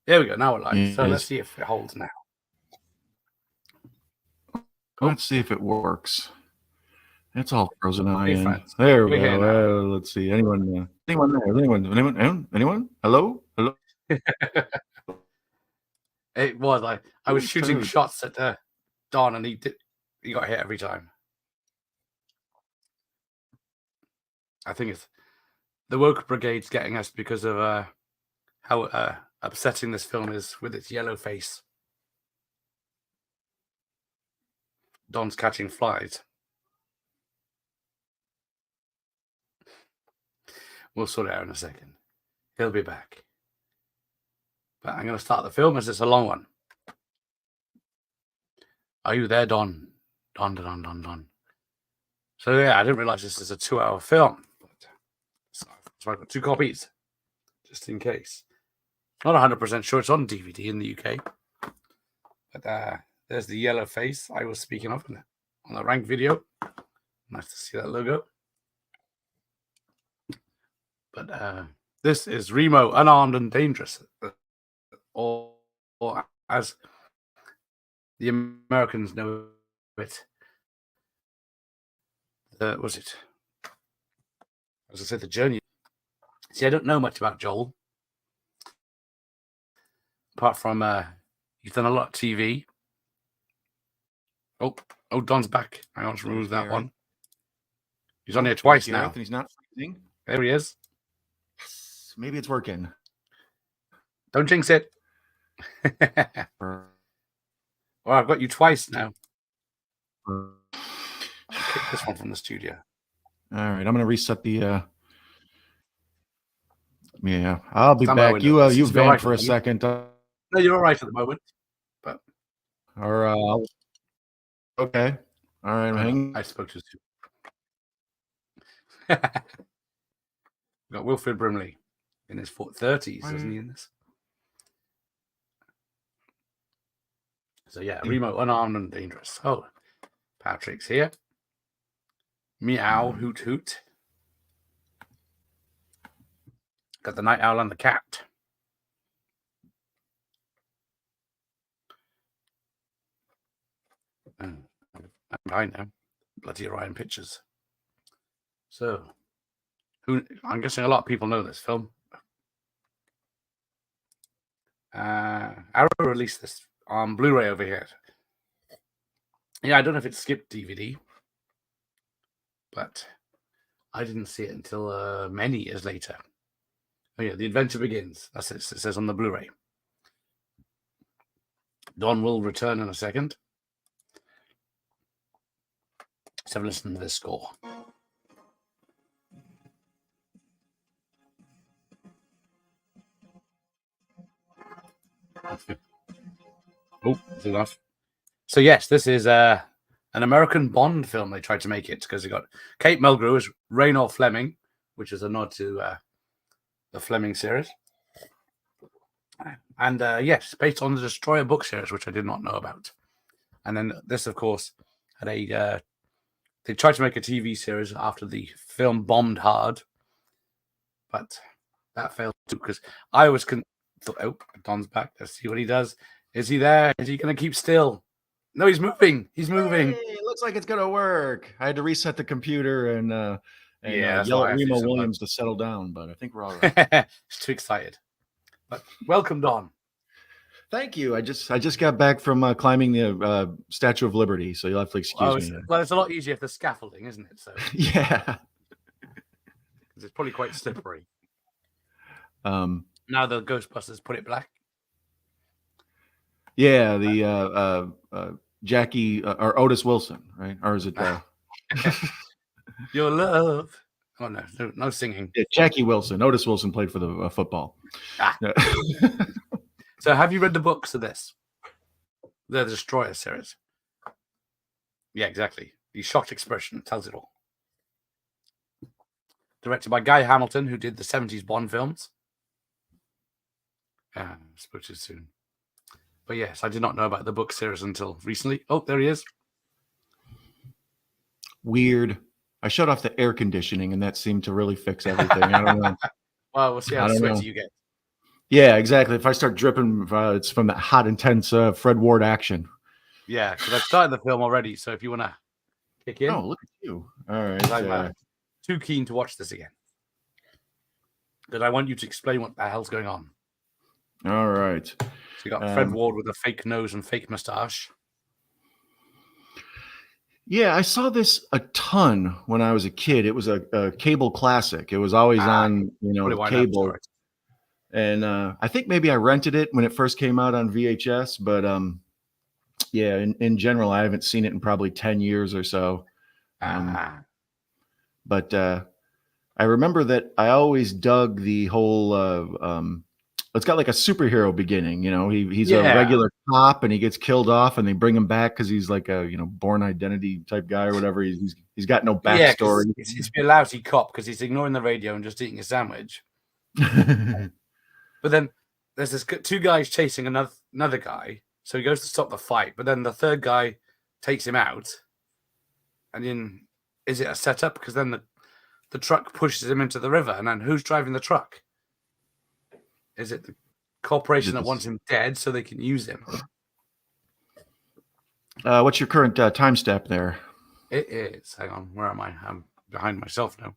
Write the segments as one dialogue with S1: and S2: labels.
S1: There we go. Now we're live.
S2: Yes.
S1: So let's see if it holds now.
S2: Let's see if it works. It's all frozen on my
S1: Hey,
S2: end.
S1: friends.
S2: There we
S1: We're here
S2: go. Let's see. Anyone there? Anyone? Hello?
S1: It was like I was
S2: Ooh,
S1: shooting
S2: turd.
S1: shots at Don, and he got hit every time. I think it's the woke brigade's getting us because of how upsetting this film is with its yellow face. Don's catching flies. We'll sort it out in a second. He'll be back. But I'm going to start the film as it's a long one. Are you there, Don? Don. So yeah, I didn't realize this is a 2-hour film. So I've got 2 copies, just in case. Not 100% sure it's on DVD in the UK. But there's the yellow face I was speaking of on the rank video. Nice to see that logo. But this is Remo, Unarmed and Dangerous. Or as the Americans know it. Was it? As I said, the journey. See, I don't know much about Joel. Apart from you've done a lot of TV. Oh, Don's back. I want to remove that one. He's on here twice now.
S2: And he's not freezing.
S1: There he is.
S2: Maybe it's working.
S1: Don't jinx it. Well, I've got you twice now. I'll kick this one from the studio.
S2: All right, I'm going to reset the. Yeah, I'll be back. You vamp for a second.
S1: No, you're all right at the moment. But
S2: okay. All right, I'm hanging.
S1: I spoke to you. We've got Wilfred Brimley in his 30s, isn't he, in this? So yeah, Remo, Unarmed and Dangerous. Oh, Patrick's here. Meow, hoot, hoot. Got the night owl and the cat. I'm behind now. Bloody Orion Pictures. So, I'm guessing a lot of people know this film. Arrow released this on Blu-ray over here. Yeah, I don't know if it skipped DVD, but I didn't see it until many years later. Oh yeah, The Adventure Begins. That's it. It says on the Blu-ray. Don will return in a second. Let's have a listen to this score. Oh, that's enough. So yes, this is an American Bond film. They tried to make it because they got Kate Mulgrew as Raynor Fleming, which is a nod to the Fleming series. And yes, based on the Destroyer book series, which I did not know about. And then this, of course, had they tried to make a TV series after the film bombed hard, but that failed too because I was oh, Don's back. Let's see what he does. Is he there? Is he going to keep still? No, he's moving. He's moving.
S2: Hey, it looks like it's going to work. I had to reset the computer and
S1: yeah,
S2: yell at Remo Williams to settle down, but I think we're all right.
S1: He's too excited. But welcome, Don.
S2: Thank you. I just got back from climbing the Statue of Liberty, so you'll have to excuse me.
S1: Well, it's a lot easier if there's scaffolding, isn't it? So
S2: yeah,
S1: because it's probably quite slippery. Now the Ghostbusters put it black.
S2: Yeah, the Jackie or Otis Wilson, right? Or is it
S1: Your love? Oh no singing.
S2: Yeah, Jackie Wilson. Otis Wilson played for the football.
S1: So have you read the books of this? The Destroyer series. Yeah, exactly. The shocked expression tells it all. Directed by Guy Hamilton, who did the 70s Bond films. Spoke too soon. But yes, I did not know about the book series until recently. Oh, there he is.
S2: Weird. I shut off the air conditioning, and that seemed to really fix everything. I don't know.
S1: Well, we'll see how sweaty you get.
S2: Yeah, exactly. If I start dripping, it's from that hot, intense Fred Ward action.
S1: Yeah, because I've started the film already. So if you want to kick in.
S2: Oh, look at you. All right.
S1: I'm too keen to watch this again. Because I want you to explain what the hell's going on.
S2: All right.
S1: So you got Fred Ward with a fake nose and fake mustache.
S2: Yeah, I saw this a ton when I was a kid. It was a cable classic. It was always on, cable. And I think maybe I rented it when it first came out on VHS, but yeah, in general, I haven't seen it in probably 10 years or so. But I remember that I always dug the whole it's got like a superhero beginning, he's a regular cop and he gets killed off and they bring him back because he's like a Born Identity type guy or whatever. He's got no backstory.
S1: Yeah, he's a lousy cop because he's ignoring the radio and just eating a sandwich. But then there's this two guys chasing another guy, so he goes to stop the fight. But then the third guy takes him out, and then is it a setup? Because then the truck pushes him into the river, and then who's driving the truck? Is it the corporation that wants him dead so they can use him?
S2: What's your current time step there?
S1: It is. Hang on, where am I? I'm behind myself now.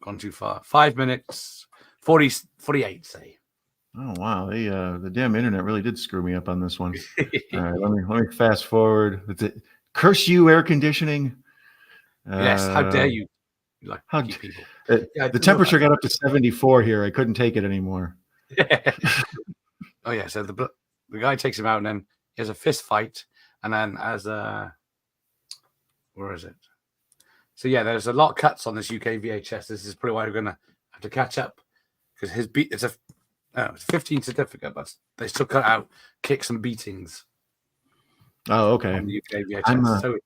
S1: Gone too far. 5 minutes, 48, say.
S2: Oh, wow. The damn internet really did screw me up on this one. All right, let me fast forward. Curse you, air conditioning.
S1: Yes, how dare you? Lucky people.
S2: The temperature got up to 74 here. I couldn't take it anymore.
S1: Oh, yeah. So the guy takes him out, and then he has a fist fight. And then where is it? So, yeah, there's a lot of cuts on this UK VHS. This is probably why we're going to have to catch up. Because it's a 15 certificate, but they still cut out kicks and beatings.
S2: Oh, okay.
S1: On the UK VHS.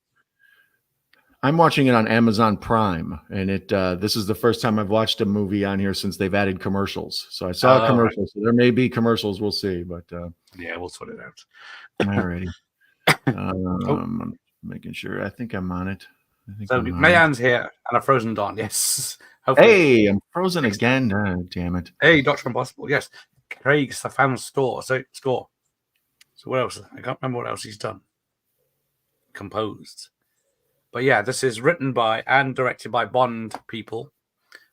S2: I'm watching it on Amazon Prime, and this is the first time I've watched a movie on here since they've added commercials. So I saw a commercial. Right. So there may be commercials. We'll see. But
S1: yeah, we'll sort it out.
S2: All righty. I'm making sure. I think I'm on it.
S1: So Mayan's here and a frozen Dawn. Yes.
S2: Hopefully. Hey, I'm frozen again. Oh, damn it.
S1: Hey, Dr. Impossible. Yes. Craig Stefan's score. So what else? I can't remember what else he's done. Composed. But yeah, this is written by and directed by Bond people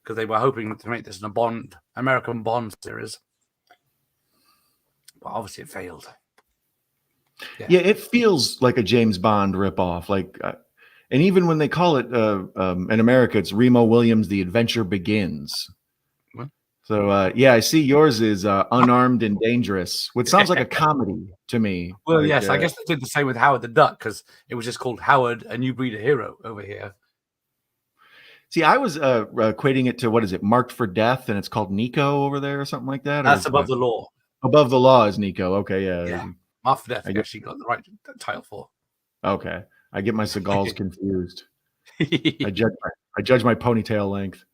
S1: because they were hoping to make this in a American Bond series. But obviously it failed.
S2: Yeah, it feels like a James Bond ripoff. And even when they call it in America, it's Remo Williams, The Adventure Begins. What? So, yeah, I see yours is Unarmed and Dangerous, which sounds like a comedy to me.
S1: Well, yes, I guess they did the same with Howard the Duck because it was just called Howard, a New Breed of Hero over here.
S2: See, I was equating it to, what is it, Marked for Death, and it's called Nico over there or something like that?
S1: That's Above the Law.
S2: Above the Law is Nico. Okay, yeah.
S1: Yeah, Marked for Death, I actually got the right title for.
S2: Okay. I get my Seagulls confused. I judge my ponytail length.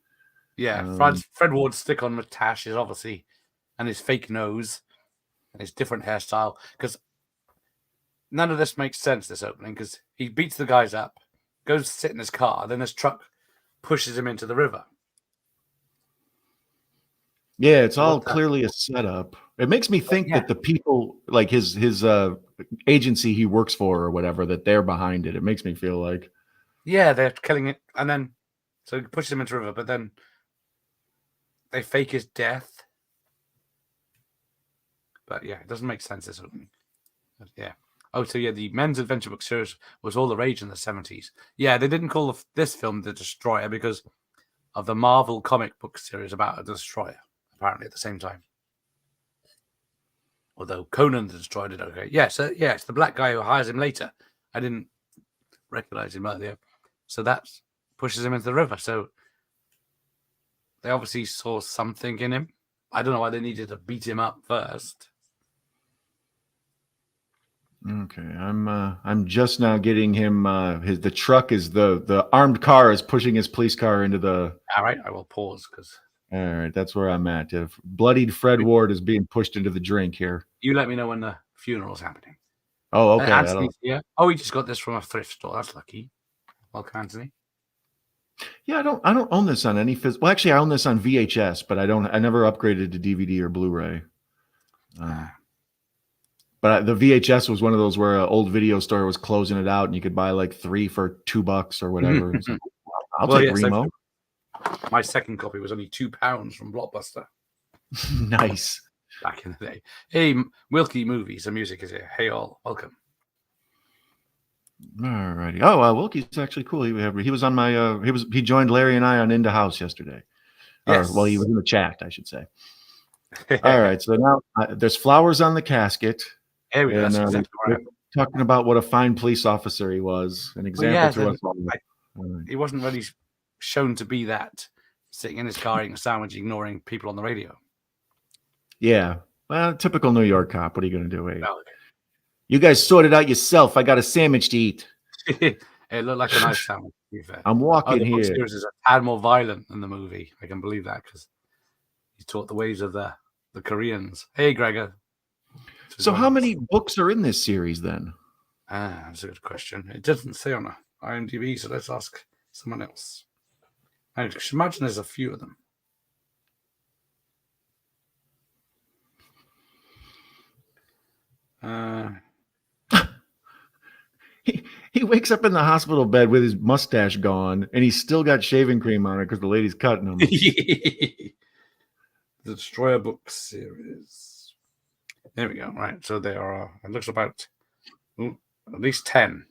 S1: Yeah, Fred Ward's stick-on moustache is obviously, and his fake nose, and his different hairstyle. Because none of this makes sense, this opening, because he beats the guys up, goes to sit in his car, then this truck pushes him into the river.
S2: Yeah, it's all clearly a setup. It makes me think that the people, like his agency he works for or whatever, that they're behind it. It makes me feel like.
S1: Yeah, they're killing it. And then, so he pushes him into the river, but then they fake his death. But yeah, it doesn't make sense, this opening. But yeah. Oh, so yeah, the men's adventure book series was all the rage in the 70s. Yeah, they didn't call this film The Destroyer because of the Marvel comic book series about a destroyer, apparently, at the same time. Although Conan the Destroyer did okay. Yes, it's the black guy who hires him later. I didn't recognize him earlier. So that pushes him into the river. So they obviously saw something in him. I don't know why they needed to beat him up first.
S2: Okay, I'm just now getting him. The truck is the armed car is pushing his police car into the.
S1: All right, I will pause because.
S2: All right, that's where I'm at. Bloodied Fred Ward is being pushed into the drink here.
S1: You let me know when the funeral's happening.
S2: Oh, okay.
S1: Anthony's here. Oh, he just got this from a thrift store. That's lucky. Welcome, Anthony.
S2: Yeah, I don't own this on any well, actually, I own this on VHS, but I never upgraded to DVD or Blu-ray. But the VHS was one of those where an old video store was closing it out, and you could buy like 3 for $2 or whatever. So, I'll take Remo.
S1: My second copy was only £2 from Blockbuster.
S2: Nice.
S1: Back in the day. Hey, Wilkie Movies, the music is here. Hey all, welcome.
S2: Alrighty. Oh, Wilkie's actually cool. He was on my he joined Larry and I on Into House yesterday. Yes. Well, he was in the chat, I should say. All right. So now there's flowers on the casket.
S1: There we go. That's exactly right.
S2: Talking about what a fine police officer he was. An example to us all.
S1: He wasn't really shown to be that, sitting in his car eating a sandwich, ignoring people on the radio.
S2: Yeah. Well, typical New York cop. What are you going to do? Hey? Well, you guys sort it out yourself. I got a sandwich to eat.
S1: It looked like a nice sandwich, to be fair.
S2: I'm walking here.
S1: The series is a tad more violent than the movie. I can believe that because he taught the ways of the Koreans. Hey, Gregor.
S2: So how many books are in this series then?
S1: That's a good question. It doesn't say on IMDb, so let's ask someone else. I should imagine there's a few of them.
S2: He wakes up in the hospital bed with his mustache gone, and he's still got shaving cream on it because the lady's cutting him.
S1: The Destroyer book series. There we go. Right. So there are, it looks about at least 10.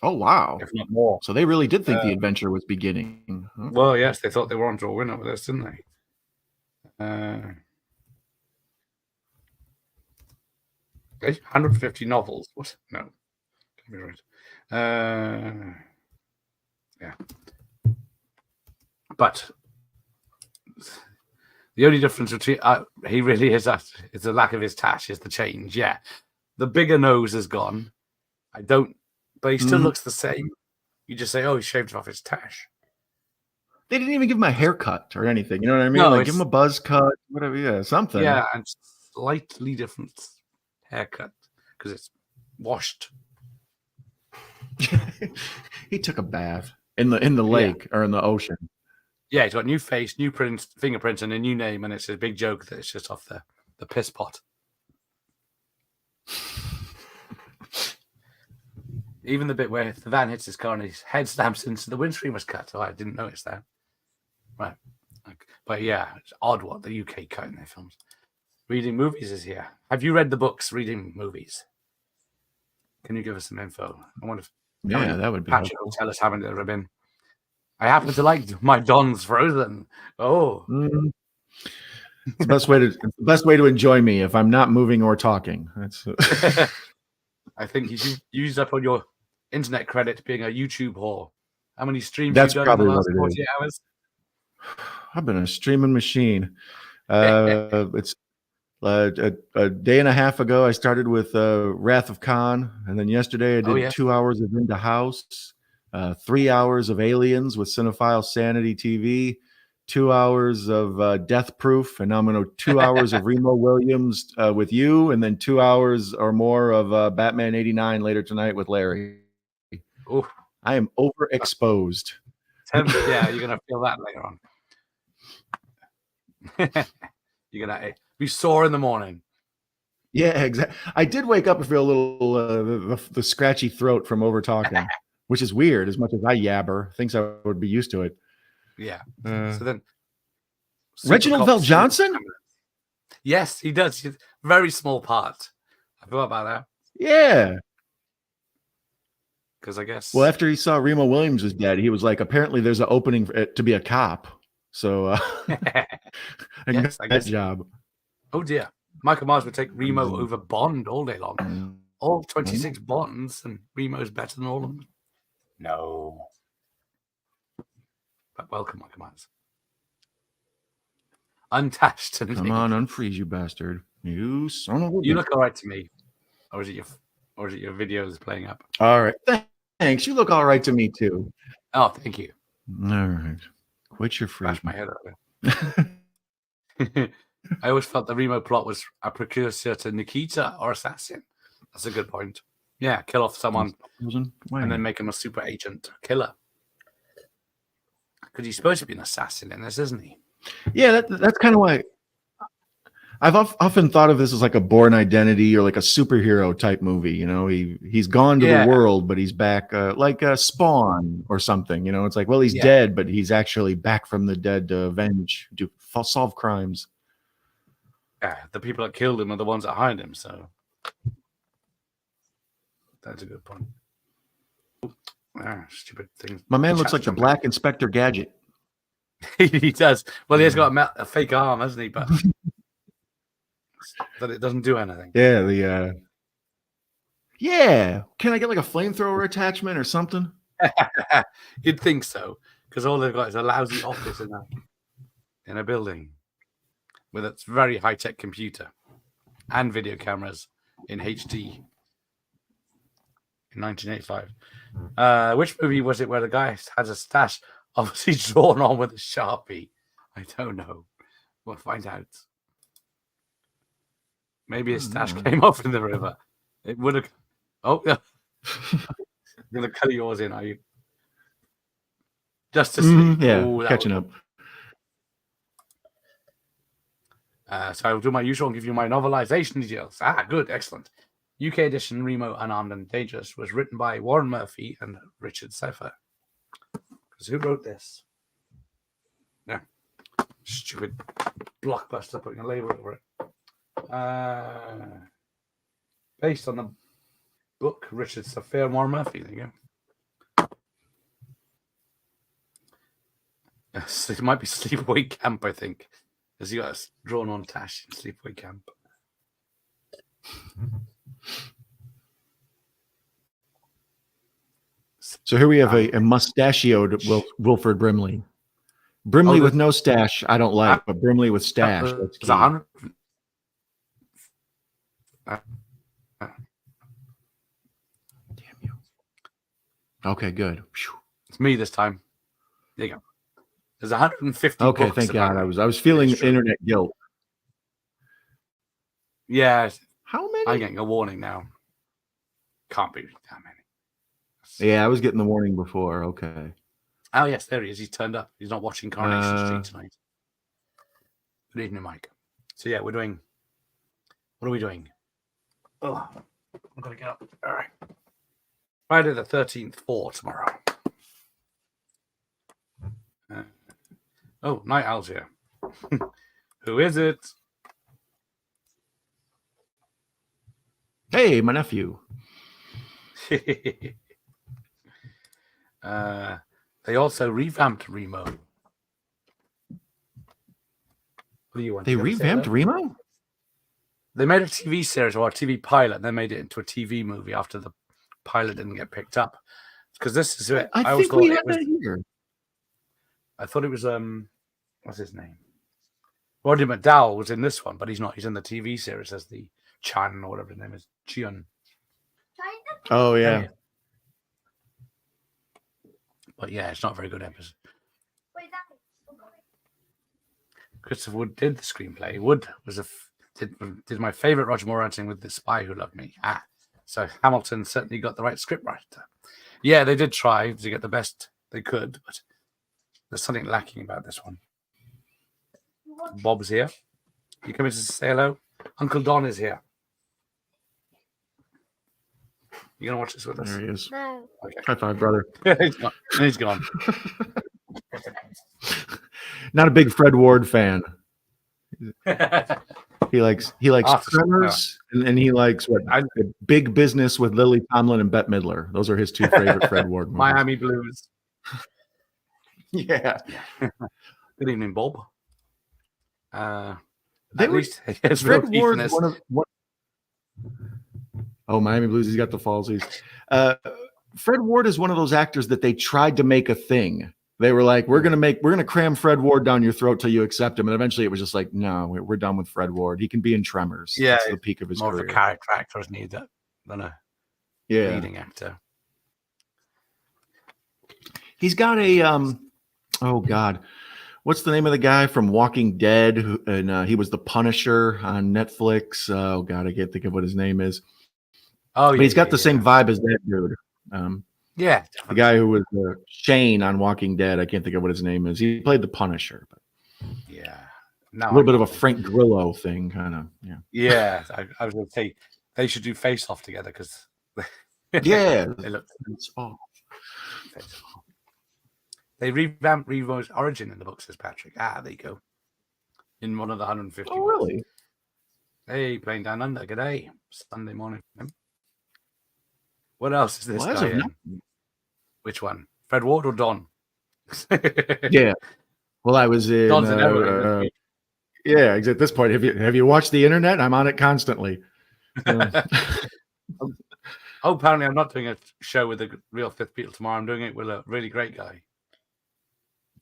S2: Oh, wow.
S1: If not more.
S2: So they really did think the adventure was beginning.
S1: Huh? Well, yes, they thought they were on to a winner with this, didn't they? 150 novels. What? No. Can't be right. Yeah. But the only difference between he really is that it's the lack of his tash is the change. Yeah. The bigger nose is gone. But he still looks the same. You just say, oh, he shaved off his tash.
S2: They didn't even give him a haircut or anything. You know what I mean? No, like give him a buzz cut, whatever. Yeah, something.
S1: Yeah, and slightly different haircut because it's washed.
S2: He took a bath in the lake or in the ocean.
S1: Yeah, he's got new face, new fingerprints, and a new name, and it's a big joke that it's just off the piss pot. Even the bit where the van hits his car and his head stamps into the windscreen was cut. Oh, I didn't notice that. Right. But yeah, it's odd what the UK cut in their films. Reading movies is here. Have you read the books, Reading Movies? Can you give us some info? I wonder if
S2: that would be
S1: Patrick will tell us, haven't ever been. I happen to like my Don's Frozen. Oh.
S2: It's the best way to enjoy me if I'm not moving or talking. That's
S1: I think you used up on your internet credit being a YouTube whore. How many streams
S2: That's
S1: have you done in the last
S2: probably what
S1: 48 hours?
S2: I've been a streaming machine. It's a day and a half ago, I started with Wrath of Khan, and then yesterday I did 2 hours of Into House, 3 hours of Aliens with Cinephile Sanity TV, 2 hours of Death Proof, and now I'm going to 2 hours of Remo Williams with you, and then 2 hours or more of Batman 89 later tonight with Larry.
S1: Oof.
S2: I am overexposed.
S1: Yeah, you're going to feel that later on. You're going to be sore in the morning.
S2: Yeah, exactly. I did wake up and feel a little the scratchy throat from over talking, which is weird. As much as I yabber, thinks I would be used to it.
S1: Yeah. So then,
S2: Reginald Vell Johnson.
S1: Yes, he does. He's a very small part. I forgot about that.
S2: Yeah.
S1: Because I guess.
S2: Well, after he saw Remo Williams was dead, he was like, apparently there's an opening to be a cop. So
S1: yes, I guess.
S2: That job.
S1: Oh dear. Michael Myers would take Remo over Bond all day long. All 26 Bonds, and Remo's better than all of them. No. But welcome, Michael Myers. Untashed.
S2: Come on, unfreeze, you bastard. You son of a...
S1: You look all right to me. Or is it your videos playing up?
S2: All right. Thanks. You look all right to me, too.
S1: Oh, thank you.
S2: All right. Quit your freeze.
S1: Bash my head over. I always felt the Remo plot was a precursor to Nikita or Assassin. That's a good point. Yeah, kill off someone and then make him a super agent killer. because he's supposed to be an assassin in this, isn't he?
S2: Yeah, that's kind of why I've often thought of this as like a Born Identity or like a superhero type movie. You know, he's gone to the world, but he's back, like a Spawn or something. You know, it's like, well, he's dead, but he's actually back from the dead to avenge, to solve crimes.
S1: Yeah, the people that killed him are the ones that hired him. So that's a good point. Stupid thing.
S2: My man looks like the Black Inspector Gadget.
S1: He does. Well, he's got a fake arm, hasn't he? But it doesn't do anything.
S2: Yeah, yeah. Can I get like a flamethrower attachment or something?
S1: You'd think so, because all they've got is a lousy office in a building with its very high-tech computer and video cameras in HD in 1985. Which movie was it where the guy has a stash obviously drawn on with a Sharpie? I don't know. We'll find out. Maybe his stash came off in the river. It would have. Oh, yeah. I'm going to cut yours in, are you? Just to see.
S2: Yeah, catching up.
S1: So I'll do my usual and give you my novelization details. Good, excellent. UK edition Remo Unarmed and Dangerous was written by Warren Murphy and Richard Seifer. Because who wrote this? Yeah. Stupid blockbuster putting a label over it. Based on the book Richard Seifer and Warren Murphy. There you go. It might be Sleepaway Camp, I think. Has he got a drawn on Tash in Sleepaway Camp?
S2: So here we have a mustachioed Wilford Brimley. Brimley with no stash, I don't like, but Brimley with stash. That's key.
S1: Damn
S2: you. Okay, good.
S1: It's me this time. There you go. There's 150.
S2: Okay, thank God. I was feeling internet guilt.
S1: Yeah.
S2: How many?
S1: I'm getting a warning now. Can't be that many.
S2: Yeah, I was getting the warning before. Okay.
S1: Oh, yes, there he is. He's turned up. He's not watching Coronation Street tonight. Good evening, Mike. So, yeah, we're doing... What are we doing? Oh, I'm going to get up. All right. Friday the 13th, 4 tomorrow. Night Owl's here. Who is it?
S2: Hey, my nephew.
S1: They also revamped Remo. What do you want?
S2: They revamped Remo?
S1: They made a TV series or a TV pilot, and they made it into a TV movie after the pilot didn't get picked up. Because this is it.
S2: I think we had that here.
S1: I thought it was what's his name? Roddy McDowell was in this one, but he's not. He's in the TV series as the Chan or whatever his name is. Chion.
S2: Oh yeah.
S1: But yeah, it's not a very good episode. Christopher Wood did the screenplay. Wood was did my favorite Roger Moore acting with The Spy Who Loved Me. So Hamilton certainly got the right scriptwriter. Yeah, they did try to get the best they could, but there's something lacking about this one. Bob's here. You coming to say hello? Uncle Don is here. You gonna watch this with us?
S2: There he is.
S3: No.
S2: Okay. High five, brother.
S1: He's gone.
S2: Not a big Fred Ward fan. He likes Tremors, and he likes Big Business with Lily Tomlin and Bette Midler. Those are his two favorite Fred Ward movies.
S1: Miami Blues.
S2: Yeah.
S1: Good evening, Bob.
S2: Fred Ward. Oh, Miami Blues. He's got the falsies. Fred Ward is one of those actors that they tried to make a thing. They were like, we're gonna cram Fred Ward down your throat till you accept him, and eventually it was just like, no, we're done with Fred Ward. He can be in Tremors.
S1: Yeah,
S2: that's the peak of his
S1: more
S2: career.
S1: Of a character actor, isn't he, than a leading actor.
S2: He's got a oh God, what's the name of the guy from Walking Dead? And he was the Punisher on Netflix. Oh God, I can't think of what his name is.
S1: Oh, yeah,
S2: but he's got the same vibe as that dude.
S1: Yeah,
S2: the guy who was Shane on Walking Dead. I can't think of what his name is. He played the Punisher. But
S1: yeah,
S2: a little bit of a Frank Grillo thing, kind of. Yeah.
S1: Yeah, I was going to say they should do Face Off together because
S2: yeah,
S1: they look.
S2: Oh.
S1: They revamped Remo's origin in the books, as Patrick. There you go. In one of the 150.
S2: Oh, really?
S1: Hey, playing down under. G'day. Sunday morning. What else is this guy in? Which one? Fred Ward or Don?
S2: Yeah. Well, I was in.
S1: Don's in everything.
S2: Yeah, at this point, have you watched the internet? I'm on it constantly.
S1: Apparently, I'm not doing a show with the real Fifth Beatle tomorrow. I'm doing it with a really great guy.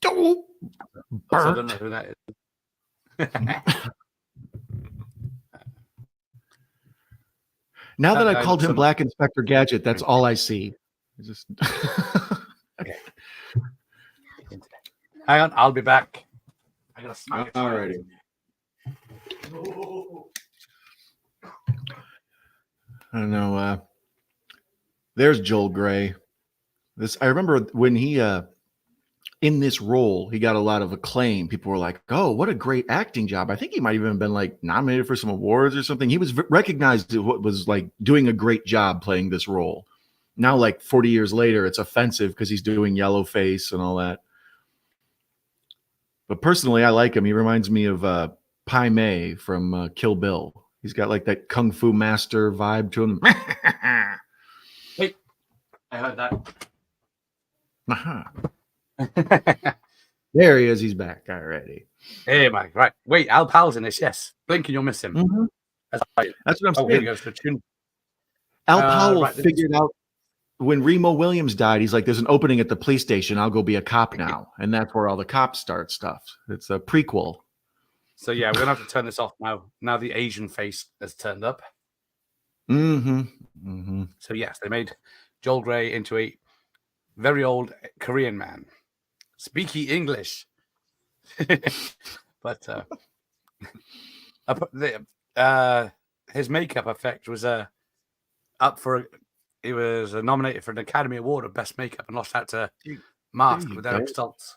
S2: Oh,
S1: I don't know who that is.
S2: Now that I called him Black Inspector Gadget, that's all I see. Just
S1: okay. Hang on, I'll be back. I gotta smack it.
S2: Alrighty. I don't know. There's Joel Grey. I remember when he in this role, he got a lot of acclaim. People were like, "Oh, what a great acting job!" I think he might even have been like nominated for some awards or something. He was recognized as what was like doing a great job playing this role. Now, like 40 years later, it's offensive because he's doing yellow face and all that. But personally, I like him. He reminds me of Pai Mei from Kill Bill. He's got like that kung fu master vibe to him.
S1: Hey, I heard that.
S2: There he is. He's back already.
S1: Hey, Mike. Right. Wait, Al Powell's in this. Yes. Blink and you'll miss him.
S2: Mm-hmm. That's what I'm saying.
S1: Here he goes for tune.
S2: Al Powell figured out when Remo Williams died, he's like, there's an opening at the police station. I'll go be a cop now. And that's where all the cops start stuff. It's a prequel.
S1: So, yeah, we're going to have to turn this off now. Now the Asian face has turned up.
S2: Mm-hmm. Mm-hmm.
S1: So, yes, they made Joel Grey into a very old Korean man. Speaky English. But his makeup effect was up for... He was nominated for an Academy Award of Best Makeup and lost out to Mask with Eric Stoltz.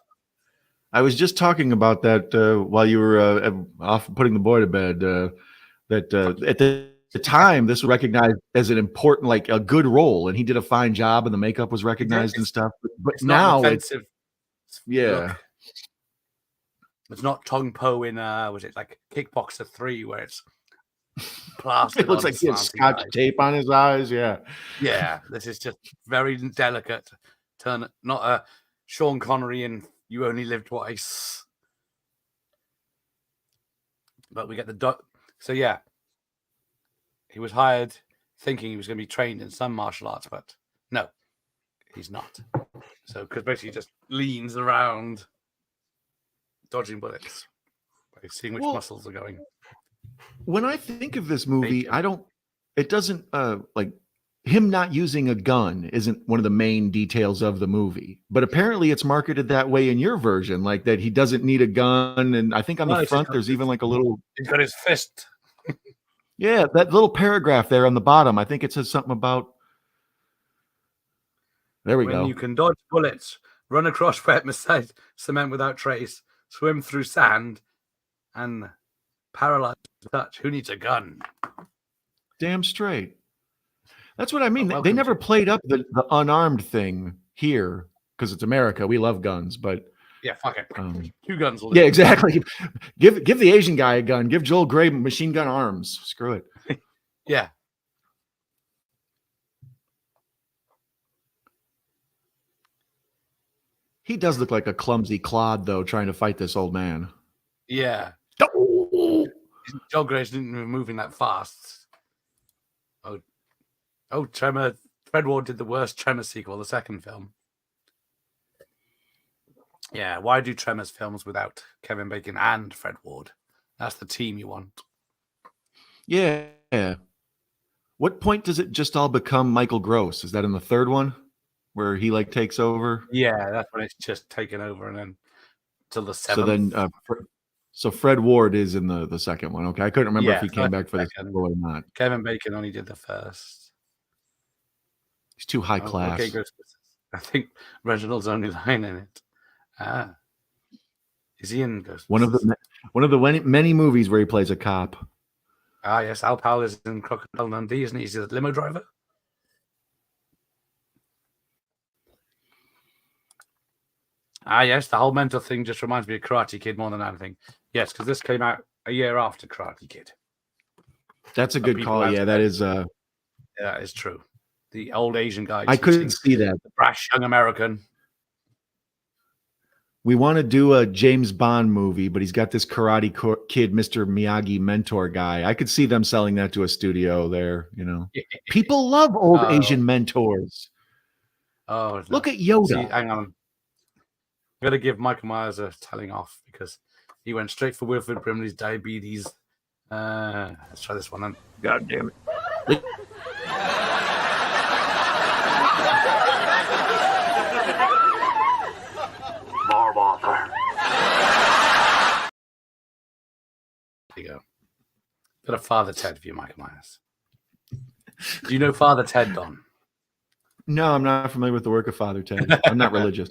S2: I was just talking about that while you were off putting the boy to bed. That at the time, this was recognized as an important, like a good role, and he did a fine job, and the makeup was recognized and stuff. But now,
S1: offensive.
S2: Yeah,
S1: it's not Tong Po in was it like Kickboxer 3 where it's plastered.
S2: It looks like he has scotch tape on his eyes. Yeah.
S1: This is just very delicate. Not a Sean Connery in You Only Live Twice. But we get the so yeah, he was hired thinking he was going to be trained in some martial arts, but no, he's not. So because basically he just leans around, dodging bullets, by seeing which muscles are going.
S2: When I think of this movie, it doesn't like him not using a gun isn't one of the main details of the movie, but apparently it's marketed that way in your version, like that he doesn't need a gun. And I think on the front, there's even like a little,
S1: he's got his fist.
S2: Yeah. That little paragraph there on the bottom, I think it says something about, there we go.
S1: You can dodge bullets, run across wet cement without trace, swim through sand, and paralyzed touch. Who needs a gun?
S2: Damn straight. That's what I mean. They never played up the unarmed thing here because it's America. We love guns, but
S1: yeah, fuck it. 2 guns.
S2: Yeah, exactly. Give the Asian guy a gun. Give Joel Grey machine gun arms. Screw it.
S1: Yeah.
S2: He does look like a clumsy clod, though, trying to fight this old man.
S1: Yeah. Joel Grey's not moving that fast. Oh, Tremor. Fred Ward did the worst Tremor sequel, the second film. Yeah, why do Tremors films without Kevin Bacon and Fred Ward? That's the team you want.
S2: Yeah. What point does it just all become Michael Gross? Is that in the third one where he like takes over?
S1: Yeah, that's when it's just taken over, and then till the seventh.
S2: So then, so Fred Ward is in the second one. Okay, I couldn't remember if he came back for the sequel or not.
S1: Kevin Bacon only did the first.
S2: He's too high class.
S1: Okay, I think Reginald's only line in it. Ah. Is he in Ghostbusters?
S2: One of the many movies where he plays a cop.
S1: Ah, yes. Al Powell is in Crocodile Dundee, isn't he? He's the limo driver. Ah, yes. The whole mental thing just reminds me of Karate Kid more than anything. Yes, because this came out a year after Karate Kid.
S2: That's a good call. Yeah, that is.
S1: Yeah, that is true. The old Asian guy.
S2: I couldn't see that.
S1: The brash young American.
S2: We want to do a James Bond movie, but he's got this Karate Kid, Mr. Miyagi mentor guy. I could see them selling that to a studio there. You know, people love old Asian mentors.
S1: Oh,
S2: look at Yoda.
S1: See, hang on. I'm going to give Michael Myers a telling off because he went straight for Wilford Brimley's diabetes. Let's try this one then.
S2: God damn it.
S1: There you go. Got a Father Ted for you, Michael Myers. Do you know Father Ted, Don?
S2: No, I'm not familiar with the work of Father Ted. I'm not religious.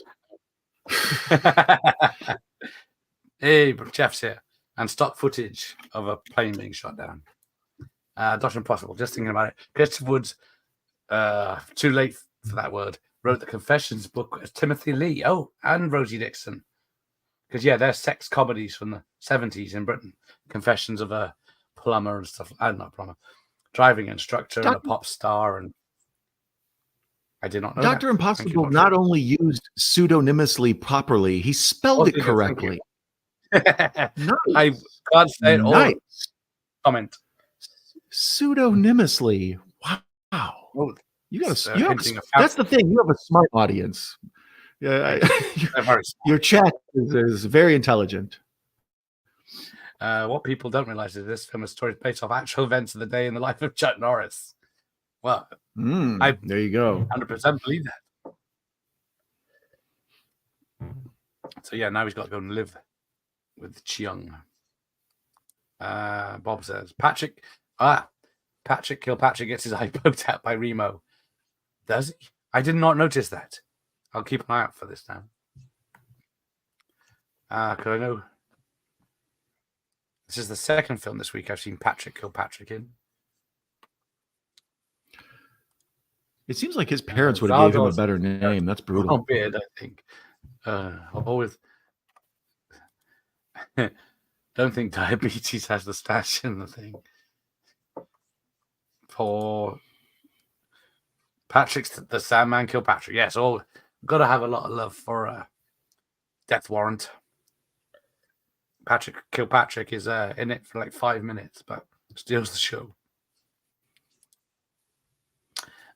S1: Hey, Jeff's here. And stock footage of a plane being shot down. Dr. Impossible, just thinking about it. Christopher Woods, too late for that word, wrote the Confessions book as Timothy Lee. Oh, and Rosie Dixon. Because, yeah, they're sex comedies from the 70s in Britain. Confessions of a plumber and stuff. Not plumber. Driving instructor and a pop star. And I did not know
S2: Dr. Impossible not only used pseudonymously properly, he spelled it correctly.
S1: Nice. I can't say it all. Comment.
S2: Pseudonymously. Wow.
S1: Oh,
S2: you got that's the thing. You have a smart audience. Yeah, your chat is very intelligent.
S1: What people don't realize is this film is story based off actual events of the day in the life of Chuck Norris. Well,
S2: there you go.
S1: 100% believe that. So yeah, now he's got to go and live with Cheung. Bob says Patrick Kilpatrick gets his eye poked out by Remo. Does he? I did not notice that. I'll keep an eye out for this now. Because I know this is the second film this week I've seen Patrick Kilpatrick in.
S2: It seems like his parents would have gave him a better name. That's brutal.
S1: Oh, beard, I think. Always don't think diabetes has the stash in the thing. For Patrick's the Sandman Kilpatrick. Yes, all got to have a lot of love for Death Warrant. Patrick Kilpatrick is in it for like 5 minutes, but steals the show.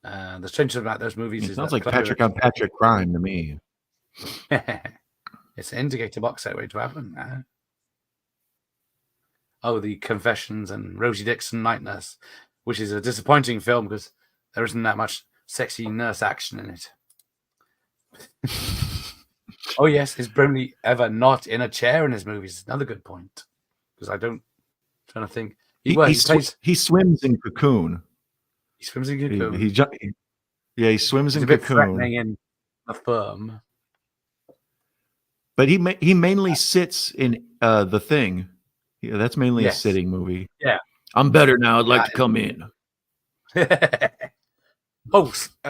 S1: The strange thing about those movies is
S2: sounds like Patrick on Patrick crime to me.
S1: It's an indicator box set way to happen. The Confessions and Rosie Dixon Night Nurse, which is a disappointing film because there isn't that much sexy nurse action in it. Oh yes, is Brimley ever not in a chair in his movies? Another good point, because I'm trying to think.
S2: He swims in Cocoon.
S1: He swims in Cocoon.
S2: He swims in
S1: a bit
S2: Cocoon.
S1: Threatening in The Firm.
S2: But he mainly sits in The Thing. Yeah, that's mainly a sitting movie.
S1: Yeah.
S2: I'm better now. I'd like to come in.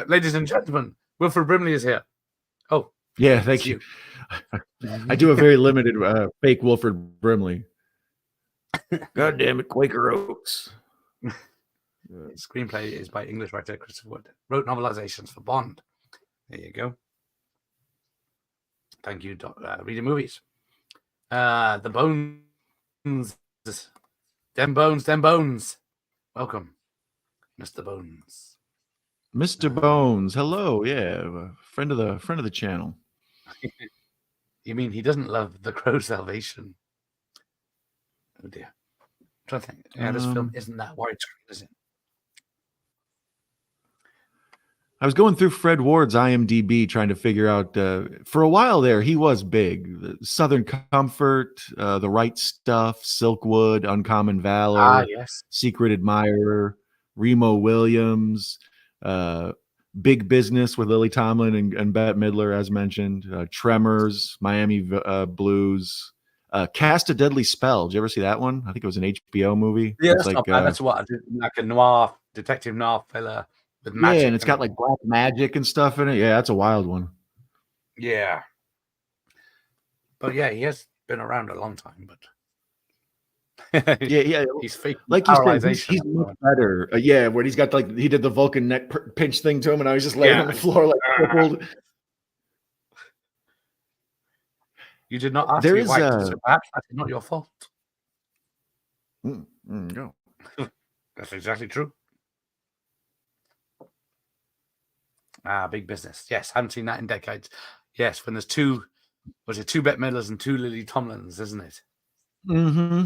S1: Ladies and gentlemen, Wilford Brimley is here. Oh.
S2: Yeah, thank you. I do a very limited fake Wilford Brimley. God damn it, Quaker Oats.
S1: Screenplay is by English writer Christopher Wood. Wrote novelizations for Bond. There you go. Thank you, reading movies. The Bones. Them Bones. Welcome, Mr. Bones.
S2: Mr. Bones. Hello. Yeah. Friend of the channel.
S1: You mean he doesn't love The Crow's Salvation? Oh dear. I'm trying to think. Yeah, this film isn't that widescreen, is it?
S2: I was going through Fred Ward's IMDb trying to figure out, for a while there, he was big. Southern Comfort, The Right Stuff, Silkwood, Uncommon Valor,
S1: yes.
S2: Secret Admirer, Remo Williams, Big Business with Lily Tomlin and Bette Midler, as mentioned. Tremors, Miami Blues. Cast a Deadly Spell. Did you ever see that one? I think it was an HBO movie.
S1: Yeah,
S2: it's
S1: that's not bad. That's what I did, like a noir, detective noir fella with magic.
S2: Yeah, and it's got like black magic and stuff in it. Yeah, that's a wild one.
S1: Yeah. But yeah, he has been around a long time, but
S2: yeah,
S1: he's fake.
S2: Like you said, he's much better. Yeah, when he's got he did the Vulcan neck pinch thing to him, and I was just laying on the floor like crippled.
S1: You did not ask me why, so perhaps that's not your fault.
S2: No,
S1: that's exactly true. Big Business. Yes, haven't seen that in decades. Yes, when there's two Bette Midlers and two Lily Tomlins, isn't it?
S2: Mm-hmm.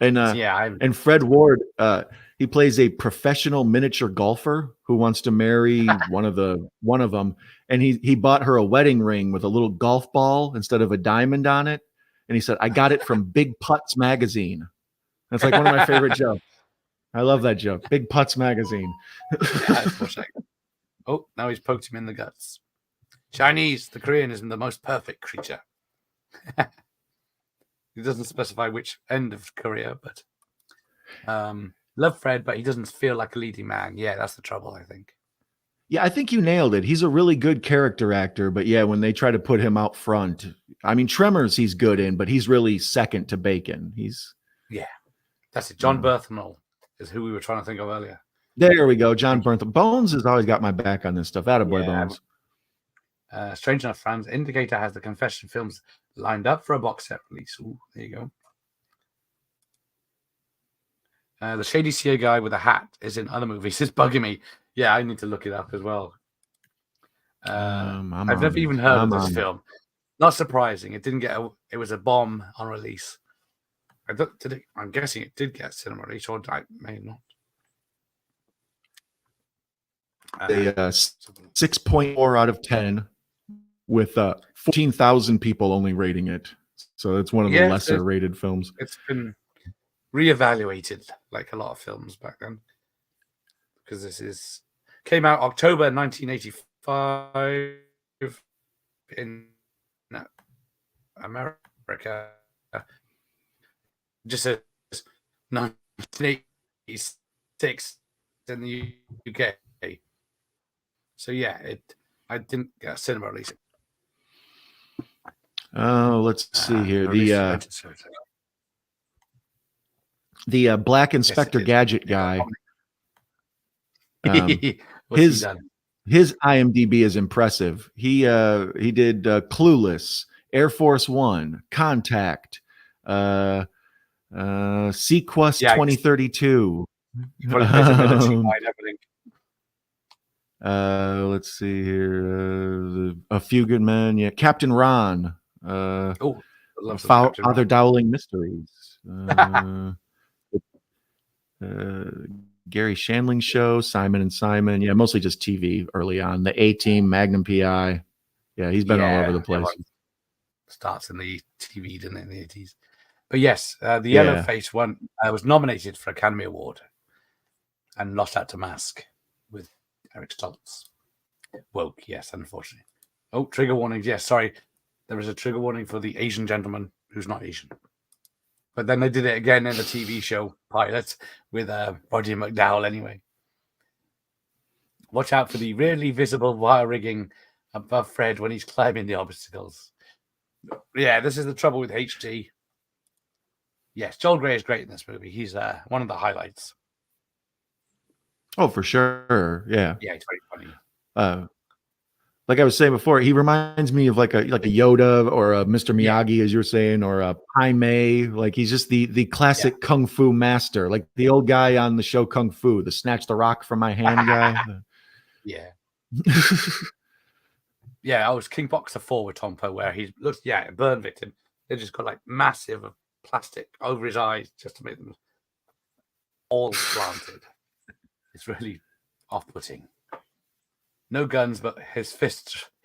S2: And and Fred Ward, he plays a professional miniature golfer who wants to marry one of them, and he bought her a wedding ring with a little golf ball instead of a diamond on it, and he said, "I got it from Big Putts magazine." That's like one of my favorite jokes. I love that joke. Big Putts magazine.
S1: Oh, now he's poked him in the guts. Chinese, the Korean isn't the most perfect creature. He doesn't specify which end of Korea, but love Fred, but he doesn't feel like a leading man. Yeah, that's the trouble, I think.
S2: Yeah, I think you nailed it. He's a really good character actor, but yeah, when they try to put him out front, I mean, Tremors he's good in, but he's really second to Bacon.
S1: That's it. John Bernthal is who we were trying to think of earlier.
S2: There we go, John Bernthal. Bones has always got my back on this stuff. Attaboy, Bones.
S1: Strange enough, Franz Indicator has the Confession films lined up for a box set release. Ooh, there you go. The Shady Seer guy with a hat is in other movies. It's bugging me. Yeah, I need to look it up as well. I've never even heard of this film. Not surprising. It didn't get. It was a bomb on release. I'm guessing it did get cinema release, or I may not.
S2: A 6.4 out of 10 with 14,000 people only rating it. So it's one of the lesser rated films.
S1: It's been reevaluated like a lot of films back then, because this came out October 1985 in America. Just says 1986 in the UK. So yeah, I didn't get a cinema release.
S2: Oh, let's see here. The Black Inspector Gadget guy. His IMDb is impressive. He did Clueless, Air Force One, Contact, Sequest 2032. Let's see here. A Few Good Men. Yeah, Captain Ron. Father Dowling Mysteries. Gary Shandling Show, Simon and Simon. Yeah, mostly just TV early on. The A-Team, Magnum PI. Yeah, he's been all over the place.
S1: Starts in the TV, didn't it, in the 80s? But yes, the Yellow Face one was nominated for Academy Award and lost out to Mask with Eric Stoltz. Woke, yes, unfortunately. Oh, trigger warnings. Yes, sorry. There was a trigger warning for the Asian gentleman who's not Asian. But then they did it again in the TV show pilot with Roger McDowell anyway. Watch out for the rarely visible wire rigging above Fred when he's climbing the obstacles. Yeah, this is the trouble with HD. Yes, Joel Grey is great in this movie. He's one of the highlights.
S2: Oh, for sure. Yeah.
S1: Yeah, it's very funny.
S2: Like I was saying before, he reminds me of like a Yoda or a Mr. Miyagi, as you were saying, or a Pai Mei. Like he's just the classic kung fu master, like the old guy on the show Kung Fu, the snatch the rock from my hand guy.
S1: Yeah. Yeah, I was King Boxer 4 with Tom Poe, where he looks, a burn victim. They just got like massive plastic over his eyes just to make them all slanted. It's really off-putting. No guns, but he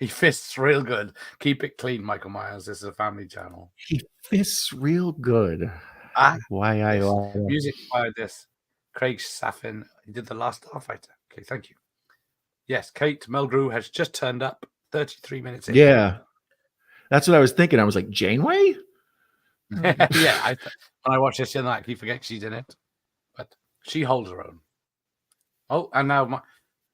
S1: fists real good. Keep it clean, Michael Myers. This is a family channel.
S2: He fists real good.
S1: Music by this. Craig Saffin. He did The Last Starfighter. Okay, thank you. Yes, Kate Mulgrew has just turned up 33 minutes in.
S2: Yeah. That's what I was thinking. I was like, Janeway?
S1: Yeah, when I watch this, I keep forgetting she's in it. But she holds her own. Oh, and now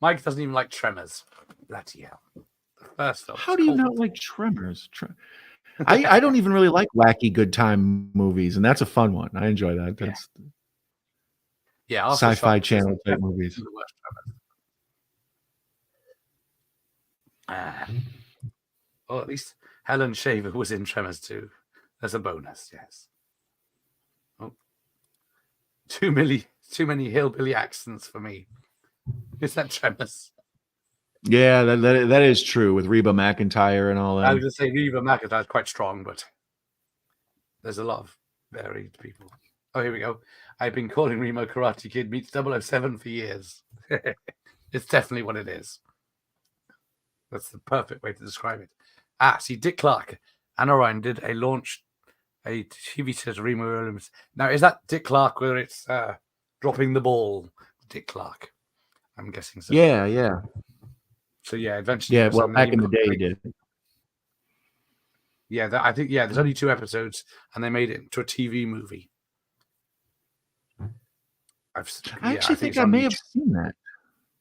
S1: Mike doesn't even like Tremors. Bloody hell. The first film.
S2: How do you not like Tremors? I don't even really like wacky good time movies, and that's a fun one. I enjoy that. That's Sci-Fi Channel type movies.
S1: Or at least Helen Shaver was in Tremors too. That's a bonus, yes. Oh. Too many hillbilly accents for me. Is that Tremors?
S2: Yeah, that is true with Reba McEntire and all that.
S1: I was going to say Reba McEntire is quite strong, but there's a lot of varied people. Oh, here we go. I've been calling Remo Karate Kid meets 007 for years. It's definitely what it is. That's the perfect way to describe it. See, Dick Clark and Orion did a TV series of Remo Williams. Now, is that Dick Clark where it's dropping the ball? Dick Clark. I'm guessing so.
S2: Yeah.
S1: So, yeah, eventually.
S2: Yeah, well, back in the day, he did.
S1: Yeah, I think, there's only 2 episodes, and they made it into a TV movie.
S2: I think I may have seen that.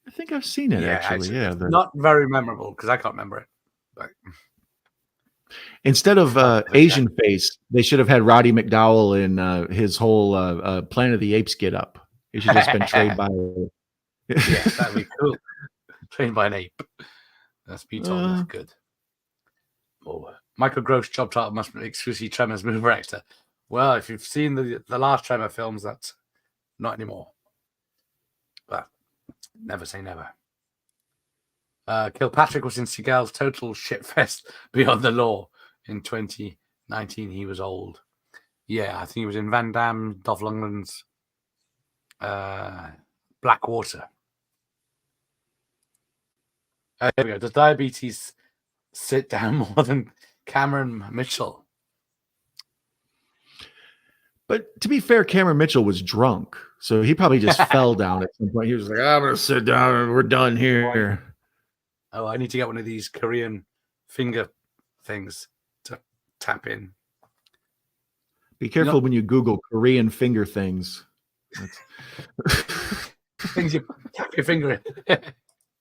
S2: I think I've seen it, actually. Yeah.
S1: Not very memorable, because I can't remember it. But
S2: instead of Asian face, they should have had Roddy McDowell in his whole Planet of the Apes get up. He should have just been trained by...
S1: Yeah, that'd be cool. Trained by an ape. That's be told. That's good. Oh, Michael Gross job title must be exclusively Tremors movie actor. Well, if you've seen the last Tremor films, that's not anymore. But never say never. Kilpatrick was in Seagal's Total Shitfest Beyond the Law in 2019. He was old. Yeah, I think he was in Van Damme, Dolph Lundgren's Blackwater. There we go. Does diabetes sit down more than Cameron Mitchell?
S2: But to be fair, Cameron Mitchell was drunk, so he probably just fell down at some point. He was like, I'm going to sit down and we're done here.
S1: Oh, I need to get one of these Korean finger things to tap in.
S2: Be careful when you Google Korean finger things.
S1: Things you tap your finger in.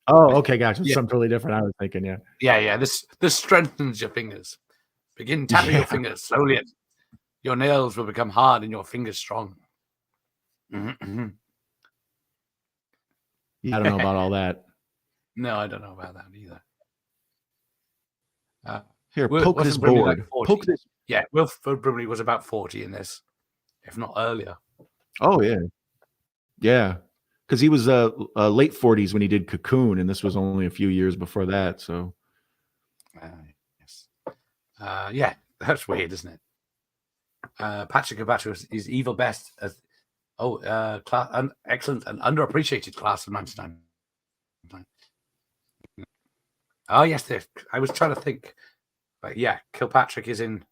S2: Oh, okay, gotcha. Something totally different. I was thinking,
S1: Yeah. This strengthens your fingers. Begin tapping your fingers slowly. Your nails will become hard and your fingers strong. Mm-hmm.
S2: I don't know about all that.
S1: No, I don't know about that either.
S2: Here, poke this board.
S1: Like poke this. Yeah, Wilf probably was about 40 in this, if not earlier.
S2: Oh, yeah. Yeah. Because he was late 40s when he did Cocoon, and this was only a few years before that. So,
S1: yes, yeah, that's weird, isn't it? Patrick Abato is evil best as excellent and underappreciated class of 99. Oh yes, I was trying to think, but yeah, Kilpatrick is in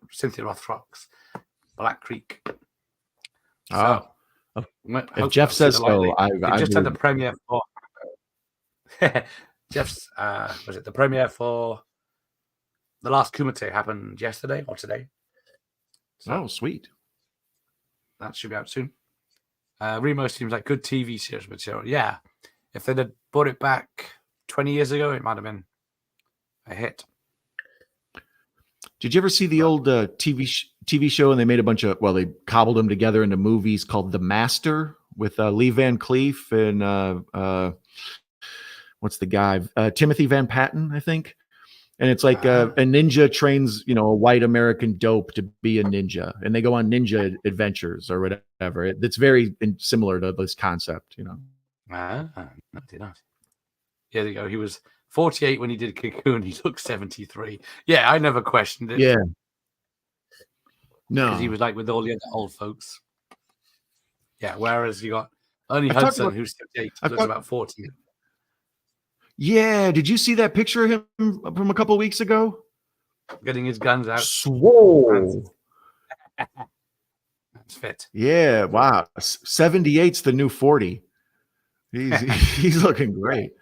S1: Cynthia Rothrock's Black Creek. So,
S2: if Jeff says so, I
S1: just had the premiere for Jeff's. Was it the premiere for The Last Kumite happened yesterday or today? So,
S2: sweet.
S1: That should be out soon. Remo seems like good TV series material. Yeah, if they'd have brought it back 20 years ago, it might have been a hit.
S2: Did you ever see the old TV show? And they made a bunch of, they cobbled them together into movies called The Master with Lee Van Cleef and what's the guy? Timothy Van Patten, I think. And it's like a ninja trains, a white American dope to be a ninja, and they go on ninja adventures or whatever. It's very similar to this concept,
S1: Not. Yeah, there you go. He was 48 when he did Cocoon. He looked 73. Yeah, I never questioned it.
S2: Yeah. No.
S1: Because he was like with all the other old folks. Yeah, whereas you got Ernie Hudson, who's 78, looks about 40.
S2: Yeah, did you see that picture of him from a couple of weeks ago?
S1: Getting his guns out.
S2: Swole.
S1: That's fit.
S2: Yeah, wow. 78's the new 40. He's looking great.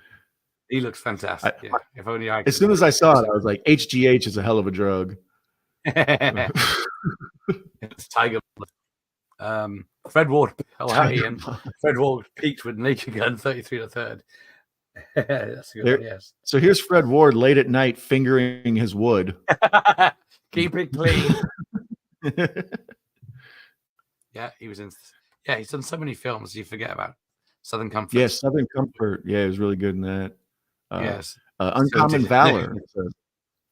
S1: He looks fantastic. Yeah. If only I could.
S2: As soon as I saw it, I was like, HGH is a hell of a drug.
S1: It's Tiger Blood. Fred Ward. Oh, hey. And Fred Ward peaked with Naked Gun 33 to third. That's a good one, yes.
S2: So here's Fred Ward late at night fingering his wood.
S1: Keep it clean. Yeah, he was in. Yeah, he's done so many films you forget about. Southern Comfort.
S2: Yes, Southern Comfort. Yeah, he was really good in that.
S1: Yes.
S2: Uncommon Valor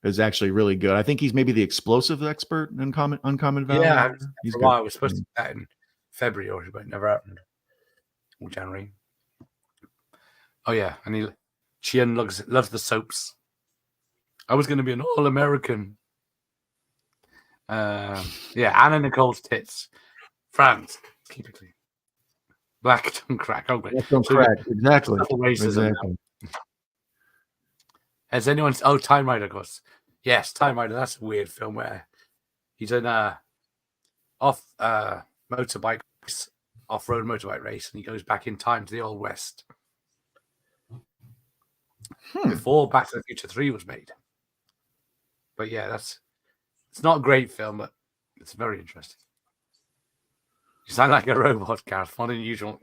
S2: is actually really good. I think he's maybe the explosive expert in Uncommon Valor.
S1: Yeah, he's for a while. I was supposed to do that in February, but it never happened. Or January. Oh yeah, and Chien loves the soaps. I was going to be an all-American. Yeah, Anna Nicole's tits. France, keep it clean. Black Tongue Crack. Oh,
S2: Black Tongue Crack, exactly.
S1: Racism. Exactly. Has anyone? Oh, Time Rider, of course. Yes, Time Rider. That's a weird film where he's in off-road motorbike race, and he goes back in time to the Old West before Back to the Future 3 was made. But yeah, it's not a great film, but it's very interesting. You sound like a robot, Gareth. Not unusual.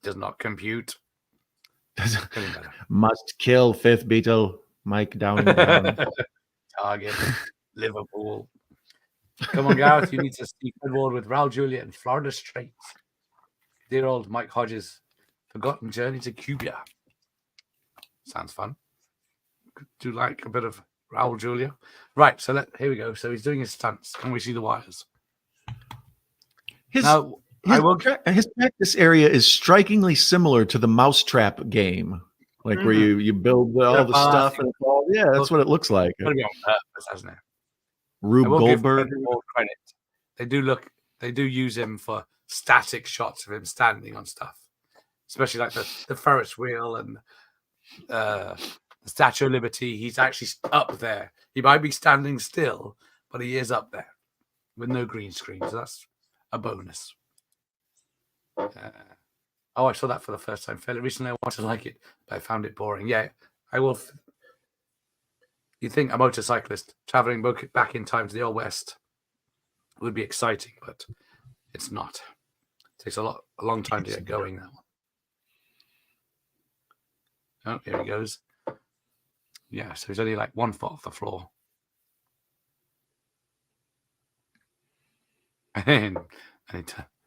S1: Does not compute.
S2: Must kill fifth Beatle, Mike Down.
S1: Target, Liverpool. Come on, Gareth. You need to see Fred Ward with Raul Julia and Florida Straits. Dear old Mike Hodges' Forgotten Journey to Cuba. Sounds fun. Do you like a bit of Raul Julia? Right, so here we go. So he's doing his stunts. Can we see the wires?
S2: His practice area is strikingly similar to the Mousetrap game, like where you build all the stuff. And that's what it looks like.
S1: It's be on purpose, hasn't it?
S2: Rube Goldberg.
S1: More credit. They do use him for static shots of him standing on stuff, especially like the Ferris wheel and the Statue of Liberty. He's actually up there. He might be standing still, but he is up there with no green screen. So that's a bonus. I saw that for the first time fairly recently. I wanted to like it, but I found it boring. Yeah, I will. You'd think a motorcyclist traveling back in time to the Old West would be exciting, but it's not. It takes a long time to get going, that one. Oh, here he goes. Yeah, so he's only like 1 foot off the floor. And he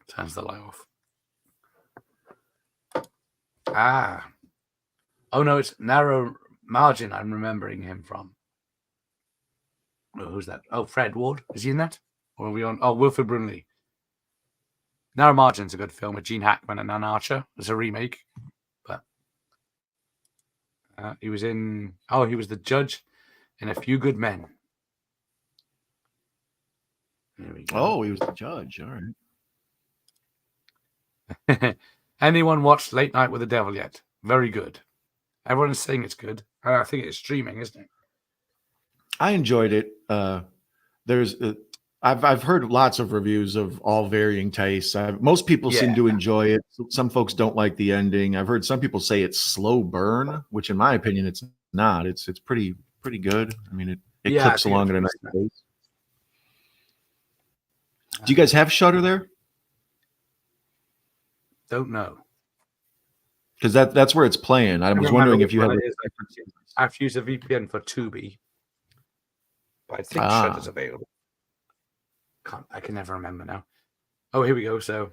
S1: turns the light off. Oh no, it's Narrow Margin. I'm remembering him from. Oh, who's that? Oh, Fred Ward. Is he in that? Or are we on? Oh, Wilfred Brimley. Narrow Margin's a good film with Gene Hackman and Ann Archer. It's a remake, but he was in. Oh, he was the judge in A Few Good Men. There we go.
S2: Oh, he was the judge. All
S1: right. Anyone watched Late Night with the Devil yet? Very good. Everyone is saying it's good. I think it's streaming, isn't it?
S2: I enjoyed it. I've heard lots of reviews of all varying tastes. Most people seem to enjoy it. Some folks don't like the ending. I've heard some people say it's slow burn, which in my opinion it's not. It's pretty good. I mean, it clips along at a nice pace. Do you guys have Shudder there?
S1: Don't know.
S2: Because that's where it's playing. I was wondering if you have.
S1: I have to use a VPN for Tubi, but I think Shudder's available. I can never remember now. Oh, here we go. So,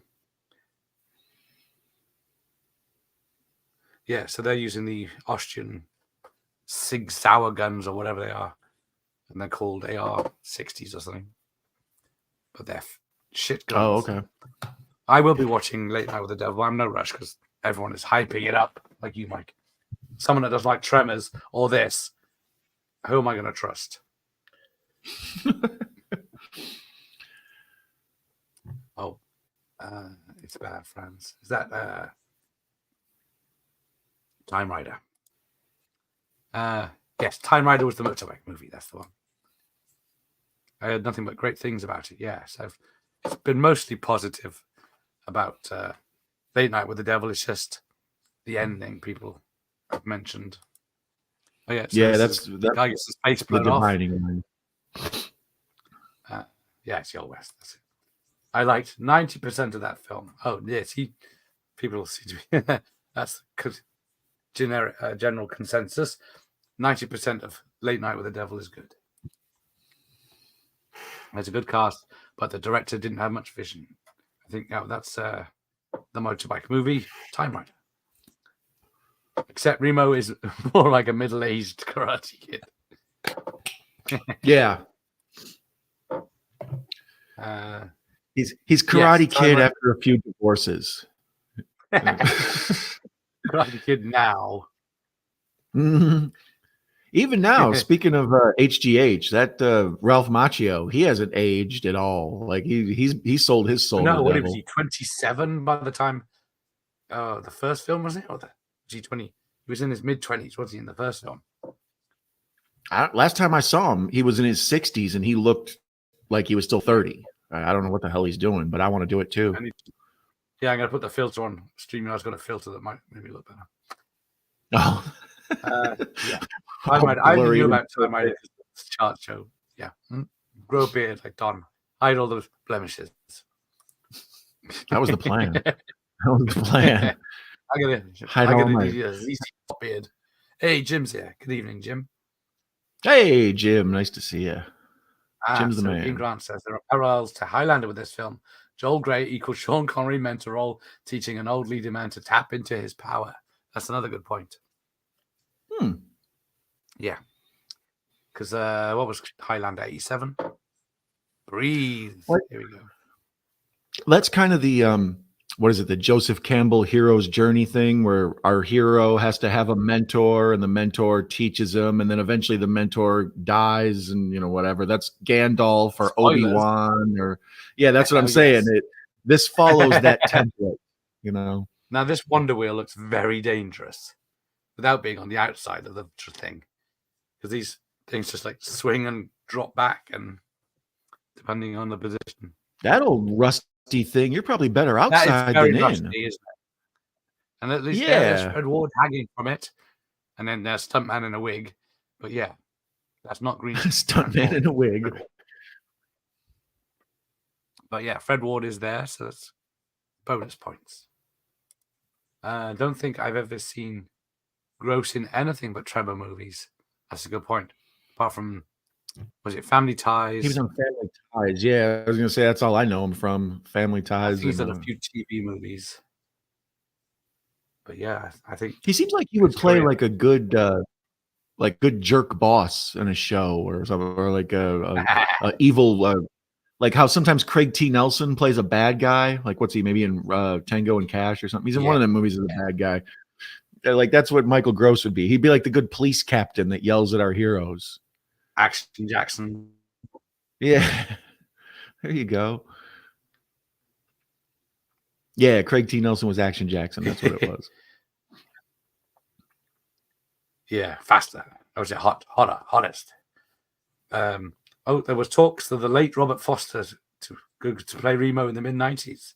S1: yeah, so they're using the Austrian Sig Sauer guns or whatever they are, and they're called AR-60s or something. But they're shit guns.
S2: Oh, okay.
S1: I will be watching Late Night with the Devil. I'm no rush because everyone is hyping it up, like you, Mike. Someone that does like Tremors or this, who am I going to trust? It's bad, friends. Is that Time Rider? Yes, Time Rider was the motorbike movie. That's the one. I heard nothing but great things about it. Yes, it's been mostly positive about Late Night with the Devil. It's just the ending people have mentioned Oh yeah, so
S2: yeah, that's
S1: guy gets his face
S2: the
S1: blown off.
S2: dividing line.
S1: Yeah, it's the Old West. That's it. I liked 90% of that film. Oh yes, people seem to be that's generic general consensus. 90% of Late Night with the Devil is good. There's a good cast, but the director didn't have much vision. I think that's the motorbike movie, Time Rider. Except Remo is more like a middle-aged Karate Kid.
S2: Yeah. He's Karate Kid after a few divorces.
S1: Karate Kid now.
S2: Mm-hmm. Even now, speaking of HGH, that Ralph Macchio, he hasn't aged at all. Like he sold his soul.
S1: No,
S2: to the
S1: what
S2: devil.
S1: was he? 27 by the time the first film was it, or the G20? He was in his mid-20s. Was he in the first film?
S2: Last time I saw him, he was in his 60s, and he looked like he was still 30. I don't know what the hell he's doing, but I want to do it too.
S1: Yeah, I'm gonna put the filter on. StreamYard's got a filter that might maybe look better.
S2: Oh.
S1: Yeah. I knew about Time Rider because it's a chart show. Yeah. Grow a beard like Don. Hide all those blemishes.
S2: That was the plan. That was the plan.
S1: I got a ZZ Top beard. Hey, Jim's here. Good evening, Jim.
S2: Hey, Jim. Nice to see you. Jim's the man.
S1: Ian Grant says there are parallels to Highlander with this film. Joel Grey equals Sean Connery mentor role, teaching an old leading man to tap into his power. That's another good point. Yeah. Because what was Highlander 87? Breathe. Here we go.
S2: That's kind of the what is it? The Joseph Campbell hero's journey thing, where our hero has to have a mentor, and the mentor teaches him, and then eventually the mentor dies, and whatever. That's Gandalf or Obi-Wan, or that's what I'm saying. Yes. This follows that template,
S1: Now this Wonder Wheel looks very dangerous, without being on the outside of the thing, because these things just like swing and drop back, and depending on the position.
S2: That old rusty thing, you're probably better outside than
S1: rusty,
S2: in.
S1: Isn't it? And at least there's Fred Ward hanging from it, and then there's Stuntman in a wig. But yeah, that's not green.
S2: Stuntman in a wig.
S1: But yeah, Fred Ward is there, so that's bonus points. Don't think I've ever seen Gross in anything but Tremor movies. That's a good point. Apart from, was it Family Ties?
S2: He was on Family Ties. Yeah, I was going to say that's all I know him from, Family Ties.
S1: He's done a few TV movies. But yeah, I think
S2: he seems like he would play like a good, good jerk boss in a show or something, or like a evil, like how sometimes Craig T. Nelson plays a bad guy. Like what's he? Maybe in Tango and Cash or something. He's in one of the movies as a bad guy. Like that's what Michael Gross would be. He'd be like the good police captain that yells at our heroes.
S1: Action Jackson.
S2: Yeah, there you go. Yeah, Craig T. Nelson was Action Jackson. That's what it was.
S1: Yeah, faster. Or was it hottest? There was talks of the late Robert Foster to play Remo in the mid-90s.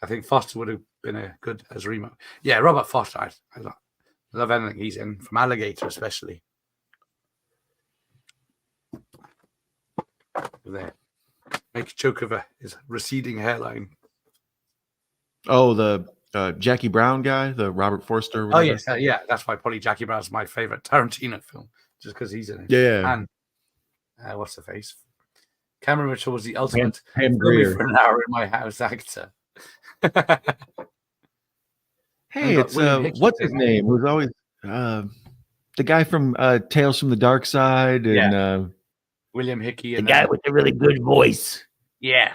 S1: I think Foster would have been a good as Remo. Yeah, Robert Foster. I love anything he's in, from Alligator especially. There, make a joke of his receding hairline.
S2: Oh, the Jackie Brown guy, the Robert Forster.
S1: Oh yes, yeah. That's why probably Jackie Brown's my favorite Tarantino film, just because he's in it.
S2: Yeah.
S1: And what's the face? Cameron Mitchell was the ultimate
S2: Pam Grier
S1: for an hour in my house actor.
S2: Hey, it's what's his name? Who's always the guy from Tales from the Dark Side, and
S1: William Hickey,
S2: the guy with the really good voice.
S1: Yeah.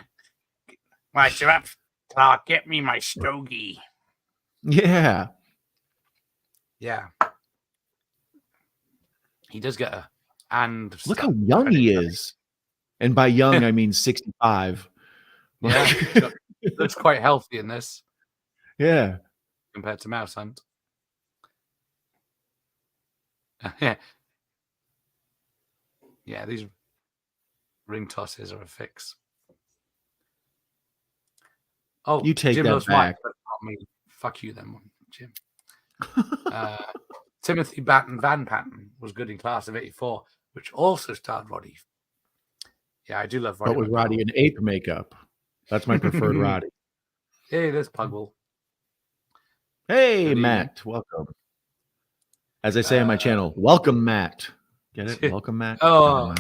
S1: Right, you're up, Clark. Get me my stogie.
S2: Yeah.
S1: Yeah. He does get a and
S2: look how young he is. And by young, I mean 65.
S1: Yeah. Looks quite healthy in this.
S2: Yeah.
S1: Compared to Mouse Hunt. Yeah. Yeah, these ring tosses are a fix. Oh,
S2: you take
S1: Jim
S2: that
S1: loves
S2: back.
S1: Mike, but not me. Fuck you then, Jim. Timothy Van Patten was good in Class of '84, which also starred Roddy. Yeah, I do love Roddy.
S2: But with Roddy in ape makeup. That's my preferred Roddy.
S1: Hey, there's Pugwell.
S2: Hey, Matt. Welcome. As I say on my channel, welcome, Matt. Get it? Welcome, Matt.
S1: Oh.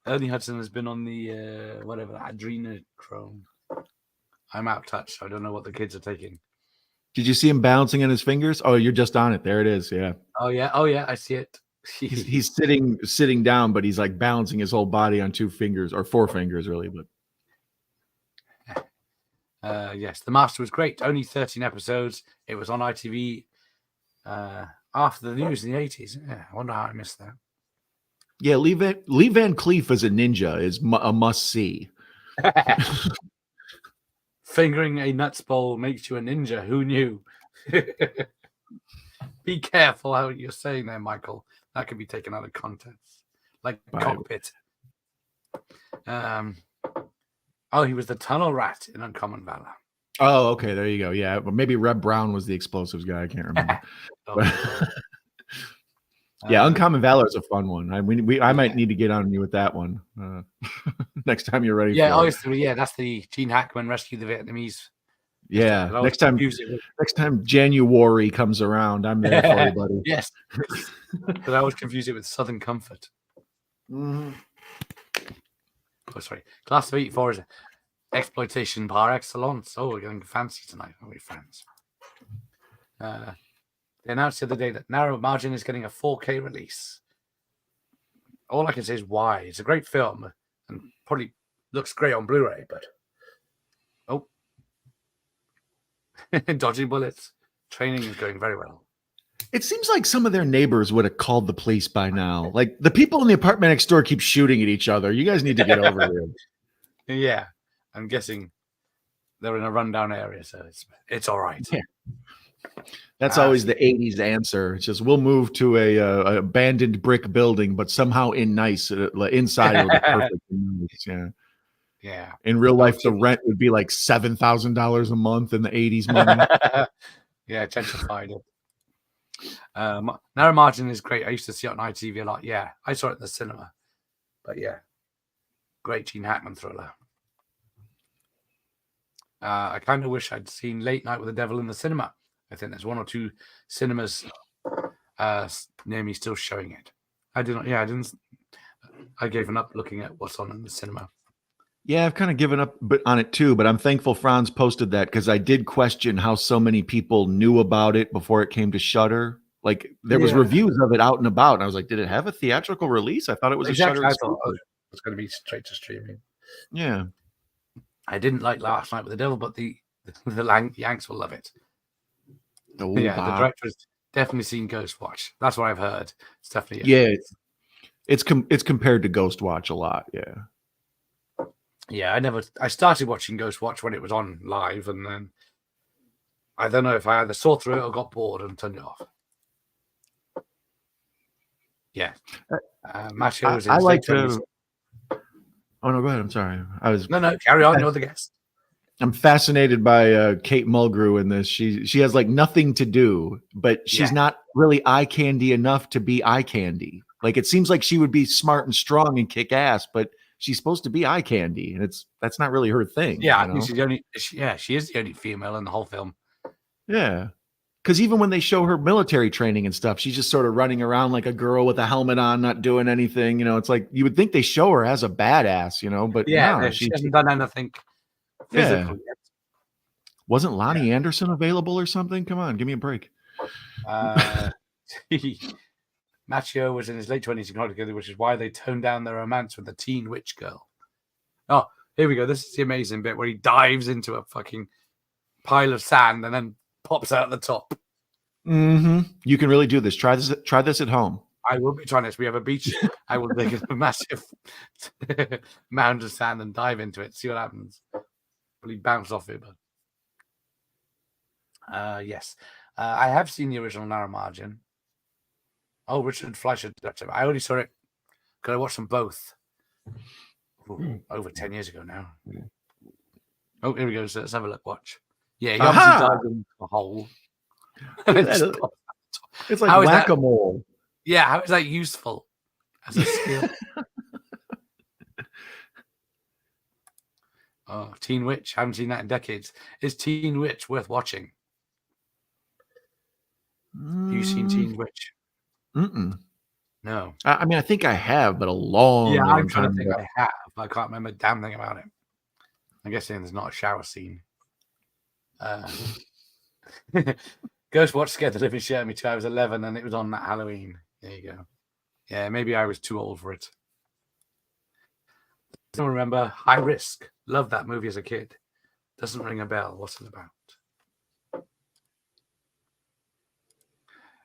S1: Ernie Hudson has been on the whatever adrenochrome. I'm out of touch. So I don't know what the kids are taking.
S2: Did you see him bouncing on his fingers? Oh, you're just on it. There it is. Yeah.
S1: Oh yeah. I see it.
S2: he's sitting down, but he's like balancing his whole body on 2 fingers or 4 fingers, really.
S1: But yes, The Master was great. Only 13 episodes. It was on ITV after the news in the 80s. Yeah, I wonder how I missed that.
S2: Yeah, Lee Van Cleef as a ninja is a must see.
S1: Fingering a nuts bowl makes you a ninja. Who knew? Be careful how you're saying there, Michael. That could be taken out of context. Like cockpit. Oh, he was the tunnel rat in Uncommon Valor.
S2: Oh, okay. There you go. Yeah. Well, maybe Reb Brown was the explosives guy. I can't remember. Yeah, Uncommon Valor is a fun one. I might need to get on you with that one next time you're ready.
S1: Yeah, obviously, yeah, that's the Gene Hackman Rescue the Vietnamese.
S2: Yeah, next time January comes around, I'm there for you, buddy.
S1: Yes, but I always confuse it with Southern Comfort.
S2: Mm-hmm.
S1: Oh, sorry. Class of '84 is exploitation par excellence. Oh, we're getting fancy tonight, aren't we, friends? They announced the other day that Narrow Margin is getting a 4K release. All I can say is why. It's a great film and probably looks great on Blu-ray, but dodging bullets. Training is going very well.
S2: It seems like some of their neighbors would have called the police by now. Like the people in the apartment next door keep shooting at each other. You guys need to get over it.
S1: Yeah, I'm guessing they're in a rundown area, so it's all right.
S2: Yeah. That's always the 80s answer. It's just we'll move to a abandoned brick building, but somehow inside it'll be perfect. Yeah.
S1: Yeah.
S2: In real life, the rent would be like $7,000 a month in the 80s money.
S1: Yeah, gentrified it. Narrow Margin is great. I used to see it on ITV a lot. Yeah, I saw it in the cinema. But yeah, great Gene Hackman thriller. I kind of wish I'd seen Late Night with the Devil in the cinema. I think there's 1 or 2 cinemas near me still showing it. I didn't. I gave up looking at what's on in the cinema.
S2: Yeah, I've kind of given up on it too, but I'm thankful Franz posted that because I did question how so many people knew about it before it came to Shudder. Like there was reviews of it out and about, and I was like, did it have a theatrical release? I thought it was a Shudder exclusive.
S1: I thought it was going to be straight to streaming.
S2: Yeah.
S1: I didn't like Last Night with the Devil, but the Yanks will love it.
S2: Oh,
S1: the director's definitely seen Ghost Watch. That's what I've heard. It's definitely
S2: it's compared to Ghost Watch a lot.
S1: Yeah, I started watching Ghost Watch when it was on live, and then I don't know if I either saw through it or got bored and turned it off. Yeah, Machio was in
S2: I like to. Oh no, go ahead. I'm sorry.
S1: No, carry on. You're the guest.
S2: I'm fascinated by Kate Mulgrew in this. She has like nothing to do, but she's not really eye candy enough to be eye candy. Like it seems like she would be smart and strong and kick ass, but she's supposed to be eye candy, and that's not really her thing.
S1: Yeah, I think she's the only. She is the only female in the whole film.
S2: Yeah, because even when they show her military training and stuff, she's just sort of running around like a girl with a helmet on, not doing anything. It's like you would think they show her as a badass, but no,
S1: she hasn't done anything.
S2: Yeah. Wasn't Lonnie Anderson available or something? Come on, give me a break.
S1: Machio was in his late 20s and got together, which is why they toned down their romance with the teen witch girl. Oh, here we go. This is the amazing bit where he dives into a fucking pile of sand and then pops out the top.
S2: Mm-hmm. You can really do this. Try this at home.
S1: I will be trying this. We have a beach. I will dig a massive mound of sand and dive into it. See what happens. Will he bounce off it? But yes. I have seen the original Narrow Margin. Oh, Richard Fleischer directed. I only saw it because I watched them both over 10 years ago now. Oh, here we go. So let's have a look. Watch. Yeah, he obviously dives in a hole.
S2: It's like whack-a-mole.
S1: Yeah, how is that useful as a skill? Oh, Teen Witch. Haven't seen that in decades. Is Teen Witch worth watching? Have you seen Teen Witch? No.
S2: I mean, I think I have, but a long
S1: I'm
S2: time
S1: trying to think
S2: ago.
S1: I have. I can't remember a damn thing about it. I'm guessing there's not a shower scene. Ghost Watch scared the living shit out of me too. I was 11 and it was on that Halloween. There you go. Yeah, maybe I was too old for it. I don't remember. High Risk. Loved that movie as a kid. Doesn't ring a bell. What's it about?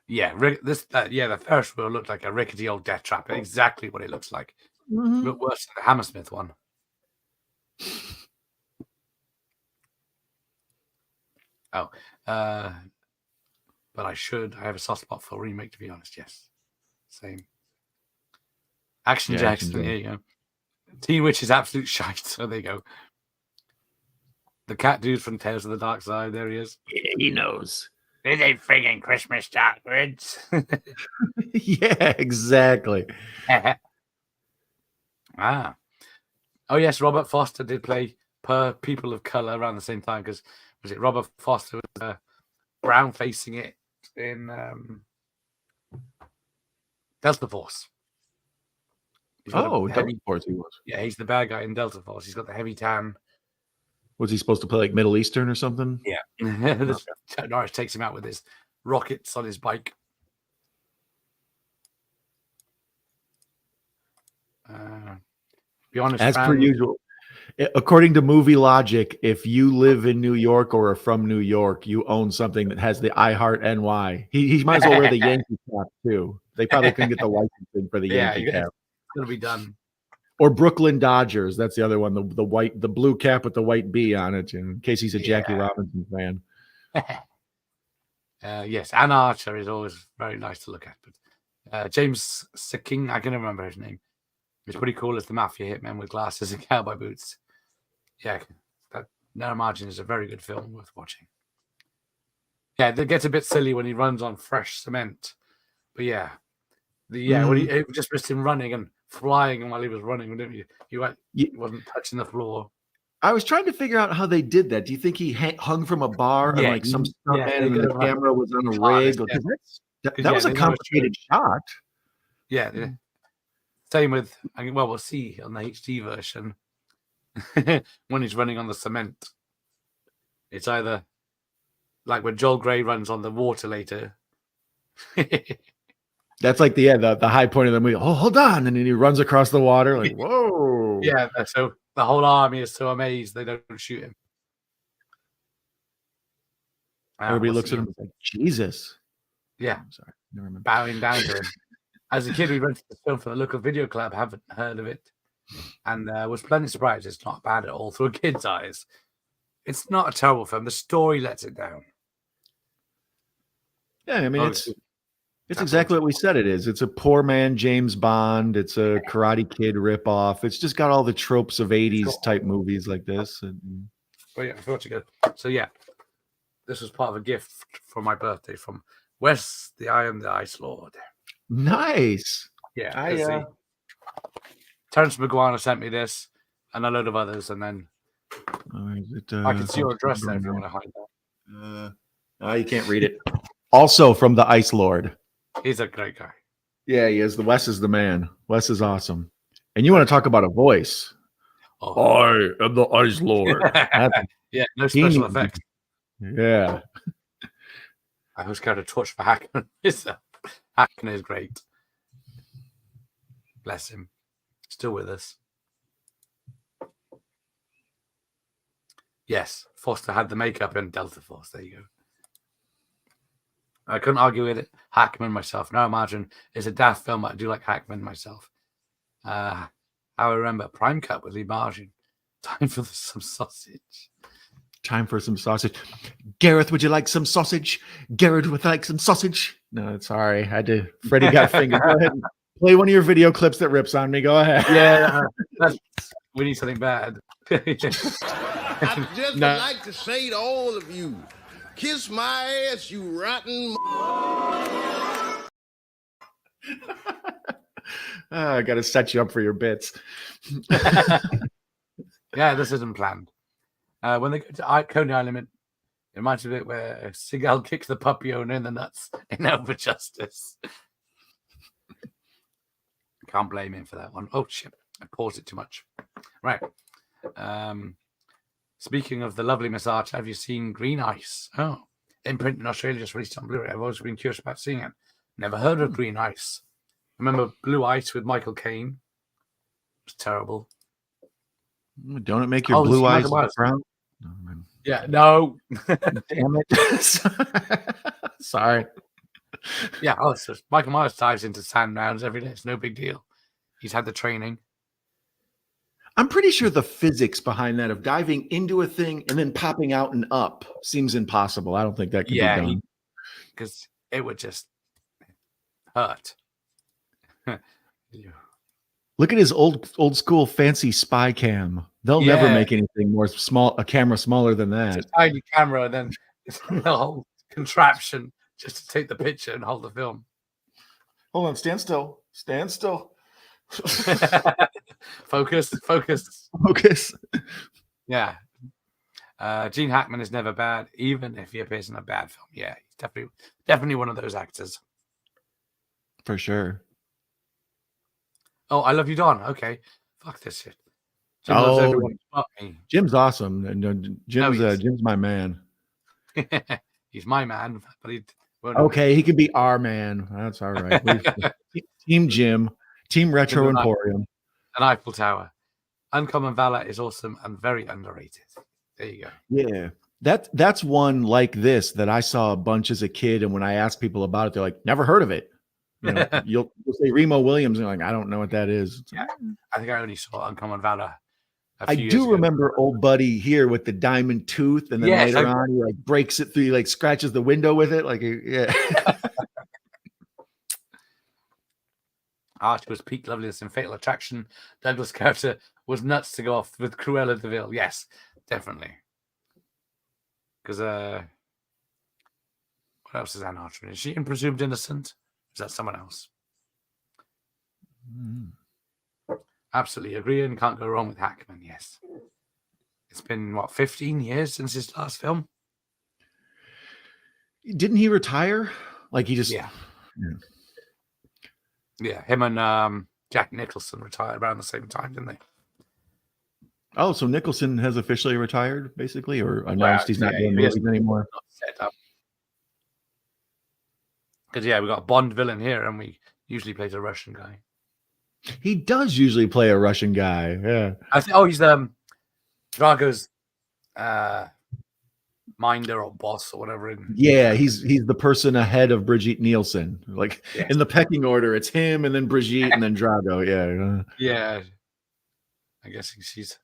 S1: Yeah, the Ferris wheel looked like a rickety old death trap. Exactly what it looks like. But worse than the Hammersmith one. Oh, but I have a soft spot for remake, to be honest. Yes, same. Action Jackson. Here you go. Teen Witch is absolute shite. So there you go. The cat dude from Tales of the Dark Side. There he is.
S2: Yeah, he knows.
S1: This ain't friggin' Christmas chocolates.
S2: Yeah, exactly.
S1: Oh yes, Robert Foster did play People of Color around the same time because was it Robert Foster was brown facing it in Delta Force.
S2: Delta Force he was.
S1: Yeah, he's the bad guy in Delta Force. He's got the heavy tan.
S2: Was he supposed to play like Middle Eastern or something?
S1: Yeah. Chuck Norris takes him out with his rockets on his bike. Be honest,
S2: as per usual. According to movie logic, if you live in New York or are from New York, you own something that has the I Heart NY. He might as well wear the Yankee cap too. They probably couldn't get the licensing for the Yankee cap.
S1: It's gonna be done.
S2: Or Brooklyn Dodgers. That's the other one. The blue cap with the white B on it, in case he's a Jackie Robinson fan.
S1: Yes, Ann Archer is always very nice to look at. But James Sikking, I can remember his name. It's pretty cool as the mafia hitman with glasses and cowboy boots. Yeah, that No Margin is a very good film worth watching. Yeah, it gets a bit silly when he runs on fresh cement. But yeah, when it just missed him running and flying while he was running, didn't you? He wasn't touching the floor.
S2: I was trying to figure out how they did that. Do you think he hung from a bar and like some stuntman and the camera was on a rig? That was a complicated shot.
S1: Yeah. Same with, we'll see on the HD version when he's running on the cement. It's either like when Joel Grey runs on the water later.
S2: That's like the high point of the movie. Oh, hold on. And then he runs across the water like, whoa.
S1: Yeah, so the whole army is so amazed they don't shoot him.
S2: Everybody looks at him and like, Jesus.
S1: Yeah.
S2: I'm sorry. Never remember.
S1: Bowing down to him. As a kid, we rented this film for the local video club. Haven't heard of it. And was plenty surprised. It's not bad at all through a kid's eyes. It's not a terrible film. The story lets it down.
S2: Yeah, I mean, it's exactly what we said it is. It's a poor man James Bond. It's a Karate Kid ripoff. It's just got all the tropes of 80s type movies like this.
S1: But yeah, I thought you could. So yeah, this was part of a gift for my birthday from Wes, the I Am the Ice Lord.
S2: Nice.
S1: Yeah. Terrence McGuire sent me this and a load of others, and then I can see your address there if you want to hide that.
S2: You can't read it. Also from the Ice Lord.
S1: He's a great guy.
S2: Yeah, he is. Wes is the man. Wes is awesome. And you want to talk about a voice? I am the Ice Lord.
S1: Yeah, no special effects.
S2: Yeah.
S1: I was carried a torch for Hackman. Hackman is great. Bless him. Still with us. Yes, Foster had the makeup in Delta Force. There you go. I couldn't argue with it. Hackman myself. No Margin is a daft film, but I do like Hackman myself. I remember Prime Cut with Lee Margin. Time for some sausage.
S2: Time for some sausage. Gareth, would you like some sausage? Gareth would like some sausage. No, sorry. I had to. Freddie got fingered. Go ahead and play one of your video clips that rips on me. Go ahead.
S1: Yeah. We need something bad.
S3: I just would like to say to all of you, kiss my ass, you rotten.
S2: I got to set you up for your bits.
S1: Yeah, this isn't planned. When they go to Coney Island, it reminds me of it where Seagal kicks the puppy owner in the nuts in Over Justice. Can't blame him for that one. Oh, shit. I paused it too much. Right. Speaking of the lovely Miss Archer, have you seen Green Ice? Oh, in print in Australia, just released on Blu-ray. I've always been curious about seeing it. Never heard of Green Ice. Remember Blue Ice with Michael Caine? It was terrible.
S2: Don't it make your blue eyes brown?
S1: Yeah, no.
S2: Damn it. Sorry.
S1: Yeah, it's just Michael Myers dives into sand mounds every day. It's no big deal. He's had the training.
S2: I'm pretty sure the physics behind that of diving into a thing and then popping out and up seems impossible. I don't think that can be done.
S1: Because it would just hurt.
S2: Look at his old school fancy spy cam. They'll never make anything more a camera smaller than that.
S1: It's a tiny camera and then the whole contraption just to take the picture and hold the film.
S2: Hold on, stand still. Stand still.
S1: Focus. Yeah. Gene Hackman is never bad, even if he appears in a bad film. Yeah, he's definitely one of those actors.
S2: For sure.
S1: Oh, I Love You, Don. Okay. Fuck this shit. Jim loves everyone but me.
S2: Jim's awesome. And Jim's my man.
S1: He's my man, but
S2: he can be our man. That's all right. Team Jim. Team Retro Emporium.
S1: An Eiffel Tower. Uncommon Valor is awesome and very underrated. There you go.
S2: Yeah. That's one like this that I saw a bunch as a kid, and when I ask people about it, they're like, never heard of it. You know, you'll say Remo Williams, and you're like, I don't know what that is.
S1: Yeah, I think I only saw Uncommon Valor.
S2: I do remember old buddy here with the diamond tooth, and then later on he like breaks it through, he like scratches the window with it,
S1: Archie was peak loveliness in Fatal Attraction. Douglas' character was nuts to go off with Cruella de Vil. Yes, definitely. Because what else is Anne Archer in? Is she in Presumed Innocent? Is that someone else? Absolutely agree, and can't go wrong with Hackman. Yes. It's been 15 years since his last film?
S2: Didn't he retire? Like he just
S1: Yeah, him and Jack Nicholson retired around the same time, didn't they?
S2: Oh, so Nicholson has officially retired, basically, or announced he's not doing movies anymore.
S1: Not set up. Because we got a Bond villain here, and we usually plays a Russian guy.
S2: He does usually play a Russian guy. Yeah.
S1: He's Drago's minder or boss or whatever.
S2: He's the person ahead of Brigitte Nielsen. Like in the pecking order, it's him and then Brigitte and then Drago. Yeah.
S1: Yeah. I guess she's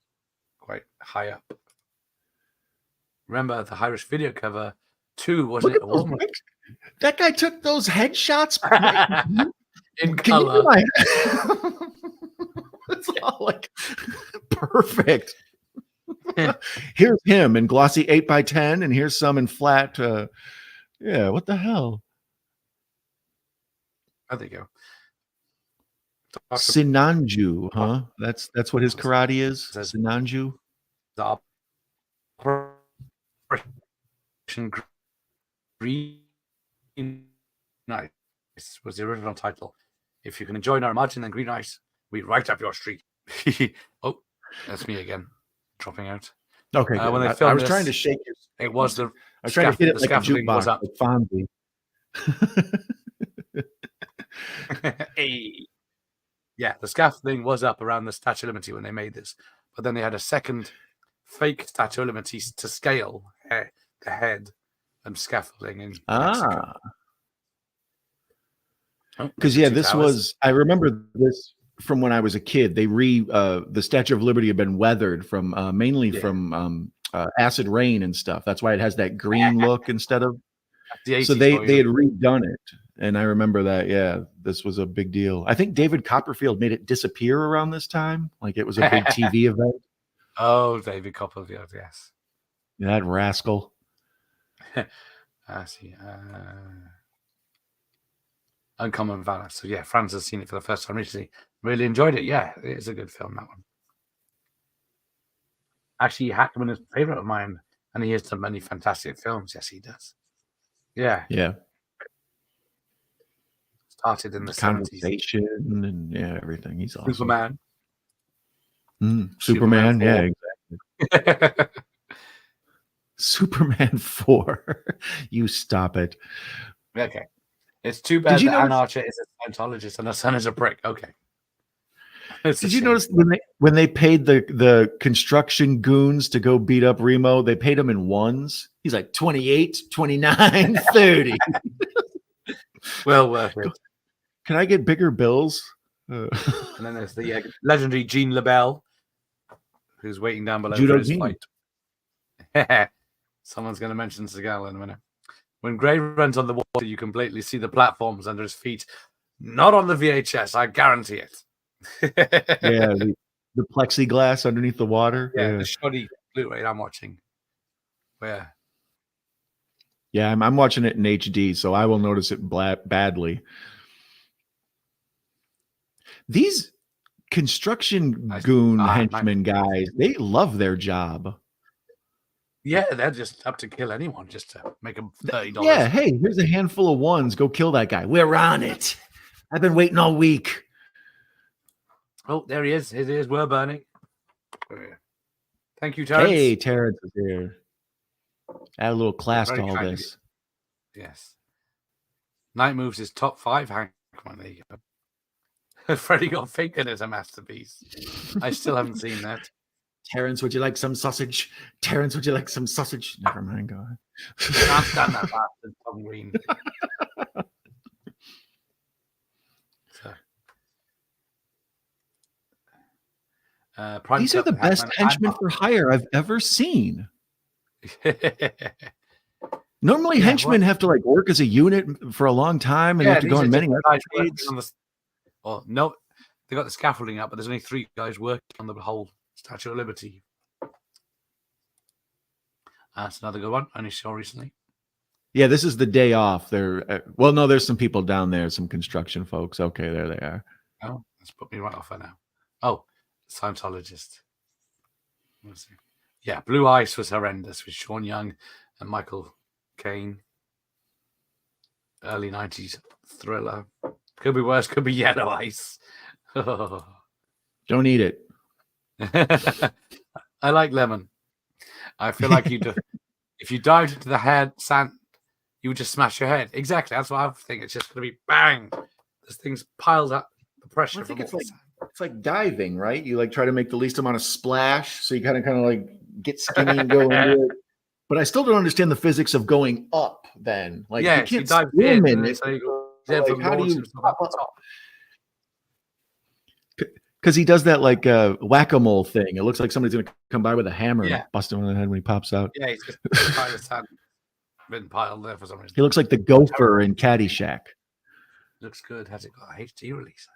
S1: quite high up. Remember the Irish video cover 2, wasn't it?
S2: That guy took those headshots
S1: in color.
S2: It's all like perfect. Here's him in glossy 8x10, and here's some in flat. What the hell?
S1: There you go.
S2: Sinanju, huh? That's what his karate is. Sinanju.
S1: The Operation Green Ice was the original title. If you can enjoy our margin, then Green Ice, we right up your street. Oh, that's me again, dropping out.
S2: Okay,
S1: when they
S2: I was trying to shake you.
S1: It was the.
S2: I was trying to hit it like a
S1: was
S2: jukebox,
S1: up.
S2: like Fonzie.
S1: Hey. Yeah, the scaffolding was up around the Statue of Liberty when they made this, but then they had a second fake Statue of Liberty to scale the head and scaffolding in Mexico.
S2: Because this was, I remember this from when I was a kid. They the Statue of Liberty had been weathered from mainly from acid rain and stuff. That's why it has that green look instead of. So they had redone it, and I remember that. Yeah, this was a big deal. I think David Copperfield made it disappear around this time, like it was a big TV event.
S1: Oh, David Copperfield, yes.
S2: That rascal.
S1: I see. Uncommon Valor. So yeah, Franz has seen it for the first time recently. Really enjoyed it. Yeah, it is a good film, that one. Actually, Hackman is a favorite of mine, and he has done many fantastic films. Yes, he does. Yeah.
S2: Yeah.
S1: Started in the 70s.
S2: Conversation and everything. He's awesome.
S1: Superman.
S2: Superman, yeah, exactly. Superman 4. You stop it.
S1: Okay. It's too bad that Ann Archer is a Scientologist and her son is a prick. Okay.
S2: Did you notice when they paid the construction goons to go beat up Remo, they paid him in ones? He's like 28, 29, 30.
S1: Well worth it.
S2: Can I get bigger bills?
S1: And then there's the legendary Jean LaBelle, who's waiting down below for his flight. Someone's going to mention Seagal in a minute. When Gray runs on the water, you can blatantly see the platforms under his feet. Not on the VHS, I guarantee it.
S2: Yeah, the plexiglass underneath the water.
S1: Yeah, the shoddy Blu-ray I'm watching. Where?
S2: Yeah, I'm watching it in HD, so I will notice it badly. These construction goon henchmen guys, they love their job.
S1: Yeah, they're just up to kill anyone just to make them $30.
S2: Yeah, hey, here's a handful of ones. Go kill that guy. We're on it. I've been waiting all week.
S1: Oh, there he is. His ears were burning. Thank you, Terrence.
S2: Hey, Terrence is here. Add a little class to all this.
S1: Yes. Night Moves is top 5. Hang on, there you go. Freddy Got Fingered is a masterpiece. I still haven't seen that.
S2: Terrence, would you like some sausage? Terrence, would you like some sausage? Never mind, go ahead.
S1: I've done that bastard, Tom Green.
S2: These are the best henchmen for hire I've ever seen. Normally, henchmen have to like work as a unit for a long time, and they have to go on many arcades.
S1: Well, no, they got the scaffolding up, but there's only 3 guys working on the whole Statue of Liberty. That's another good one. Only saw recently.
S2: Yeah, this is the day off. Well, no, there's some people down there, some construction folks. Okay, there they are.
S1: Oh, let's put me right off there now. Oh, Scientologist. Let's see. Yeah, Blue Ice was horrendous with Sean Young and Michael Caine. Early 90s thriller. Could be worse, could be Yellow Ice.
S2: Don't eat it.
S1: I like lemon. I feel like if you dived into the sand, you would just smash your head. Exactly. That's what I think. It's just going to be bang. This thing's piled up. The pressure.
S2: I think it's like diving, right? You like try to make the least amount of splash, so you kind of like get skinny and go into it. But I still don't understand the physics of going up. Then, like, you can't swim in it. Like, how do you pop up? Because he does that like whack-a-mole thing. It looks like somebody's going to come by with a hammer and bust him in the head when he pops out.
S1: Yeah, he's just kind of sand been piled there for some reason.
S2: He looks like the gopher in Caddyshack.
S1: Looks good. Has it got a HD release?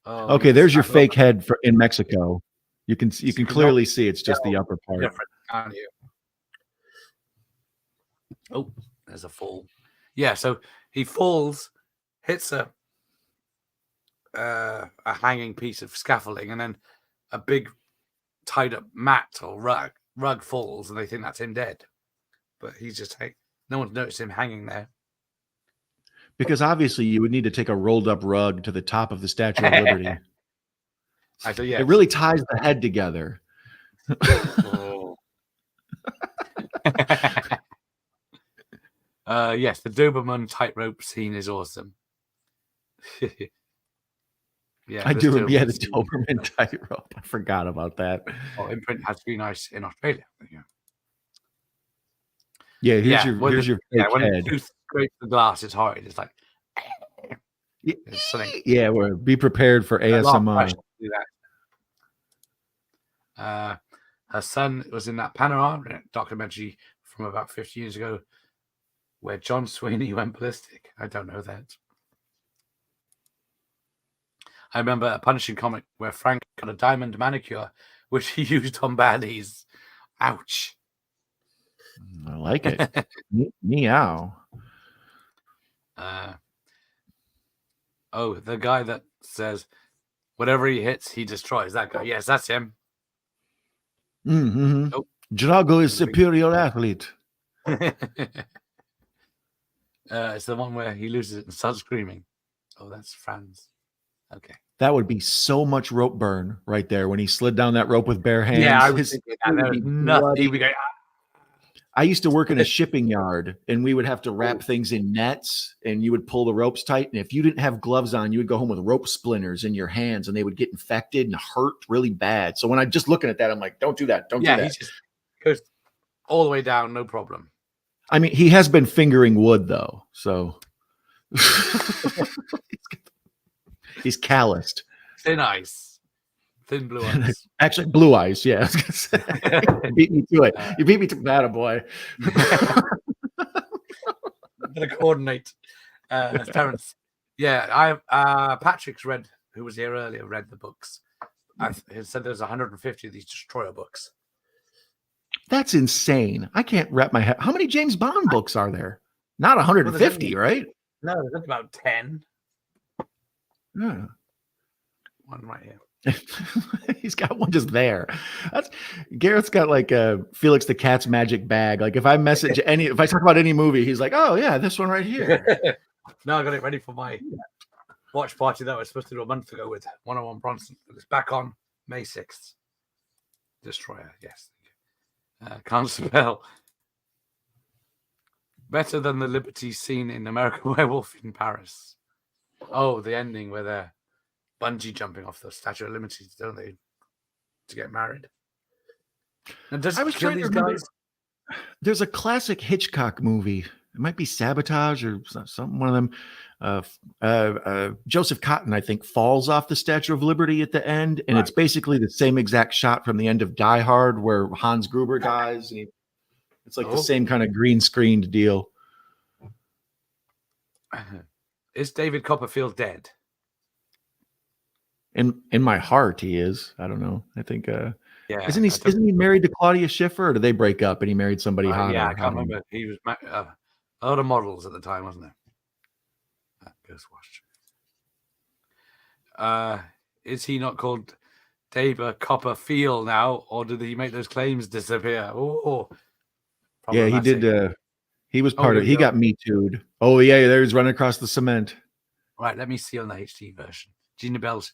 S2: Oh, okay, there's your fake head in Mexico. You can clearly see it's just the upper part.
S1: Different, can't you? Oh, there's a fall. Yeah, so he falls, hits a hanging piece of scaffolding, and then a big tied up mat or rug falls, and they think that's him dead. But he's just no one's noticed him hanging there.
S2: Because obviously you would need to take a rolled up rug to the top of the Statue of Liberty.
S1: Yeah.
S2: It really ties the head together.
S1: Oh. Yes, the Doberman tightrope scene is awesome.
S2: Yeah, I do. Yeah, the Doberman tightrope. I forgot about that.
S1: Oh, Imprint has been nice in Australia.
S2: Yeah, here's your fake
S1: when
S2: head.
S1: you scrape the glass, it's horrid. It's like
S2: yeah, well, be prepared for ASMR.
S1: Her son was in that Panorama documentary from about 50 years ago where John Sweeney went ballistic. I don't know that. I remember a Punishing comic where Frank got a diamond manicure which he used on baddies. Ouch.
S2: I like it. Meow.
S1: The guy that says whatever he hits, he destroys. That guy. Yes, that's him.
S2: Mm-hmm. Nope. Drago is superior athlete.
S1: It's the one where he loses it and starts screaming. Oh, that's Franz. Okay.
S2: That would be so much rope burn right there when he slid down that rope with bare hands.
S1: Yeah, I was thinking that. There was nothing. He would go,
S2: I used to work in a shipping yard, and we would have to wrap things in nets, and you would pull the ropes tight. And if you didn't have gloves on, you would go home with rope splinters in your hands, and they would get infected and hurt really bad. So when I'm just looking at that, I'm like, don't do that. Don't do that.
S1: He just goes all the way down, no problem.
S2: I mean, he has been fingering wood, though. So he's calloused.
S1: Thin ice. Thin blue ice.
S2: Actually, blue ice. Yeah, I was gonna say. You beat me to it. You beat me to that, boy.
S1: Gotta coordinate. Parents. Yeah, Patrick's who was here earlier, read the books. He said there's 150 of these Destroyer books.
S2: That's insane. I can't wrap my head. How many James Bond books are there? Not 150, right?
S1: No, there's about 10.
S2: Yeah.
S1: One right here.
S2: He's got one just there. Garrett's got like a Felix the Cat's magic bag. Like if I talk about any movie, he's like, oh yeah, this one right here.
S1: No, I got it ready for my watch party that I was supposed to do a month ago with 101 Bronson. It's back on May 6th. Destroyer, yes. Can't spell. Better than the Liberty scene in American Werewolf in Paris. Oh, the ending where they're bungee jumping off the Statue of Liberty, don't they, to get married? And does it kill these guys?
S2: There's a classic Hitchcock movie. It might be Sabotage or something. One of them. Joseph Cotton, I think, falls off the Statue of Liberty at the end, and it's basically the same exact shot from the end of Die Hard where Hans Gruber dies. And it's like the same kind of green screened deal.
S1: Is David Copperfield dead?
S2: In my heart, he is. I don't know. I think.
S1: Yeah.
S2: Isn't he married to Claudia Schiffer, or did they break up and he married somebody hotter?
S1: Yeah, I can't remember. He was a lot of models at the time, wasn't there? Ghost Watch. Is he not called David Copperfield now, or did he make those claims disappear? Oh,
S2: yeah, he did. He was part of. He got Me Too'd. Oh yeah, there he's running across the cement.
S1: Right, let me see on the HD version. Gina Bell's.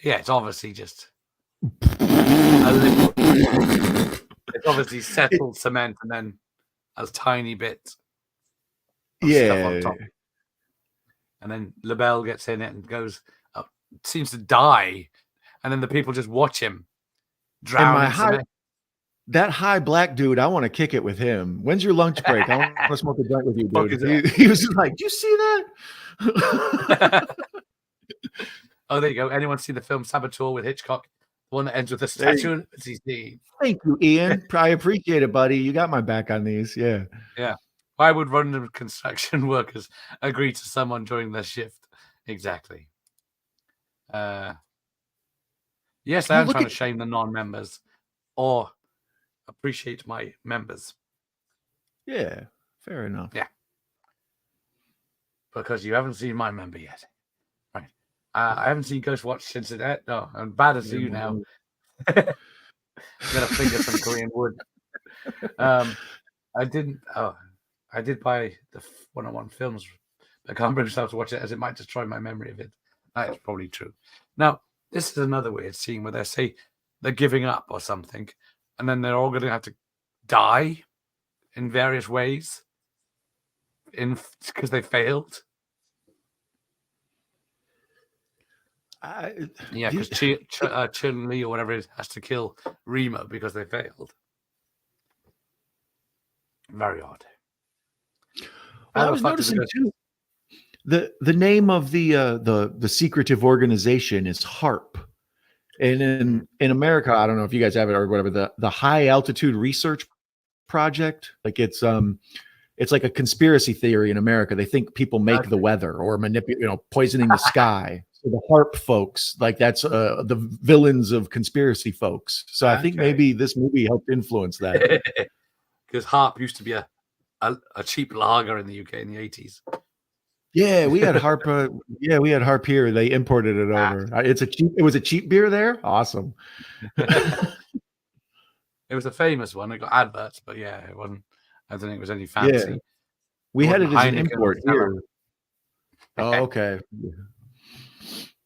S1: Yeah, it's obviously just a little. It's obviously settled cement and then a tiny bit of stuff on top. And then LaBelle gets in it and goes, seems to die. And then the people just watch him drown in cement.
S2: That high black dude, I want to kick it with him. When's your lunch break? I want to smoke a joint with you, dude. He was just like, "Do you see that?"
S1: Oh, there you go. Anyone see the film Saboteur with Hitchcock? The one that ends with the statue.
S2: Thank you, Ian. I appreciate it, buddy. You got my back on these. Yeah.
S1: Yeah. Why would random construction workers agree to someone during their shift? Exactly. Yes, I am trying to shame the non-members or appreciate my members.
S2: Yeah, fair enough.
S1: Yeah. Because you haven't seen my member yet. Right. I haven't seen Ghost Watch since it. No, I'm bad as you now. I'm gonna finger some Korean wood. I did buy the 101 films. I can't bring myself to watch it as it might destroy my memory of it. That is probably true. Now, this is another weird scene where they say they're giving up or something, and then they're all going to have to die in various ways because they failed. Because Chun-Li or whatever it is has to kill Remo because they failed. Very odd.
S2: Well, I was noticing too. The name of the secretive organization is HARP, and in America, I don't know if you guys have it or whatever. The High Altitude Research Project, like it's like a conspiracy theory in America. They think people make the weather or manipulate, poisoning the sky. for the HARP folks. Like that's the villains of conspiracy folks. So I think maybe this movie helped influence that.
S1: Because HARP used to be a cheap lager in the UK in the 80s.
S2: Yeah, we had HARP. We had HARP here. They imported it over. It was a cheap beer there. Awesome.
S1: It was a famous one. It got adverts, but yeah, it wasn't. I don't think it was any fancy.
S2: Yeah. We had it as an import here. Oh, okay.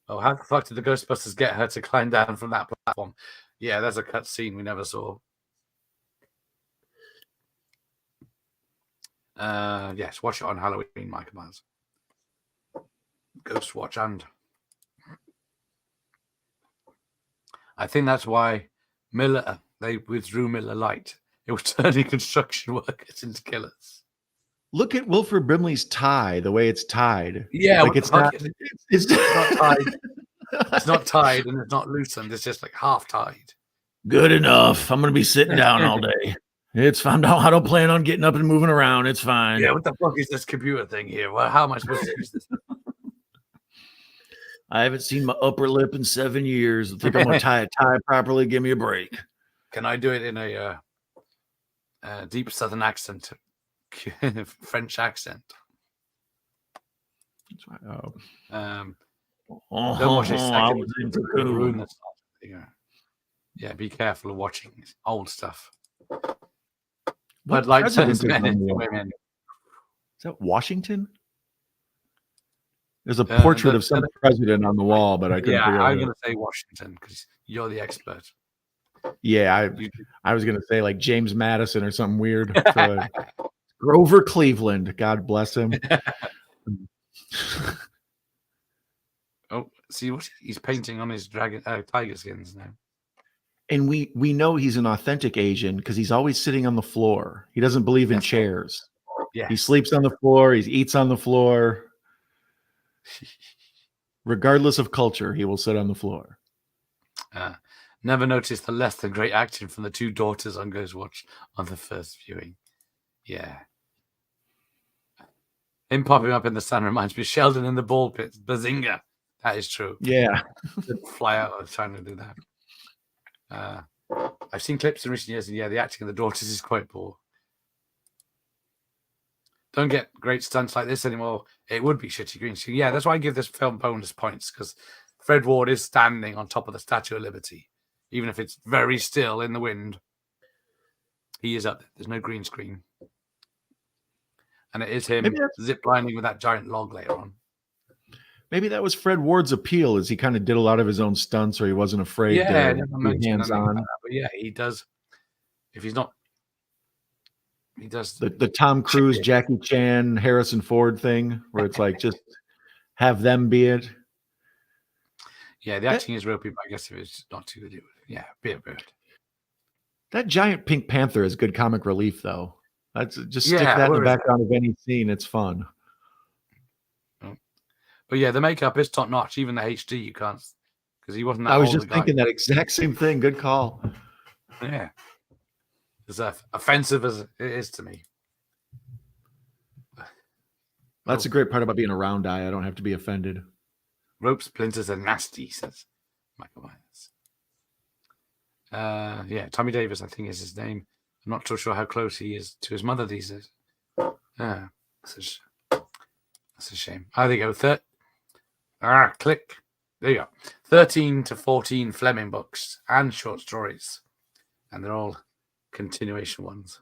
S1: Oh, how the fuck did the Ghostbusters get her to climb down from that platform? Yeah, there's a cut scene we never saw. Yes, watch it on Halloween, Michael Myers. Ghost Watch, and I think that's why they withdrew Miller Lite. It was turning construction workers into killers.
S2: Look at Wilford Brimley's tie, the way it's tied.
S1: Yeah,
S2: like it's not
S1: tied. It's not tied and it's not loosened. It's just like half tied.
S2: Good enough. I'm gonna be sitting down all day. It's fine. I don't plan on getting up and moving around. It's fine.
S1: Yeah, what the fuck is this computer thing here? Well, how am I supposed to use this?
S2: I haven't seen my upper lip in 7 years. I think I'm gonna tie a tie properly. Give me a break.
S1: Can I do it in a deep Southern accent, French accent?
S2: Oh.
S1: Don't watch this second. Ruin the stuff. Yeah, be careful of watching old stuff.
S2: What president is that? Washington? There's a portrait of some president on the wall, but I couldn't figure out.
S1: I'm going to say Washington because you're the expert.
S2: Yeah, I was going to say like James Madison or something weird. Grover Cleveland, God bless him.
S1: Oh, see what he's painting on his tiger skins now.
S2: And we know he's an authentic Asian because he's always sitting on the floor. He doesn't believe in chairs. Yeah, he sleeps on the floor. He eats on the floor. Regardless of culture, he will sit on the floor.
S1: Never noticed the less than great acting from the two daughters on Ghost Watch on the first viewing. Yeah. Him popping up in the sun reminds me of Sheldon in the ball pit. Bazinga. That is true.
S2: Yeah.
S1: Fly out of trying to do that. I've seen clips in recent years, and yeah, the acting of the daughters is quite poor. Don't get great stunts like this anymore. It would be shitty green screen. Yeah, that's why I give this film bonus points, because Fred Ward is standing on top of the Statue of Liberty. Even if it's very still in the wind, he is up there. There's no green screen. And it is him zip-lining with that giant log later on.
S2: Maybe that was Fred Ward's appeal, is he kind of did a lot of his own stunts, or he wasn't afraid to be hands-on.
S1: But yeah, he does. If he's not, he does
S2: the Tom Cruise, Jackie Chan, Harrison Ford thing, where it's like just have them be it.
S1: Yeah, the acting is real people. I guess if it's not too good, yeah, be a bit.
S2: That giant pink panther is good comic relief, though. That's just stick that in the background of any scene. It's fun.
S1: But yeah, the makeup is top notch. Even the HD, you can't, because he wasn't that
S2: I was
S1: old
S2: just thinking that exact same thing. Good call.
S1: Yeah. As offensive as it is to me.
S2: That's a great part about being a round eye. I don't have to be offended.
S1: Rope splinters are nasty, says Michael Myers. Yeah, Tommy Davis, I think is his name. I'm not too sure how close he is to his mother these days. That's a shame. How they go? Click. There you go. 13 to 14 Fleming books and short stories. And they're all continuation ones.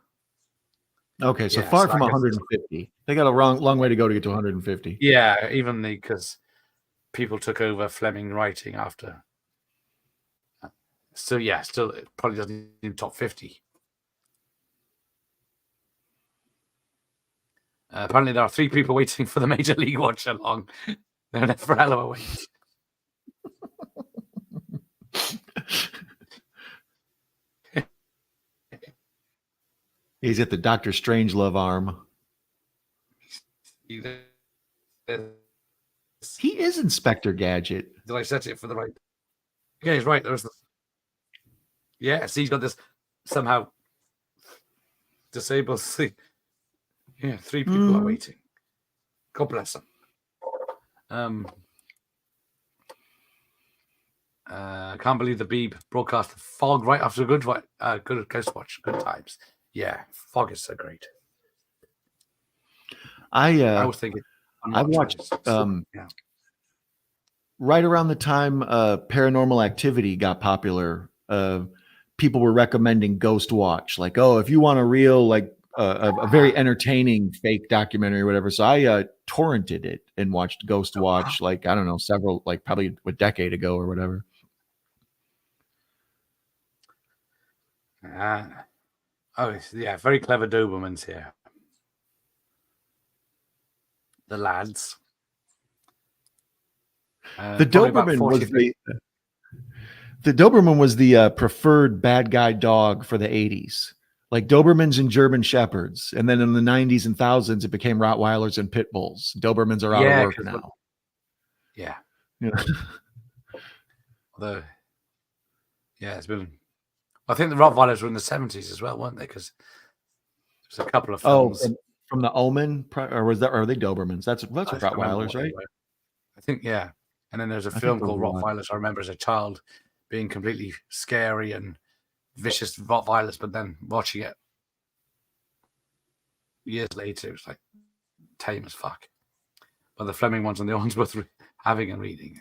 S2: Okay, so far from 150. They got a long way to go to get to 150.
S1: Yeah, even because people took over Fleming writing after. Still it probably doesn't even top 50. Apparently, there are 3 people waiting for the Major League watch along. They're in for a hell of a wait.
S2: He's at the Dr. Strangelove arm.
S1: He
S2: is Inspector Gadget.
S1: Did I set it for the right? Yeah, he's right. There's yes, he's got this somehow disabled. Yeah, 3 people are waiting. God bless them. I can't believe the Beeb broadcast the Fog right after a good Ghost Watch. Good times. Yeah, Fog is so great. I was thinking.
S2: I watched right around the time Paranormal Activity got popular. People were recommending Ghost Watch, like, oh, if you want a real, like, a very entertaining fake documentary or whatever. So I torrented it and watched Ghost Watch, like, I don't know, several, like probably a decade ago or whatever.
S1: Very clever Dobermans here. The lads.
S2: The Doberman was the preferred bad guy dog for the 80s. Like Dobermans and German Shepherds. And then in the 90s and thousands, it became Rottweilers and Pit Bulls. Dobermans are out of work now.
S1: Yeah. It's been... I think the Rottweilers were in the 70s as well, weren't they? Because there's a couple of films.
S2: From the Omen? Or are they Dobermans? That's what Rottweilers, right?
S1: I think, yeah. And then there's a film called Rottweilers. I remember as a child being completely scary and vicious Rottweilers, but then watching it years later, it was like tame as fuck. But the Fleming ones and the ones worth having and reading.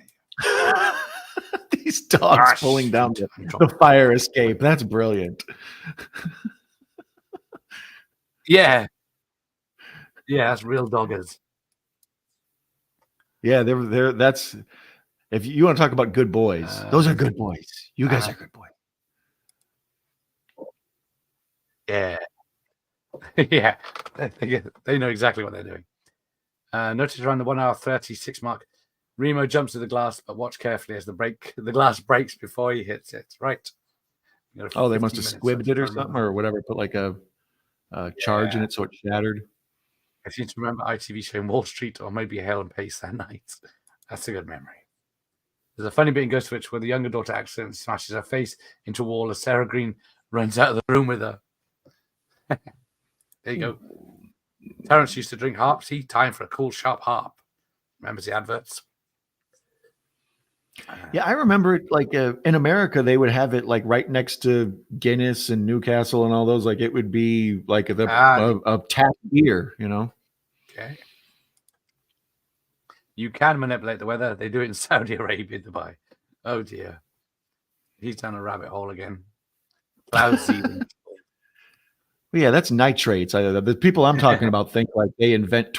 S2: These dogs pulling down the fire escape. That's brilliant.
S1: Yeah, that's real doggers.
S2: Yeah, they're that's if you want to talk about good boys, those are good boys. You guys are good boys.
S1: Yeah. Yeah. They know exactly what they're doing. Notice around the 1 hour 36 mark, Remo jumps to the glass, but watch carefully as the glass breaks before he hits it. Right.
S2: Oh, they must have squibbed it or something or whatever, put like a charge in it so it shattered.
S1: I seem to remember ITV showing Wall Street or maybe Hale and Pace that night. That's a good memory. There's a funny bit in Ghost Witch where the younger daughter accidentally smashes her face into a wall as Sarah Green runs out of the room with her. There you go. Terrence used to drink harp tea. Time for a cool, sharp harp. Remembers the adverts?
S2: Yeah, I remember it like in America, they would have it like right next to Guinness and Newcastle and all those. Like it would be like a tap beer, you know?
S1: Okay. You can manipulate the weather. They do it in Saudi Arabia, Dubai. Oh, dear. He's down a rabbit hole again. Cloud seeding.
S2: Well, yeah, that's nitrates. The people I'm talking about think like they invent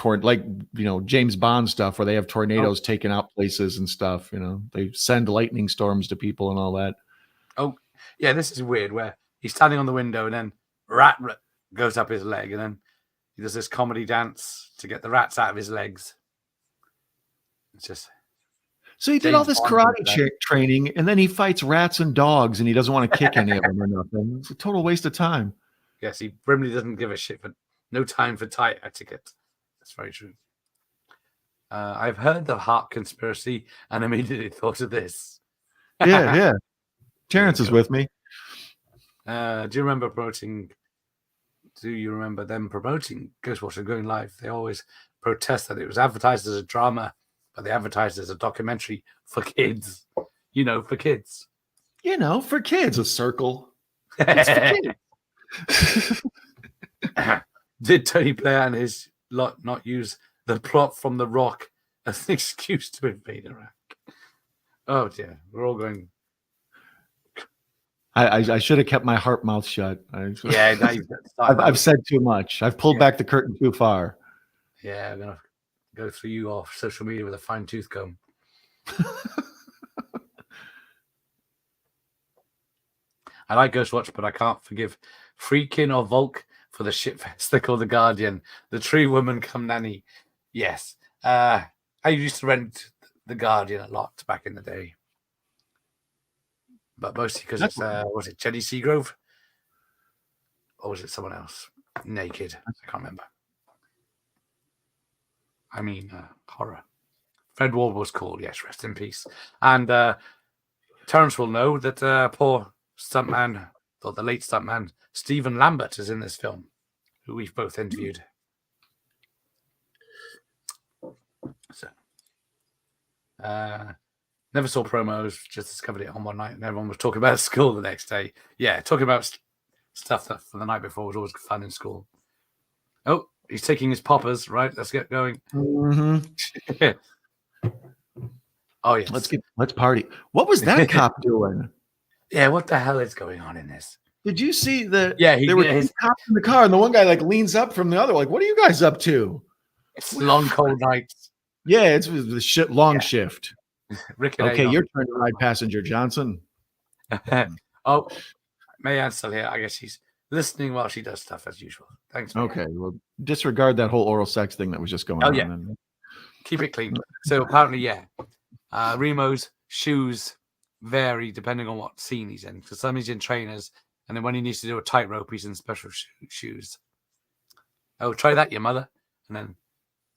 S2: James Bond stuff where they have tornadoes taking out places and stuff. You know, they send lightning storms to people and all that.
S1: Oh, yeah, this is weird where he's standing on the window and then rat goes up his leg and then he does this comedy dance to get the rats out of his legs. It's just...
S2: So he did all this karate training and then he fights rats and dogs and he doesn't want to kick any of them or nothing. It's a total waste of time.
S1: Yes, he Brimley doesn't give a shit, but no time for tight etiquette. That's very true. I've heard the heart conspiracy and immediately thought of this.
S2: Yeah. Terrence is with me.
S1: Do you remember them promoting Ghostwatcher going live? They always protest that it was advertised as a drama, but they advertised as a documentary for kids. For kids.
S2: For kids, a circle. It's for kids.
S1: Did Tony Blair and his lot not use the plot from The Rock as an excuse to invade Iraq? Oh dear, we're all going.
S2: I should have kept my heart mouth shut. I've said too much. I've pulled back the curtain too far.
S1: Yeah, I'm gonna go through you off social media with a fine tooth comb. I like Ghostwatch, but I can't forgive Freakin' or Volk for the shitfest they call The Guardian. The tree woman come nanny. Yes. I used to rent The Guardian a lot back in the day. But mostly because it's, was it Jenny Seagrove? Or was it someone else? Naked. I can't remember. I mean, horror. Fred Ward was called, yes, rest in peace. And Terrence will know that poor stuntman, or the late stuntman, Stephen Lambert is in this film, who we've both interviewed. So, Never saw promos, just discovered it on one night, and everyone was talking about school the next day. Yeah, talking about stuff that for the night before was always fun in school. Oh, he's taking his poppers, right? Let's get going.
S2: Mm-hmm.
S1: Oh, yes.
S2: Let's party. What was that cop doing?
S1: Yeah, what the hell is going on in this?
S2: Did you see the?
S1: Yeah,
S2: there were two cops in the car, and the one guy like leans up from the other. Like, what are you guys up to?
S1: It's long, cold nights.
S2: Yeah, it's the long shift.
S1: Rick
S2: okay, your turn to ride passenger, Johnson.
S1: Oh, Mayan's still here. I guess she's listening while she does stuff as usual. Thanks, Mayan.
S2: Okay, well, disregard that whole oral sex thing that was just going on.
S1: Yeah.
S2: Then.
S1: Keep it clean. So apparently, yeah, Remo's shoes vary depending on what scene he's in. Because some he's in trainers, and then when he needs to do a tightrope, he's in special shoes. Oh, try that, your mother. And then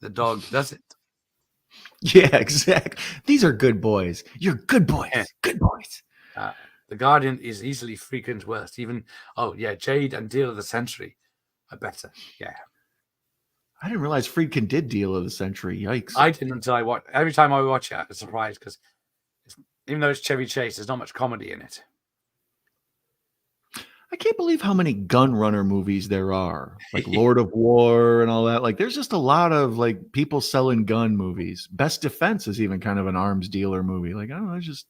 S1: the dog does it.
S2: Yeah, exactly. These are good boys. You're good boys. Yeah. Good boys.
S1: The Guardian is easily Friedkin's worst. Even, Jade and Deal of the Century are better. Yeah.
S2: I didn't realize Friedkin did Deal of the Century. Yikes.
S1: I didn't until I watched. Every time I watch it, I'm surprised because even though it's Chevy Chase, there's not much comedy in it.
S2: I can't believe how many gun runner movies there are, like Lord of War and all that. Like, there's just a lot of like people selling gun movies. Best Defense is even kind of an arms dealer movie. Like, I don't know, it's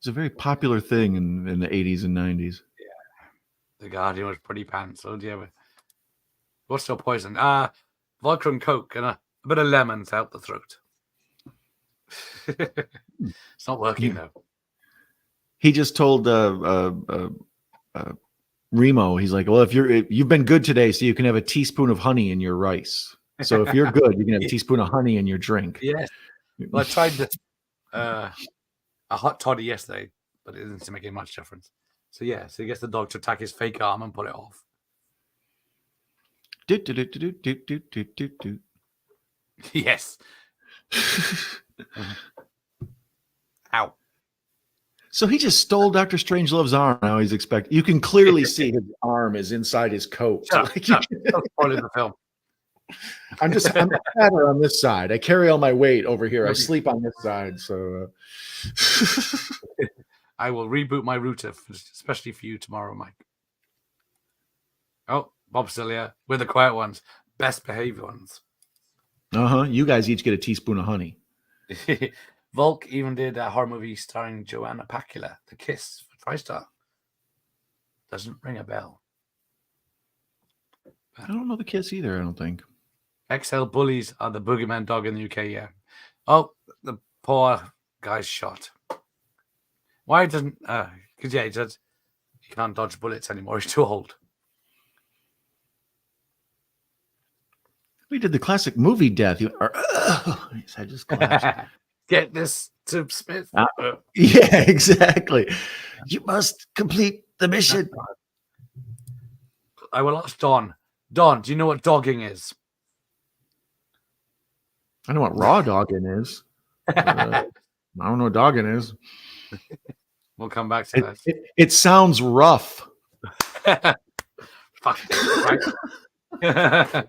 S2: a very popular thing in the 80s and 90s.
S1: Yeah, the Guardian was pretty pants. So yeah, what's still poison? Vodka and Coke and a bit of lemon to help the throat. It's not working though.
S2: He just told Remo, he's like, well, if you've been good today, so you can have a teaspoon of honey in your rice. So if you're good, you can have a teaspoon of honey in your drink.
S1: Yes. Well, I tried a hot toddy yesterday, but it didn't seem to make much difference. So yeah, so he gets the dog to attack his fake arm and pull it off. Yes. Ow.
S2: So he just stole Dr. Strangelove's arm. Now he's expecting. You can clearly see his arm is inside his coat.
S1: Don't spoil the film.
S2: I'm fatter on this side. I carry all my weight over here. I sleep on this side. So
S1: I will reboot my router, especially for you tomorrow, Mike. Oh, Bob's still here. We're the quiet ones, best behaved ones.
S2: You guys each get a teaspoon of honey.
S1: Volk even did a horror movie starring Joanna Pacula, The Kiss, for TriStar. Doesn't ring a bell.
S2: I don't know The Kiss either, I don't think.
S1: XL bullies are the boogeyman dog in the UK, yeah. Oh, the poor guy's shot. Why doesn't... Because, he said he can't dodge bullets anymore. He's too old.
S2: We did the classic movie death. I just collapsed.
S1: Get this to Smith.
S2: Yeah, exactly. You must complete the mission.
S1: I will ask Don. Don, do you know what dogging is?
S2: I know what raw dogging is. I don't know what dogging is.
S1: We'll come back to that.
S2: It sounds rough.
S1: Fuck it, right?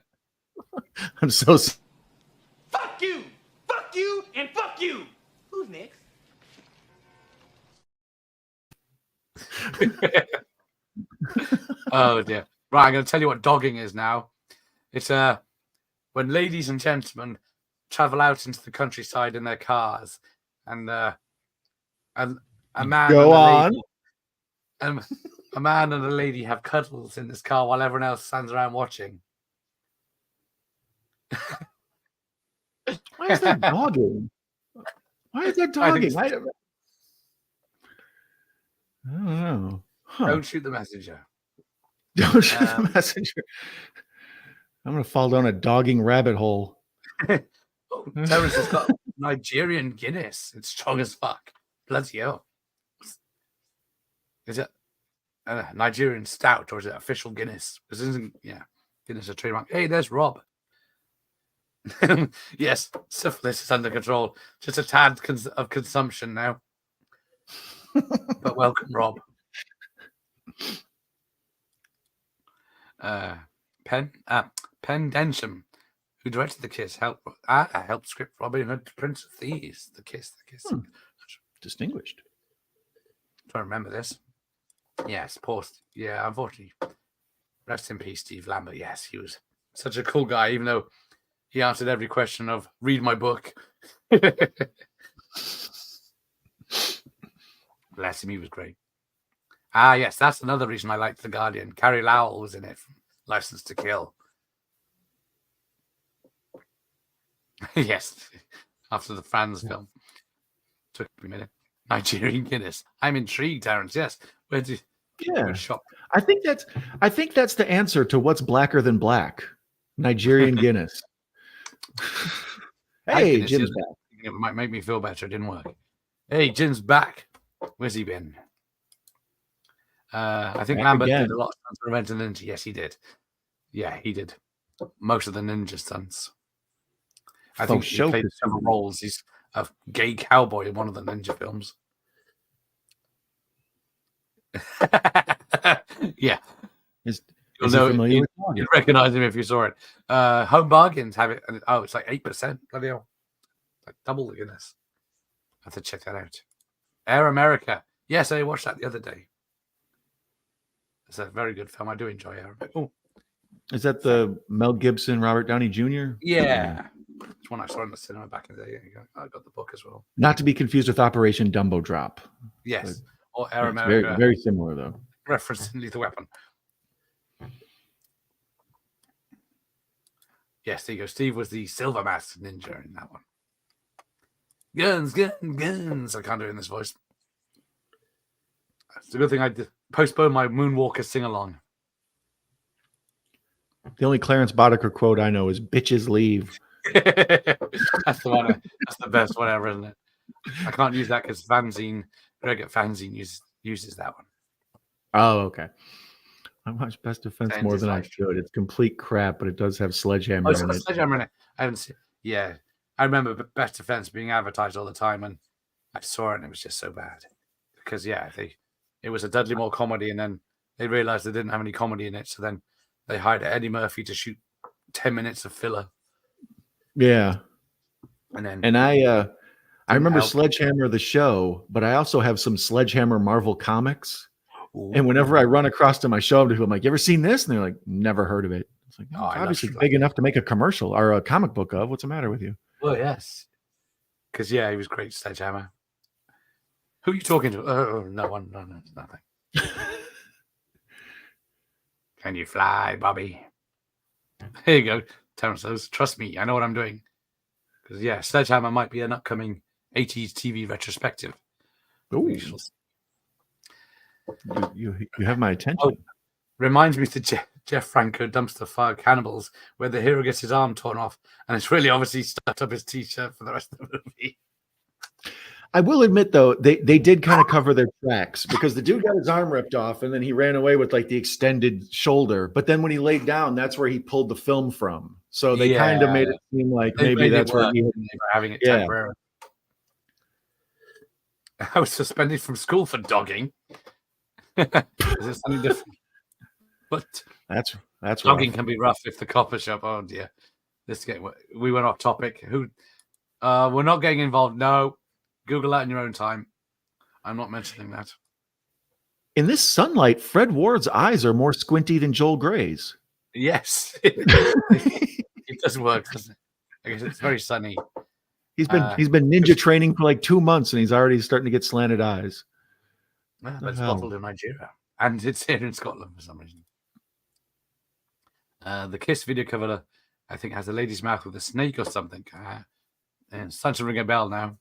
S2: I'm so...
S4: Fuck you! Fuck you! And fuck you! Who's next?
S1: Oh, dear. Right, I'm going to tell you what dogging is now. It's when ladies and gentlemen travel out into the countryside in their cars, and a man
S2: Go
S1: and a
S2: on.
S1: lady, a man and a lady have cuddles in this car while everyone else stands around watching.
S2: Why is that dogging? Why is that dogging? I don't know. Huh.
S1: Don't shoot the messenger.
S2: Don't shoot the messenger. I'm going to fall down a dogging rabbit hole.
S1: Oh, Terrence has got Nigerian Guinness. It's strong as fuck. Bloody hell. Is it Nigerian stout or is it official Guinness? This isn't, Guinness a trademark. Hey, there's Rob. Yes, syphilis is under control. Just a tad of consumption now. But welcome, Rob. Pendentium. who directed The Kiss, helped script Robin Hood, Prince of Thieves. The Kiss.
S2: Distinguished.
S1: I remember this. Yes, post. Yeah, unfortunately. Rest in peace, Steve Lambert. Yes, he was such a cool guy, even though he answered every question of read my book. Bless him, he was great. Ah, yes, that's another reason I liked The Guardian. Carrie Lowell was in it from License to Kill. Yes, after the Franz film. Took me a minute. Nigerian Guinness. I'm intrigued, Terrence. Yes. Where did
S2: Yeah.
S1: shop?
S2: I think that's the answer to what's blacker than black. Nigerian Guinness. Hey,
S1: Guinness,
S2: Jim's back.
S1: It might make me feel better. It didn't work. Hey, Jim's back. Where's he been? I think
S2: Back
S1: Lambert
S2: again.
S1: did a lot of stunts for Revenge of the Ninja. Yes, he did. Yeah, he did most of the ninja stunts. I think he played several roles. He's a gay cowboy in one of the ninja films. Yeah.
S2: Is he familiar with
S1: you'd recognize him if you saw it. Home Bargains have it. Oh, it's like 8%. Bloody hell. Like double the Guinness. I have to check that out. Air America. Yes, I watched that the other day. It's a very good film. I do enjoy Air America. Oh.
S2: Is that the Mel Gibson, Robert Downey Jr.?
S1: Yeah. It's one I saw in the cinema back in the day. I got the book as well.
S2: Not to be confused with Operation Dumbo Drop.
S1: Yes. Or Air
S2: It's
S1: America.
S2: very, very similar, though.
S1: Reference in Lethal Weapon. Yes, there you go. Steve was the silver masked ninja in that one. Guns, guns, guns. I can't do it in this voice. It's a good thing I postponed my Moonwalker sing-along.
S2: The only Clarence Boddicker quote I know is "Bitches leave."
S1: That's the one. That's the best one ever, isn't it? I can't use that because Fanzine, Greg at Fanzine uses that one.
S2: Oh, okay. I watch Best Defense more than I should. It's complete crap, but it does have Sledgehammer in it.
S1: Sledgehammer in it. I haven't seen. Yeah, I remember Best Defense being advertised all the time, and I saw it, and it was just so bad because it was a Dudley Moore comedy, and then they realized they didn't have any comedy in it, so then they hired Eddie Murphy to shoot 10 minutes of filler.
S2: Yeah,
S1: and
S2: I remember Sledgehammer the show, but I also have some Sledgehammer Marvel comics. Ooh. And whenever I run across them, I show them to people. I'm like, "You ever seen this?" And they're like, "Never heard of it." It's like, "Oh, it's obviously big enough to make a commercial or a comic book of. What's the matter with you?"
S1: Well, yes, because he was great, Sledgehammer. Who are you talking to? Oh, no one, no, nothing. Can you fly, Bobby? There you go, Terrence says. Trust me, I know what I'm doing. Because Sledgehammer might be an upcoming 80s TV retrospective.
S2: Ooh. You have my attention.
S1: Oh, reminds me to Jeff Franco Dumpster Fire Cannibals, where the hero gets his arm torn off, and it's really obviously stuck up his t-shirt for the rest of the movie.
S2: I will admit, though, they did kind of cover their tracks because the dude got his arm ripped off, and then he ran away with like the extended shoulder. But then when he laid down, that's where he pulled the film from. So they kind of made it seem like maybe that's where he was
S1: having it temporarily. I was suspended from school for dogging. Is it something different? But
S2: that's
S1: dogging can be rough if the coppers show up. Oh dear, we went off topic. We're not getting involved. No, Google that in your own time. I'm not mentioning that.
S2: In this sunlight, Fred Ward's eyes are more squinty than Joel Gray's.
S1: Yes, it does work, doesn't it? I guess it's very sunny.
S2: He's been ninja training for like 2 months, and he's already starting to get slanted eyes.
S1: Yeah, but it's bottled in Nigeria, and it's here in Scotland for some reason. The Kiss video cover, I think, has a lady's mouth with a snake or something. And it's time to ring a bell now.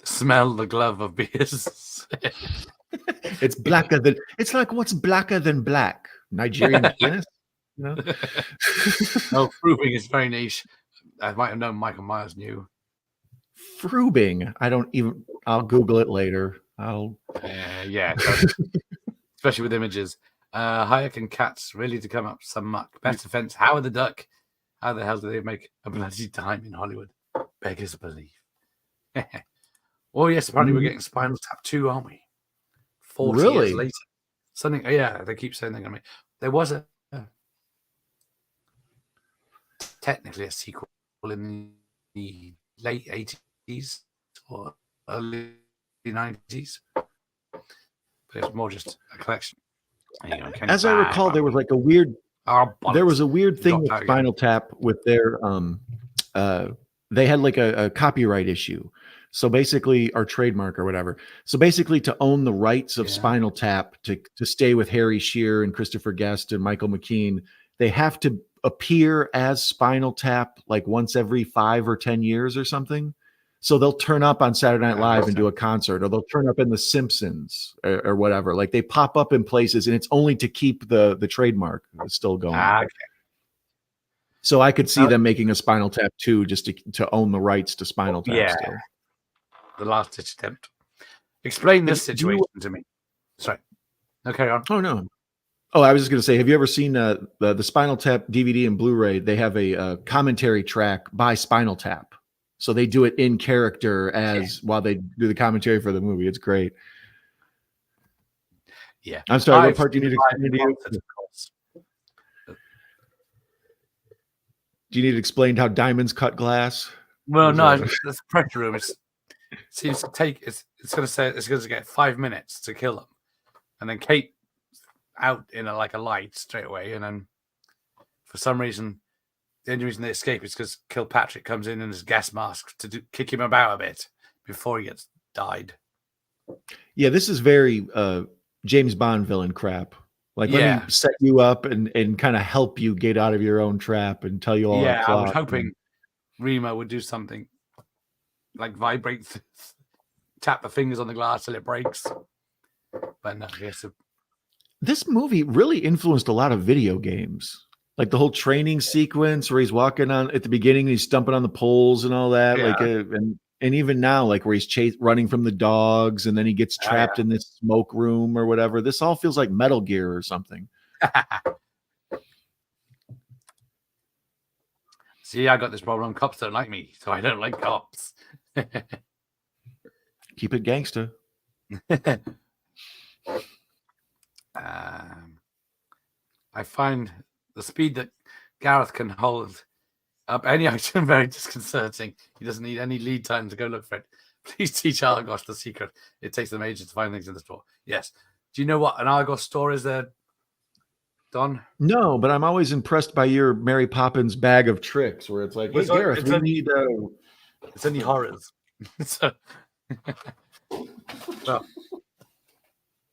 S1: Smell the glove of beers.
S2: It's blacker than. It's like what's blacker than black? Nigerian Guinness. No,
S1: proving is very niche. I might have known Michael Myers knew.
S2: Frubing. I don't even. I'll Google it later.
S1: Especially with images. Hayek and Katz really to come up some muck. Best Defense. Howard the Duck. How the hell do they make a bloody dime in Hollywood? Beggars believe. Oh yes, apparently we're getting Spinal Tap 2, aren't we? 40 years later. Something. Yeah, they keep saying they're going to make. There was technically a sequel in the late 80s or early 90s, but it's more just a collection.
S2: As I recall, there was like a weird thing with Spinal Tap with their they had like a copyright issue. So basically, our trademark or whatever. So basically, to own the rights of Spinal Tap to stay with Harry Shearer and Christopher Guest and Michael McKean, they have to appear as Spinal Tap like once every 5 or 10 years or something. So they'll turn up on Saturday Night Live and do a concert, or they'll turn up in The Simpsons or whatever. Like they pop up in places, and it's only to keep the trademark still going.
S1: Okay.
S2: So I could see them making a Spinal Tap 2 just to own the rights to Spinal Tap still.
S1: The last ditch attempt. Explain this situation to me. Sorry. No, carry on.
S2: Oh, no. Oh, I was just going to say, have you ever seen the Spinal Tap DVD and Blu-ray? They have a commentary track by Spinal Tap. So they do it in character while they do the commentary for the movie. It's great.
S1: Yeah.
S2: I'm sorry, what part do you need to explain to you? Do you need to explain how diamonds cut glass?
S1: Well, no, it's pressure room. It seems to take it's going to say it's going to get 5 minutes to kill them, and then Kate out in a light straight away, and then for some reason, the only reason they escape is because Kilpatrick comes in his gas mask to kick him about a bit before he gets died. Yeah,
S2: this is very James Bond villain crap. Like let me set you up and kind of help you get out of your own trap and tell you all.
S1: Yeah, I was hoping Remo would do something like vibrate, tap the fingers on the glass till it breaks. But no, yes.
S2: This movie really influenced a lot of video games. Like the whole training sequence where he's walking on at the beginning, and he's stumping on the poles and all that. Yeah. Like, and even now, like where he's running from the dogs, and then he gets trapped in this smoke room or whatever. This all feels like Metal Gear or something.
S1: See, I got this problem. Cops don't like me, so I don't like cops.
S2: Keep it gangsta.
S1: I find the speed that Gareth can hold up any item very disconcerting. He doesn't need any lead time to go look for it. Please teach Argos the secret. It takes them ages to find things in the store. Yes. Do you know what an Argos store is there, Don?
S2: No, but I'm always impressed by your Mary Poppins bag of tricks where it's like, hey, Gareth, we need...
S1: It's only horrors. So, well,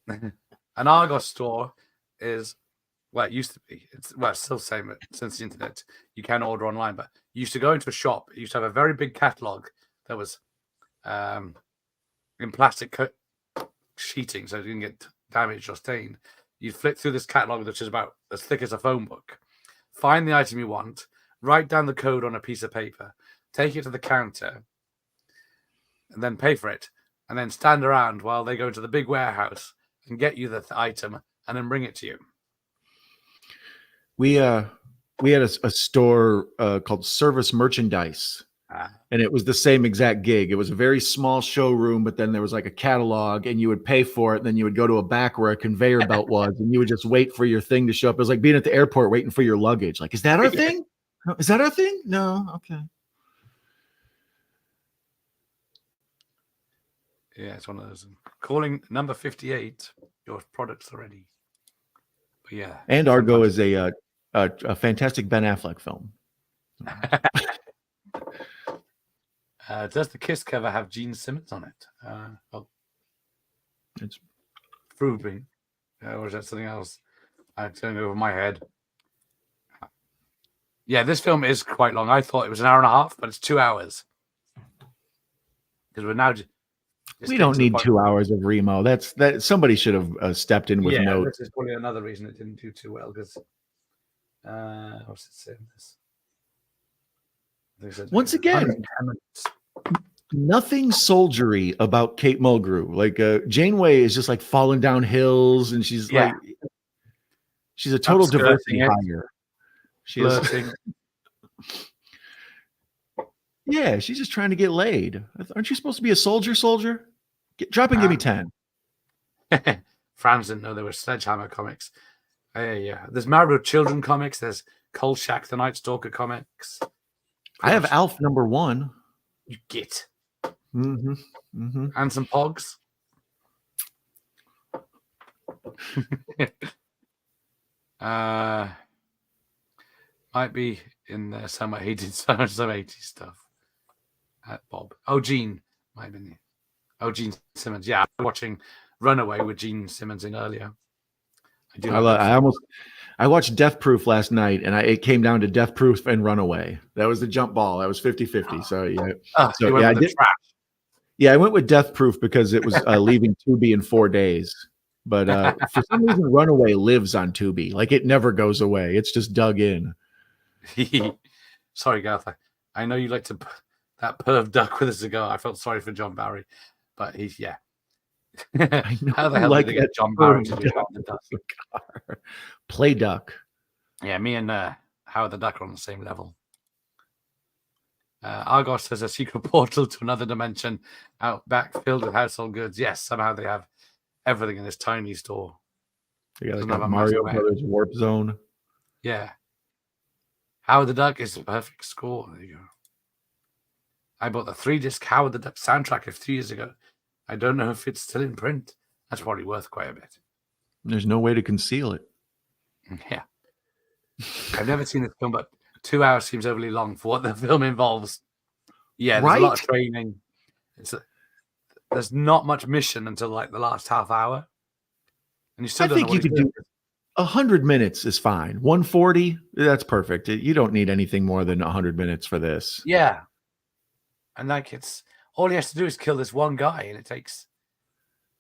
S1: an Argos store is... Well, it used to be. It's still the same since the internet. You can order online, but you used to go into a shop. It used to have a very big catalog that was in plastic sheeting, so it didn't get damaged or stained. You'd flip through this catalog, which is about as thick as a phone book. Find the item you want, write down the code on a piece of paper, take it to the counter, and then pay for it, and then stand around while they go to the big warehouse and get you the item and then bring it to you.
S2: We had a store called Service Merchandise, and it was the same exact gig. It was a very small showroom, but then there was like a catalog, and you would pay for it, and then you would go to a back where a conveyor belt was, and you would just wait for your thing to show up. It was like being at the airport waiting for your luggage. Like, is that our thing? No, is that our thing? No, okay.
S1: Yeah, it's one of those. Calling number 58. Your products are ready. But yeah,
S2: and Argo is a fantastic Ben Affleck film.
S1: Does the Kiss cover have Gene Simmons on it?
S2: It's
S1: proving, or is that something else? It's going over my head. Yeah, this film is quite long. I thought it was an hour and a half, but it's 2 hours. Because we're now.
S2: We don't need 2 hours of Remo. That somebody should have stepped in with notes.
S1: This is probably another reason it didn't do too well. Because what's it saying? This.
S2: Once again, nothing soldiery about Kate Mulgrew. Like Janeway is just like falling down hills, and she's like, she's a total diversity hire. She is. Yeah, she's just trying to get laid. Aren't you supposed to be a soldier? Drop and give me 10.
S1: Franz didn't know there were Sledgehammer comics. Yeah. There's Marvel Children comics. There's Kolchak, the Night Stalker comics.
S2: I have Alf #1.
S1: You get.
S2: Mm-hmm. Mm-hmm.
S1: And some Pogs. Might be in there somewhere. He did some 80s stuff. Bob. Oh, Gene might have been there. Oh, Gene Simmons. Yeah, I was watching Runaway with Gene Simmons in earlier.
S2: I watched Death Proof last night, and it came down to Death Proof and Runaway. That was the jump ball. That was 50-50. So yeah, I did. Yeah, I went with Death Proof because it was leaving Tubi in 4 days. But for some reason, Runaway lives on Tubi. Like, it never goes away. It's just dug in.
S1: Sorry, Garth. I know you like to that perv duck with a cigar. I felt sorry for John Barry, but yeah.
S2: I know.
S1: How the hell did they get John Barry to do Howard the Duck?
S2: Play Duck.
S1: Yeah, me and Howard the Duck are on the same level. Argos has a secret portal to another dimension out back filled with household goods. Yes, somehow they have everything in this tiny store.
S2: They got like a Mario Brothers Warp Zone.
S1: Yeah. Howard the Duck is the perfect score. There you go. I bought the 3-disc Howard the Duck soundtrack a few years ago. I don't know if it's still in print. That's probably worth quite a bit.
S2: There's no way to conceal it.
S1: Yeah. I've never seen this film, but 2 hours seems overly long for what the film involves. Yeah, there's a lot of training. There's not much mission until like the last half hour. And you still don't know what you could do.
S2: 100 minutes is fine. 140, that's perfect. You don't need anything more than 100 minutes for this.
S1: Yeah. And like it's all he has to do is kill this one guy, and it takes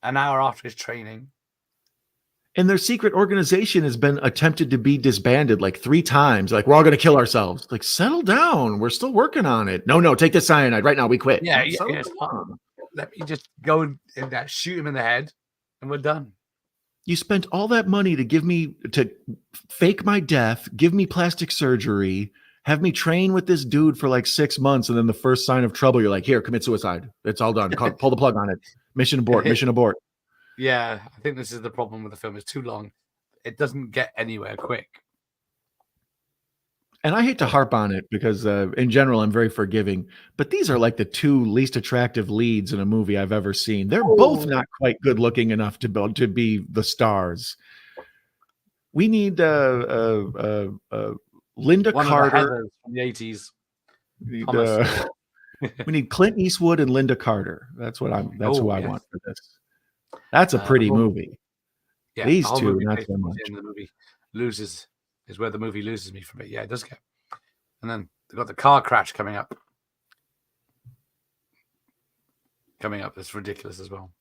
S1: an hour after his training.
S2: And their secret organization has been attempted to be disbanded like 3 times. Like, we're all going to kill ourselves. Like, settle down. We're still working on it. No, take the cyanide right now. We quit.
S1: Yeah. Let me just go and shoot him in the head, and we're done.
S2: You spent all that money to fake my death, give me plastic surgery, have me train with this dude for like 6 months, and then the first sign of trouble, you're like, here, commit suicide. It's all done. Pull the plug on it. Mission abort. Mission abort.
S1: Yeah, I think this is the problem with the film. It's too long. It doesn't get anywhere quick.
S2: And I hate to harp on it because in general, I'm very forgiving. But these are like the 2 least attractive leads in a movie I've ever seen. They're both not quite good looking enough to be the stars. We need Linda Carter
S1: from the 80s.
S2: We need Clint Eastwood and Linda Carter. That's who I want for this. That's a pretty movie.
S1: Yeah,
S2: these two, not so much.
S1: The movie is where the movie loses me from it. Yeah, it does get. And then they've got the car crash coming up. It's ridiculous as well.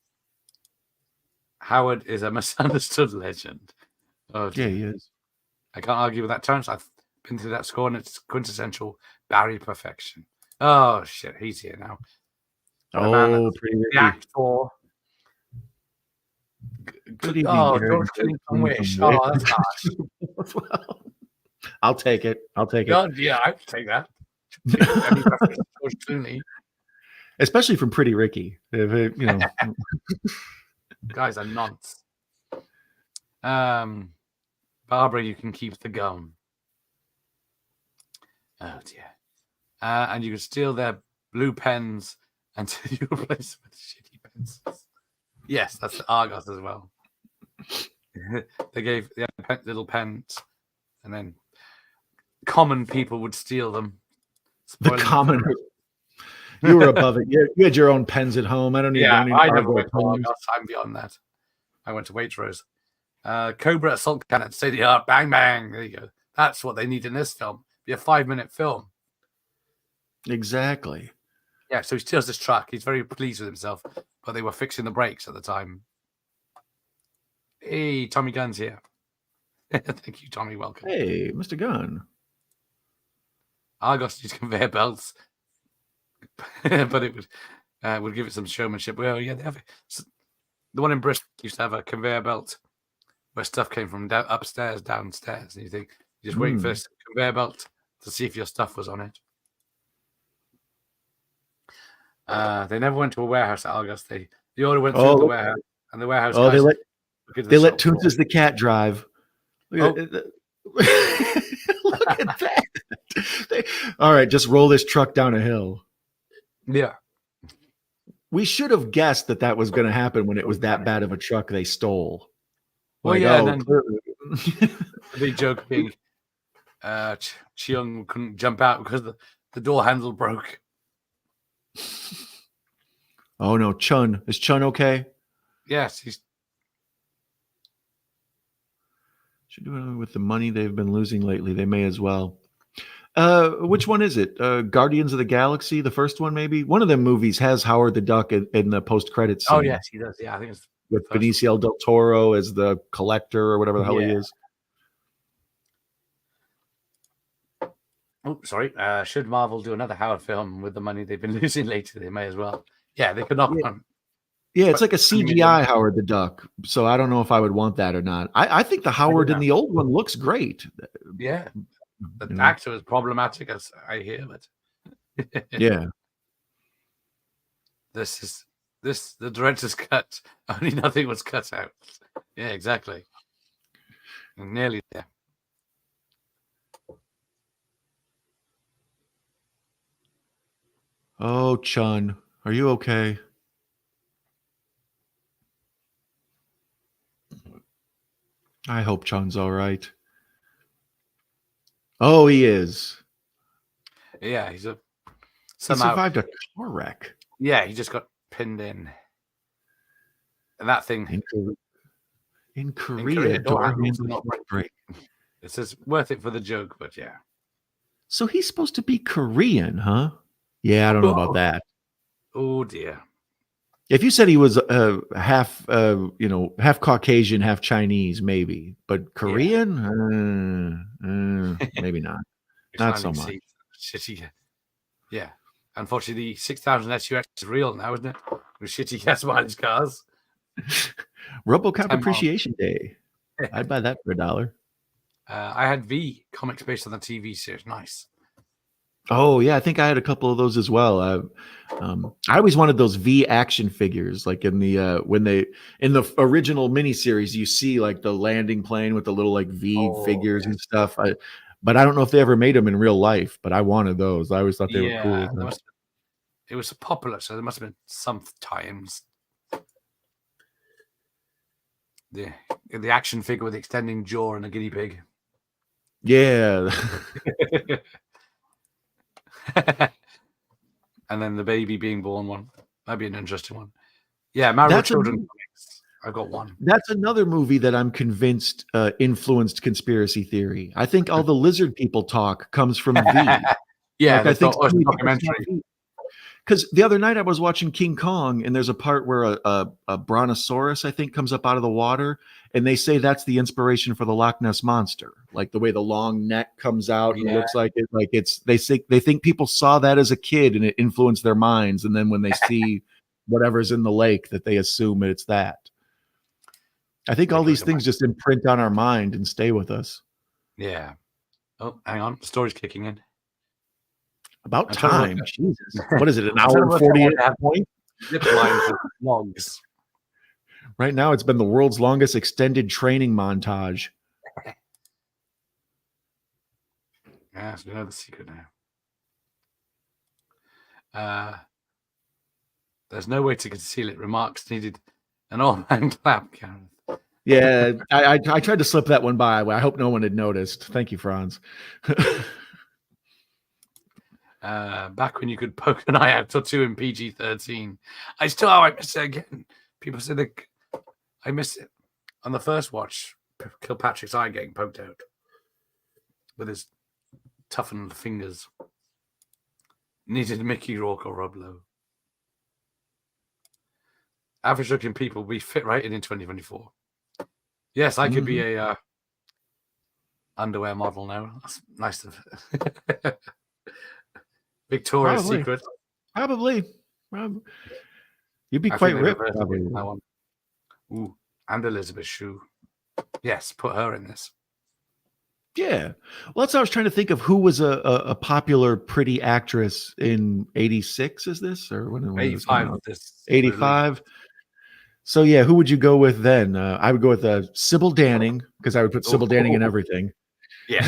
S1: Howard is a misunderstood legend. Oh,
S2: yeah, he is.
S1: I can't argue with that, Terrence. I've been through that score, and it's quintessential Barry perfection. Oh shit, he's here now.
S2: Pretty
S1: the actor.
S2: Good evening,
S1: George Clinton Wish. Oh, that's harsh.
S2: Well, I'll take it.
S1: God, yeah, I can take that. George Clooney.
S2: Especially from Pretty Ricky.
S1: Guys are nonce. Barbara, you can keep the gum. Oh dear. And you can steal their blue pens until you replace them with shitty pencils. Yes, that's Argos as well. They gave little pens, and then common people would steal them.
S2: The common. You were above it. You had your own pens at home. I don't need.
S1: I never went to Argos. I'm beyond that. I went to Waitrose. Cobra assault cannon, state of the art, bang bang. There you go. That's what they need in this film. Be a 5-minute film.
S2: Exactly.
S1: Yeah, so he steals this truck. He's very pleased with himself, but they were fixing the brakes at the time. Hey, Tommy Gunn's here. Thank you, Tommy. Welcome.
S2: Hey, Mr. Gunn.
S1: Argos used conveyor belts, but it would give it some showmanship. Well, yeah, they have the one in Bristol used to have a conveyor belt where stuff came from upstairs, downstairs, and you just wait for this conveyor belt to see if your stuff was on it. They never went to a warehouse at Argos. The order went through the warehouse, and the warehouse.
S2: They let Toonses the cat drive. Look at that. All right, just roll this truck down a hill.
S1: Yeah.
S2: We should have guessed that was going to happen when it was that bad of a truck they stole.
S1: Well, yeah, and then the big joke being Cheung couldn't jump out because the door handle broke.
S2: Oh no, Chun. Is Chun okay?
S1: Yes, he's
S2: should do it with the money they've been losing lately. They may as well. Which one is it? Guardians of the Galaxy, the first one, maybe? One of them movies has Howard the Duck in the post-credit scene.
S1: Oh, yes, he does. Yeah, I think it's
S2: with Benicio del Toro as the collector or whatever the hell he is.
S1: Oh, sorry. Should Marvel do another Howard film with the money they've been losing lately? They may as well. Yeah, they could knock one.
S2: Yeah, it's like a CGI Howard the Duck. So I don't know if I would want that or not. I think the Howard in the old one looks great.
S1: Yeah. The actor is problematic, as I hear, but
S2: yeah.
S1: The director's cut. Only nothing was cut out. Yeah, exactly. Nearly there.
S2: Oh, Chun, are you okay? I hope Chun's all right. Oh, he is.
S1: Yeah, he
S2: survived a car wreck.
S1: Yeah, he just got pinned in. And that thing
S2: in Korea door handles
S1: not
S2: break.
S1: It says worth it for the joke, but yeah.
S2: So he's supposed to be Korean, huh? Yeah, I don't know about that.
S1: Oh dear.
S2: If you said he was half Caucasian, half Chinese, maybe, but Korean, maybe not. Not so much.
S1: Shitty. Yeah. Unfortunately, the 6,000 SUX is real now, isn't it? With shitty gas mileage cars.
S2: RoboCop Appreciation Day. I'd buy that for $1.
S1: I had V comics based on the TV series. Nice.
S2: Oh yeah, I think I had a couple of those as well. I always wanted those V action figures, like in the in the original miniseries, you see like the landing plane with the little like V figures and stuff. But I don't know if they ever made them in real life. But I wanted those. I always thought they were cool.
S1: It was popular, so there must have been some times. The action figure with the extending jaw and a guinea pig.
S2: Yeah.
S1: And then the baby being born one. That'd be an interesting one. Yeah, Married Children comics. I've got one.
S2: That's another movie that I'm convinced influenced conspiracy theory. I think all the lizard people talk comes from V.
S1: Yeah,
S2: like, I think
S1: documentary.
S2: Because the other night I was watching King Kong, and there's a part where a brontosaurus, I think, comes up out of the water, and they say that's the inspiration for the Loch Ness monster, like the way the long neck comes out and looks like it. Like they think people saw that as a kid and it influenced their minds, and then when they see whatever's in the lake, that they assume it's that. I think all these things just imprint on our mind and stay with us.
S1: Yeah. Oh, hang on, the story's kicking in.
S2: About time. Jesus. What is it, an hour and 48 points?
S1: Zip lines with logs.
S2: Right now, it's been the world's longest extended training montage.
S1: Yeah, so we know the secret now. There's no way to conceal it. Remarks needed an all-man clap, Karen.
S2: Yeah, I tried to slip that one by. I hope no one had noticed. Thank you, Franz.
S1: Back when you could poke an eye out to 2 in PG-13. I miss it again. People say that I miss it. On the first watch, Kilpatrick's eye getting poked out with his toughened fingers. Needed Mickey Rourke or Rob Lowe. Average looking people will be fit right in 2024. Yes, I could be a underwear model now. That's nice of Victoria's Secret.
S2: Probably. You'd be quite ripped.
S1: Ooh, and Elizabeth Shue. Yes, put her in this.
S2: Yeah. Well, that's what I was trying to think of. Who was a popular pretty actress in 86, is this? Or when
S1: 85.
S2: 85. So, yeah, who would you go with then? I would go with Sybil Danning, because I would put Sybil Danning in everything.
S1: Yeah.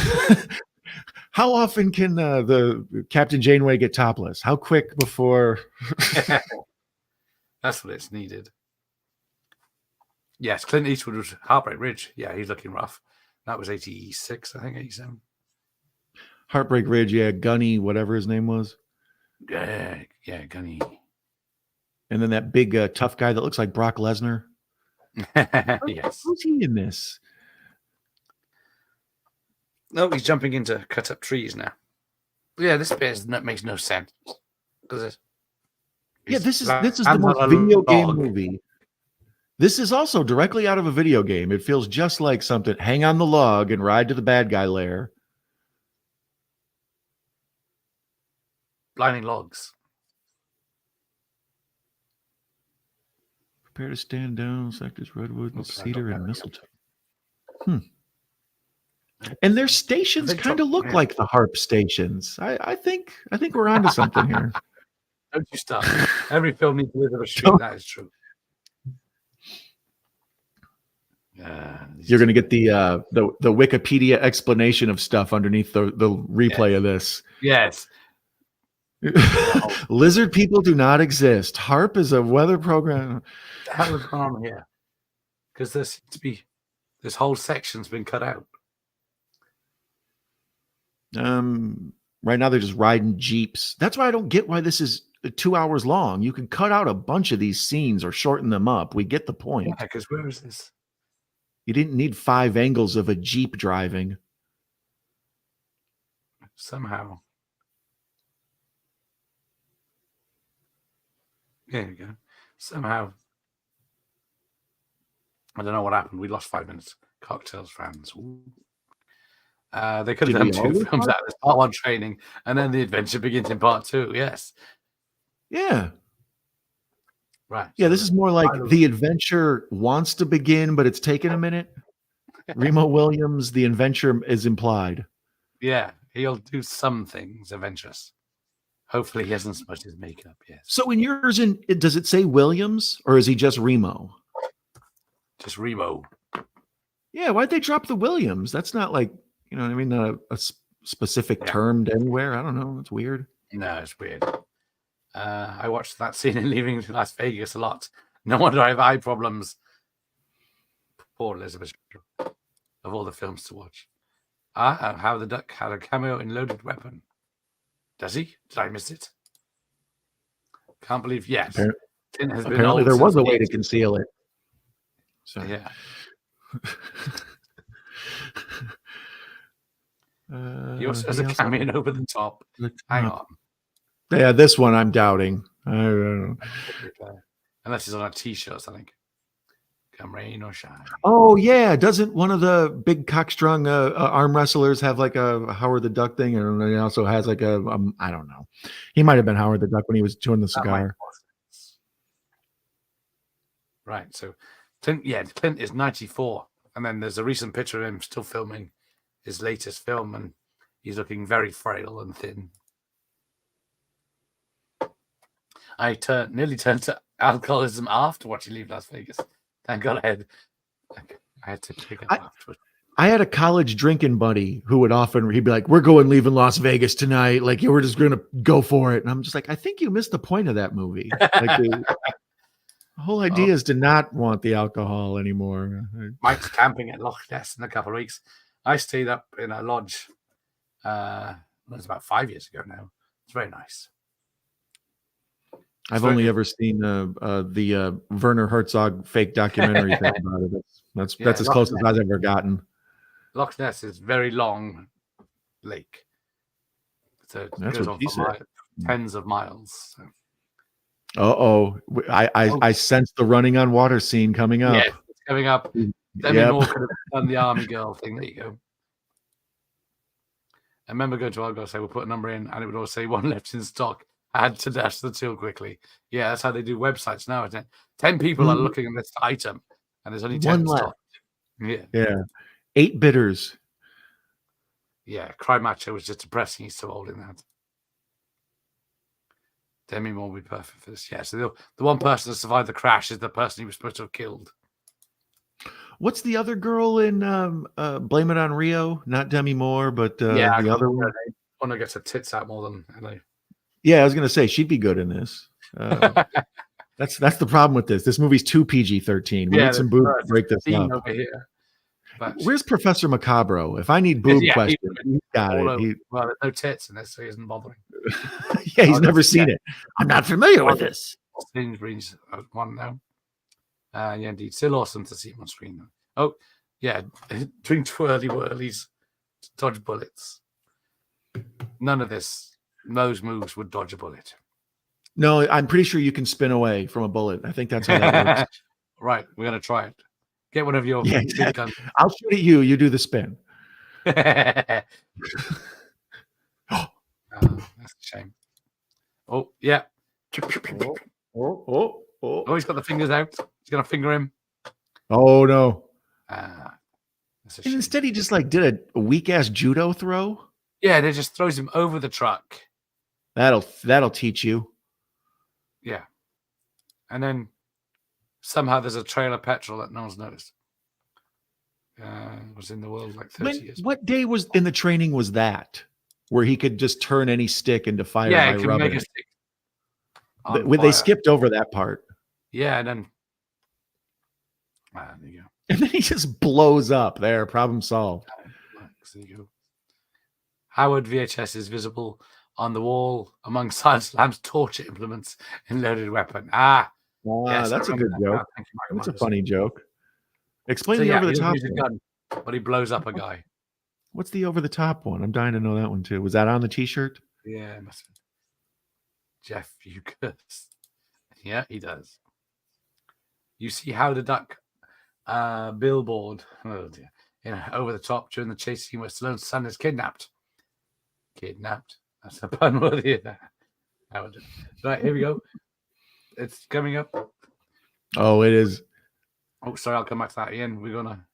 S2: How often can the Captain Janeway get topless? How quick before?
S1: That's what it's needed. Yes, Clint Eastwood was Heartbreak Ridge. Yeah, he's looking rough. That was 86, I think, 87.
S2: Heartbreak Ridge, yeah, Gunny, whatever his name was.
S1: Yeah, Gunny.
S2: And then that big tough guy that looks like Brock Lesnar.
S1: Yes.
S2: Who's he in this?
S1: No, he's jumping into cut up trees now. Yeah, this bit makes no sense. This is
S2: the most video game movie. This is also directly out of a video game. It feels just like something. Hang on the log and ride to the bad guy lair.
S1: Blinding logs.
S2: Prepare to stand down. Sectors redwood and cedar and mistletoe. And their stations kind of look like the harp stations. I think we're onto something here.
S1: Don't you stop. Every film needs a bit of a street. That is true.
S2: You're going to get the Wikipedia explanation of stuff underneath the replay of this.
S1: Yes.
S2: Lizard people do not exist. HARP is a weather program.
S1: What the hell is going on here? Because there seems to be this whole section's been cut out.
S2: Right now they're just riding Jeeps. That's why I don't get why this is 2 hours long. You can cut out a bunch of these scenes or shorten them up. We get the point.
S1: Yeah, because where is this?
S2: You didn't need 5 angles of a Jeep driving.
S1: Somehow. There you go. Somehow. I don't know what happened. We lost 5 minutes. Cocktails fans. Ooh. They could have done 2 films out of this. Part 1 training, and then the adventure begins in part 2. Yes.
S2: Yeah.
S1: Right.
S2: Yeah, this is more like the adventure wants to begin, but it's taken a minute. Remo Williams, the adventure is implied.
S1: Yeah, he'll do some things adventurous. Hopefully he hasn't smudged his makeup. Yes.
S2: So in yours, does it say Williams or is he just Remo?
S1: Just Remo.
S2: Yeah, why'd they drop the Williams? That's not like, you know what I mean? Not a specific term anywhere. I don't know. It's weird.
S1: No, it's weird. I watched that scene in Leaving Las Vegas a lot. No wonder I have eye problems. Poor Elizabeth. Of all the films to watch. How the Duck had a cameo in Loaded Weapon. Does he? Did I miss it? Can't believe, yes.
S2: Apparently there was a way to conceal it. So.
S1: Yeah. He also has a cameo in Over the Top. Hang on.
S2: Yeah, this one I'm doubting. I don't know.
S1: Unless he's on a t-shirt or something. Come rain or shine.
S2: Oh yeah, doesn't one of the big cockstrung arm wrestlers have like a Howard the Duck thing, and he also has like a I don't know. He might have been Howard the Duck when he was chewing the cigar.
S1: Right. So, Clint is 94, and then there's a recent picture of him still filming his latest film, and he's looking very frail and thin. I nearly turned to alcoholism after watching Leave Las Vegas. Thank God I had to pick up afterwards.
S2: I had a college drinking buddy who would he'd be like, "We're leaving Las Vegas tonight. Like, we're just going to go for it." And I'm just like, I think you missed the point of that movie. Like, the whole idea is to not want the alcohol anymore.
S1: Mike's camping at Loch Ness in a couple of weeks. I stayed up in a lodge. It was about 5 years ago now. It's very nice.
S2: I've only ever seen the Werner Herzog fake documentary thing about it. That's as close as I've ever gotten.
S1: Loch Ness is very long lake. So it goes on for tens of miles. So.
S2: I sense the running on water scene coming up.
S1: Yeah, it's coming up. Demi Moore could have done the army girl thing. There you go. I remember going to Argos, say we'll put a number in, and it would always say 1 left in stock. Add to dash the till quickly. Yeah, that's how they do websites now, isn't it? 10 people are looking at this item, and there's only 10 left.
S2: Yeah. 8 bidders.
S1: Yeah, Cry Macho was just depressing. He's so old in that. Demi Moore would be perfect for this. Yeah, so the one person that survived the crash is the person he was supposed to have killed.
S2: What's the other girl in Blame It on Rio? Not Demi Moore, but the other one.
S1: Ona gets her tits out more than LA.
S2: Yeah, I was gonna say she'd be good in this. That's the problem with this. This movie's too PG-13. We need some boobs to break this up.
S1: Over here. But
S2: where's Professor Macabro? If I need boob questions, he's got it.
S1: Well, there's no tits in this, so he isn't bothering.
S2: Yeah, he's never seen it. I'm not familiar with this.
S1: Sainsbury's one now. Yeah, indeed. Still awesome to see him on screen. Oh, yeah. Doing twirly whirlies to dodge bullets. None of this. Those moves would dodge a bullet.
S2: No, I'm pretty sure you can spin away from a bullet. I think that's how that works.
S1: Right. We're going to try it. Get one of your
S2: big guns. I'll shoot at you. You do the spin.
S1: That's a shame. Oh, yeah.
S2: Oh,
S1: he's got the fingers out. He's going to finger him.
S2: Oh, no.
S1: And
S2: instead, he just did a weak-ass judo throw.
S1: Yeah, they just throws him over the truck.
S2: That'll teach you.
S1: Yeah. And then somehow there's a trail of petrol that no one's noticed. Was in the world like 30 years.
S2: What day was in the training was that? Where he could just turn any stick into fire
S1: by
S2: rubbing?
S1: Make a stick
S2: they skipped over that part.
S1: Yeah, and then there you go.
S2: And then he just blows up. There, problem solved.
S1: There you go. Howard VHS is visible on the wall among Silence Lamb's torture implements and loaded weapon. Yes,
S2: that's a good joke. That's a funny joke. Explain the over-the-top one.
S1: But he blows up a guy.
S2: What's the over-the-top one? I'm dying to know that one too. Was that on the T-shirt?
S1: Yeah, it must have been. Jeff, you curse. Yeah, he does. You see how the duck billboard, oh dear, over the top during the chase scene where Stallone's son is kidnapped. Kidnapped? That's a pun worthy of that. Right, here we go. It's coming up.
S2: Oh, it is.
S1: Oh, sorry, I'll come back to that again. We're gonna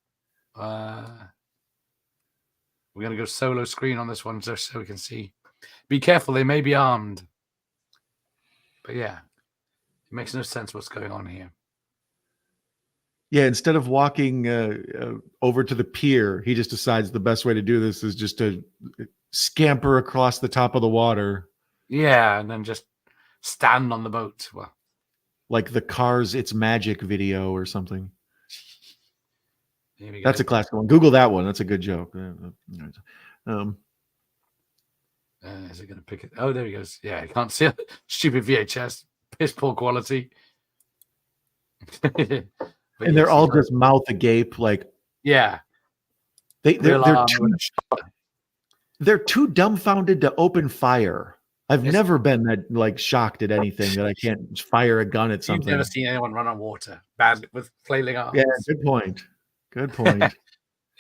S1: go solo screen on this one just so we can see. Be careful, they may be armed. But yeah, it makes no sense what's going on here.
S2: Yeah, instead of walking over to the pier, he just decides the best way to do this is just to scamper across the top of the water.
S1: Yeah, and then just stand on the boat. Well,
S2: like the Cars It's Magic video or something. That's a classic one. Google that one. That's a good joke.
S1: Is it going to pick it? Oh, there he goes. Yeah, I can't see it. Stupid VHS. Piss poor quality.
S2: And they're all just mouth agape.
S1: Yeah.
S2: They're too dumbfounded to open fire. I've never been that shocked at anything that I can't fire a gun at something.
S1: You've never seen anyone run on water bad with flailing arms.
S2: Yeah, good point. Good point.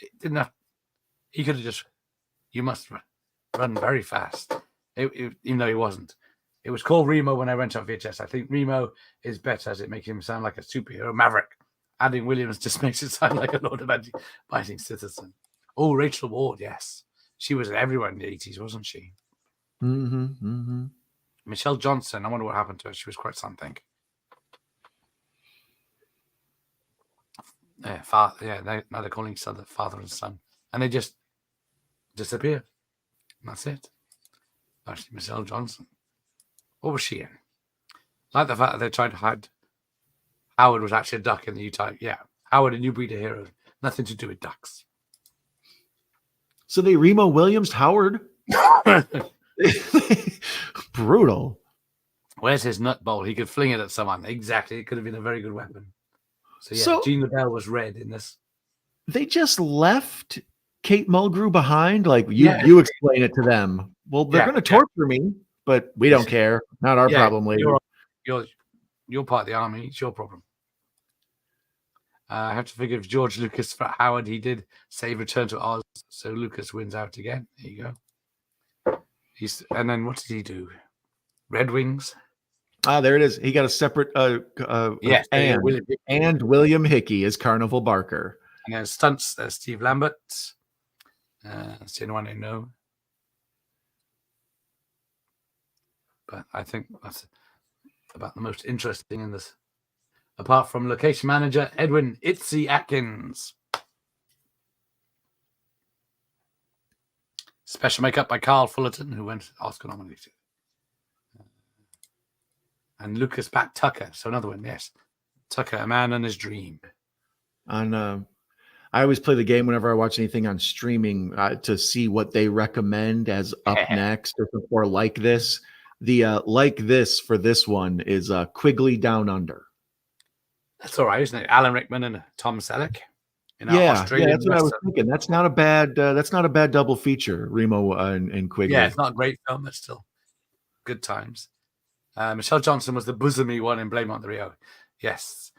S1: He could have just. You must run very fast, even though he wasn't. It was called Remo when I went on VHS. I think Remo is better as it makes him sound like a superhero maverick. Adding Williams just makes it sound like a law-abiding citizen. Oh, Rachel Ward, yes, she was everywhere in the 80s, wasn't she?
S2: Mm-hmm. Mm-hmm.
S1: Michelle Johnson. I wonder what happened to her. She was quite something. Yeah, now they're calling each other father and son, and they just disappear. And that's it. Actually, Michelle Johnson. What was she in? Like the fact that they tried to hide Howard was actually a duck in the Utah. Yeah, Howard, a new breed of hero. Nothing to do with ducks.
S2: So they Remo Williams Howard. Brutal.
S1: Where's his nut bowl? He could fling it at someone. Exactly. It could have been a very good weapon. So yeah, Jean LaBelle was red in this.
S2: They just left Kate Mulgrew behind. You explain it to them. Well, they're going to torture me, but we don't care. Not our problem, lady.
S1: You're part of the army. It's your problem. I have to figure if George Lucas for Howard, he did say Return to Oz, so Lucas wins out again. There you go. And then what did he do? Red Wings.
S2: There it is. He got a separate and William Hickey is Carnival Barker.
S1: And then stunts, there's Steve Lambert. That's the only one I know. But I think that's about the most interesting in this. apart from location manager Edwin Itzy Atkins. Special makeup by Carl Fullerton, who went Oscar nominated. And Lucas Pat Tucker. So another one, yes. Tucker, A Man and His Dream.
S2: I always play the game whenever I watch anything on streaming to see what they recommend as up next or like this. The like this for this one is Quigley Down Under.
S1: That's all right, isn't it? Alan Rickman and Tom Selleck.
S2: Yeah, that's what I was thinking. That's not a bad double feature, Remo and Quigley.
S1: Yeah, it's not a great film, but still good times. Michelle Johnson was the bosomy one in Blame on the Rio. Yes.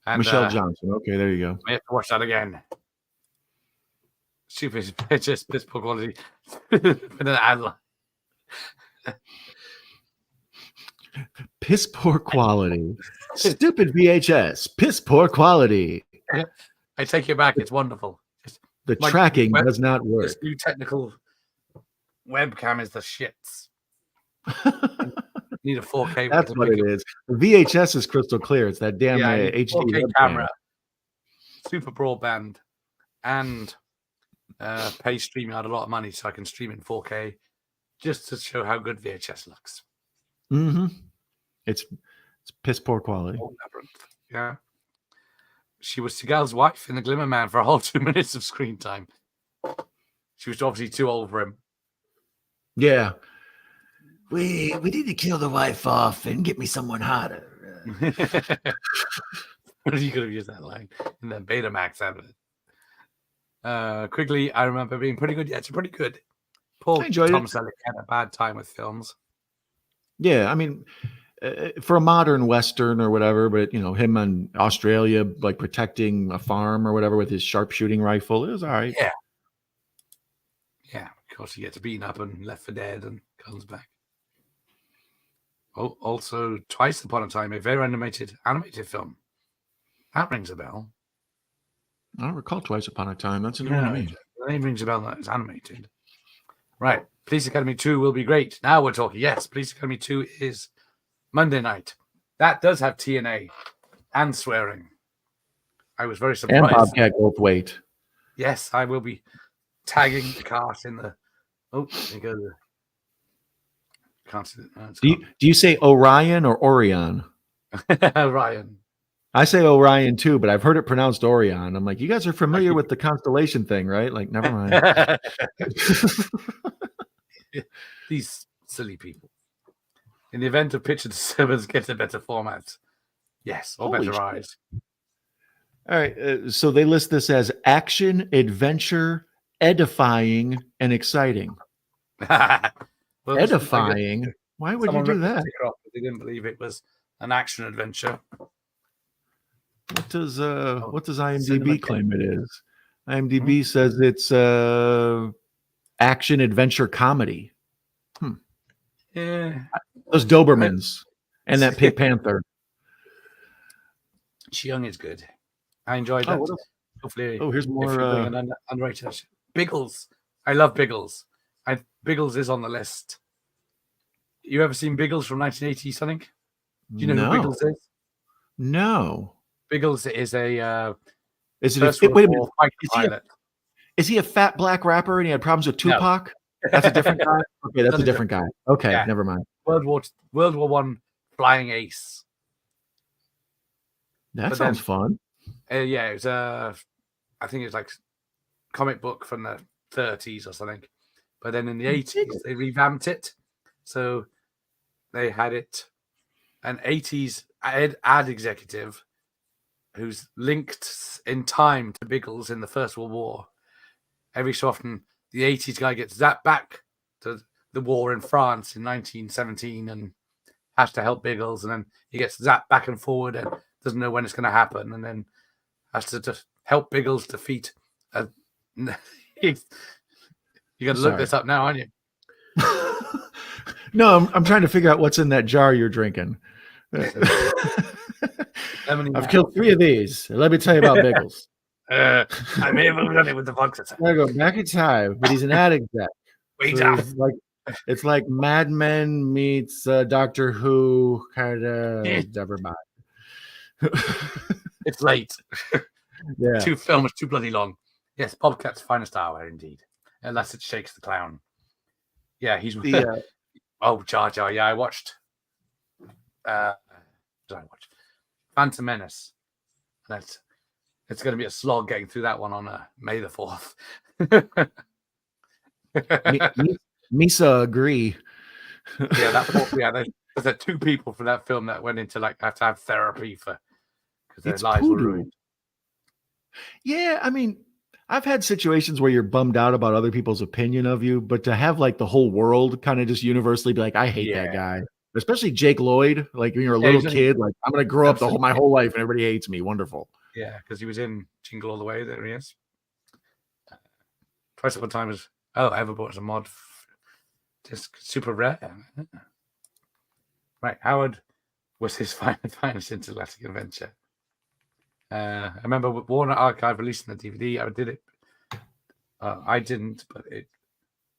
S1: And,
S2: Michelle Johnson. Okay, there you go.
S1: I have to watch that again. Stupid pictures, piss poor quality. With an ad line.
S2: Piss poor quality. Stupid VHS. Piss poor quality.
S1: I take it back. It's wonderful.
S2: The tracking does not work.
S1: This new technical webcam is the shits. Need a 4K.
S2: That's what it is. The VHS is crystal clear. It's that damn HD
S1: 4K camera, super broadband, and pay streaming out a lot of money so I can stream in 4K just to show how good VHS looks.
S2: Mm-hmm. It's piss poor quality.
S1: Yeah. She was Seagal's wife in The Glimmer Man for a whole 2 minutes of screen time. She was obviously too old for him.
S2: Yeah. We need to kill the wife off and get me someone hotter.
S1: You could have used that line in the Betamax advert. Quigley, I remember being pretty good. Yeah, it's pretty good. Tom Selleck had a bad time with films.
S2: Yeah, I mean, for a modern Western or whatever, but him in Australia, like protecting a farm or whatever with his sharpshooting rifle, it was all right.
S1: Yeah. Yeah, of course he gets beaten up and left for dead and comes back. Oh, also Twice Upon a Time, a very animated film. That rings a bell.
S2: I don't recall Twice Upon a Time. That's a new one to me.
S1: The name rings a bell that it's animated. Right. Police Academy 2 will be great. Now we're talking. Yes, Police Academy 2 is Monday night. That does have TNA and swearing. I was very surprised.
S2: And Bobcat Goldthwait.
S1: Yes, I will be tagging the cast in the... Oh, there you go. Can't see it.
S2: Do you say Orion or Orion?
S1: Orion.
S2: I say Orion too, but I've heard it pronounced Orion. I'm like, you guys are familiar with the constellation thing, right? Like, never mind.
S1: These silly people. In the event of picture disturbance, get a better format. Yes, or better eyes.
S2: All right. So they list this as action, adventure, edifying, and exciting.
S1: Well,
S2: edifying? Why would you do that?
S1: They didn't believe it was an action adventure.
S2: What does IMDb claim it is? IMDb says it's action adventure comedy.
S1: Yeah,
S2: those Dobermans and that Pink Panther.
S1: Young is good. I enjoyed that. Hopefully,
S2: here's more
S1: underrated. Biggles. I love Biggles. Biggles is on the list. You ever seen Biggles from 1980 something? Do you know who Biggles is?
S2: No.
S1: Biggles is a
S2: wait a minute. Is he a fat black rapper and he had problems with Tupac? No. That's a different guy? Okay, that's a different guy. Okay, yeah. Never mind.
S1: World War I flying ace.
S2: That sounds fun.
S1: Yeah, it was I think it was like comic book from the 30s or something. But then in the 80s, they revamped it. So they had it an 80s ad executive who's linked in time to Biggles in the First World War. Every so often, the 80s guy gets zapped back to the war in France in 1917 and has to help Biggles. And then he gets zapped back and forward and doesn't know when it's going to happen. And then has to just help Biggles defeat. You got to look this up now, aren't you?
S2: No, I'm trying to figure out what's in that jar you're drinking. I've killed 3 of these. Let me tell you about Biggles.
S1: I may have done it with the boxes.
S2: I go back in time, but he's an ad exec. It's like Mad Men meets Doctor Who, kind of. Never mind.
S1: It's late.
S2: Yeah.
S1: Film is too bloody long. Yes, Bobcat's finest hour, indeed. Unless it shakes the clown. Yeah, he's... Oh, Jar Jar. Yeah, I watched... what did I watch? Phantom Menace. It's going to be a slog getting through that one on May the 4th.
S2: Misa agree.
S1: There's 2 people from that film that went into have to have therapy because their lives were ruined.
S2: Yeah, I mean, I've had situations where you're bummed out about other people's opinion of you, but to have like the whole world kind of just universally be like, I hate that guy. Especially Jake Lloyd, like when you're a little kid, like I'm gonna grow up my whole life and everybody hates me. Wonderful.
S1: Yeah, because he was in Jingle All the Way. There he is. Twice Upon a Time is Everbought is a mod, just super rare. Right, Howard was his finest intergalactic adventure. I remember Warner Archive releasing the DVD. I did it. I didn't, but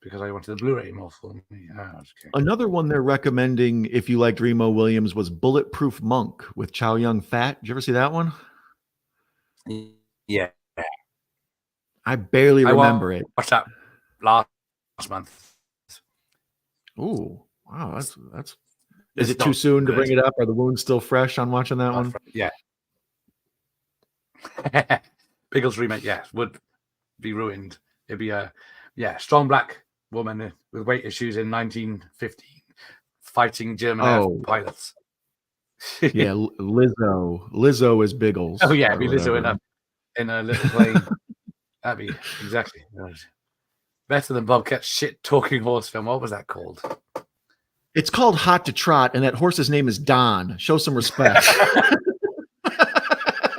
S1: because I wanted the Blu-ray more for me. Okay.
S2: Another one they're recommending if you liked Remo Williams was Bulletproof Monk with Chow Yun-fat. Did you ever see that one?
S1: Yeah.
S2: I barely remember it.
S1: Watched that last month.
S2: Ooh, wow, that's. Is it too soon to bring it up? Are the wounds still fresh on watching that one?
S1: Yeah. Biggles remake, yes, would be ruined. It'd be a strong black woman with weight issues in 1915 fighting German pilots.
S2: Yeah, Lizzo is Biggles.
S1: Oh yeah, it'd be Lizzo in a little plane. That'd be exactly better than Bobcat's shit talking horse film. What was that called?
S2: It's called Hot to Trot, and that horse's name is Don. Show some respect.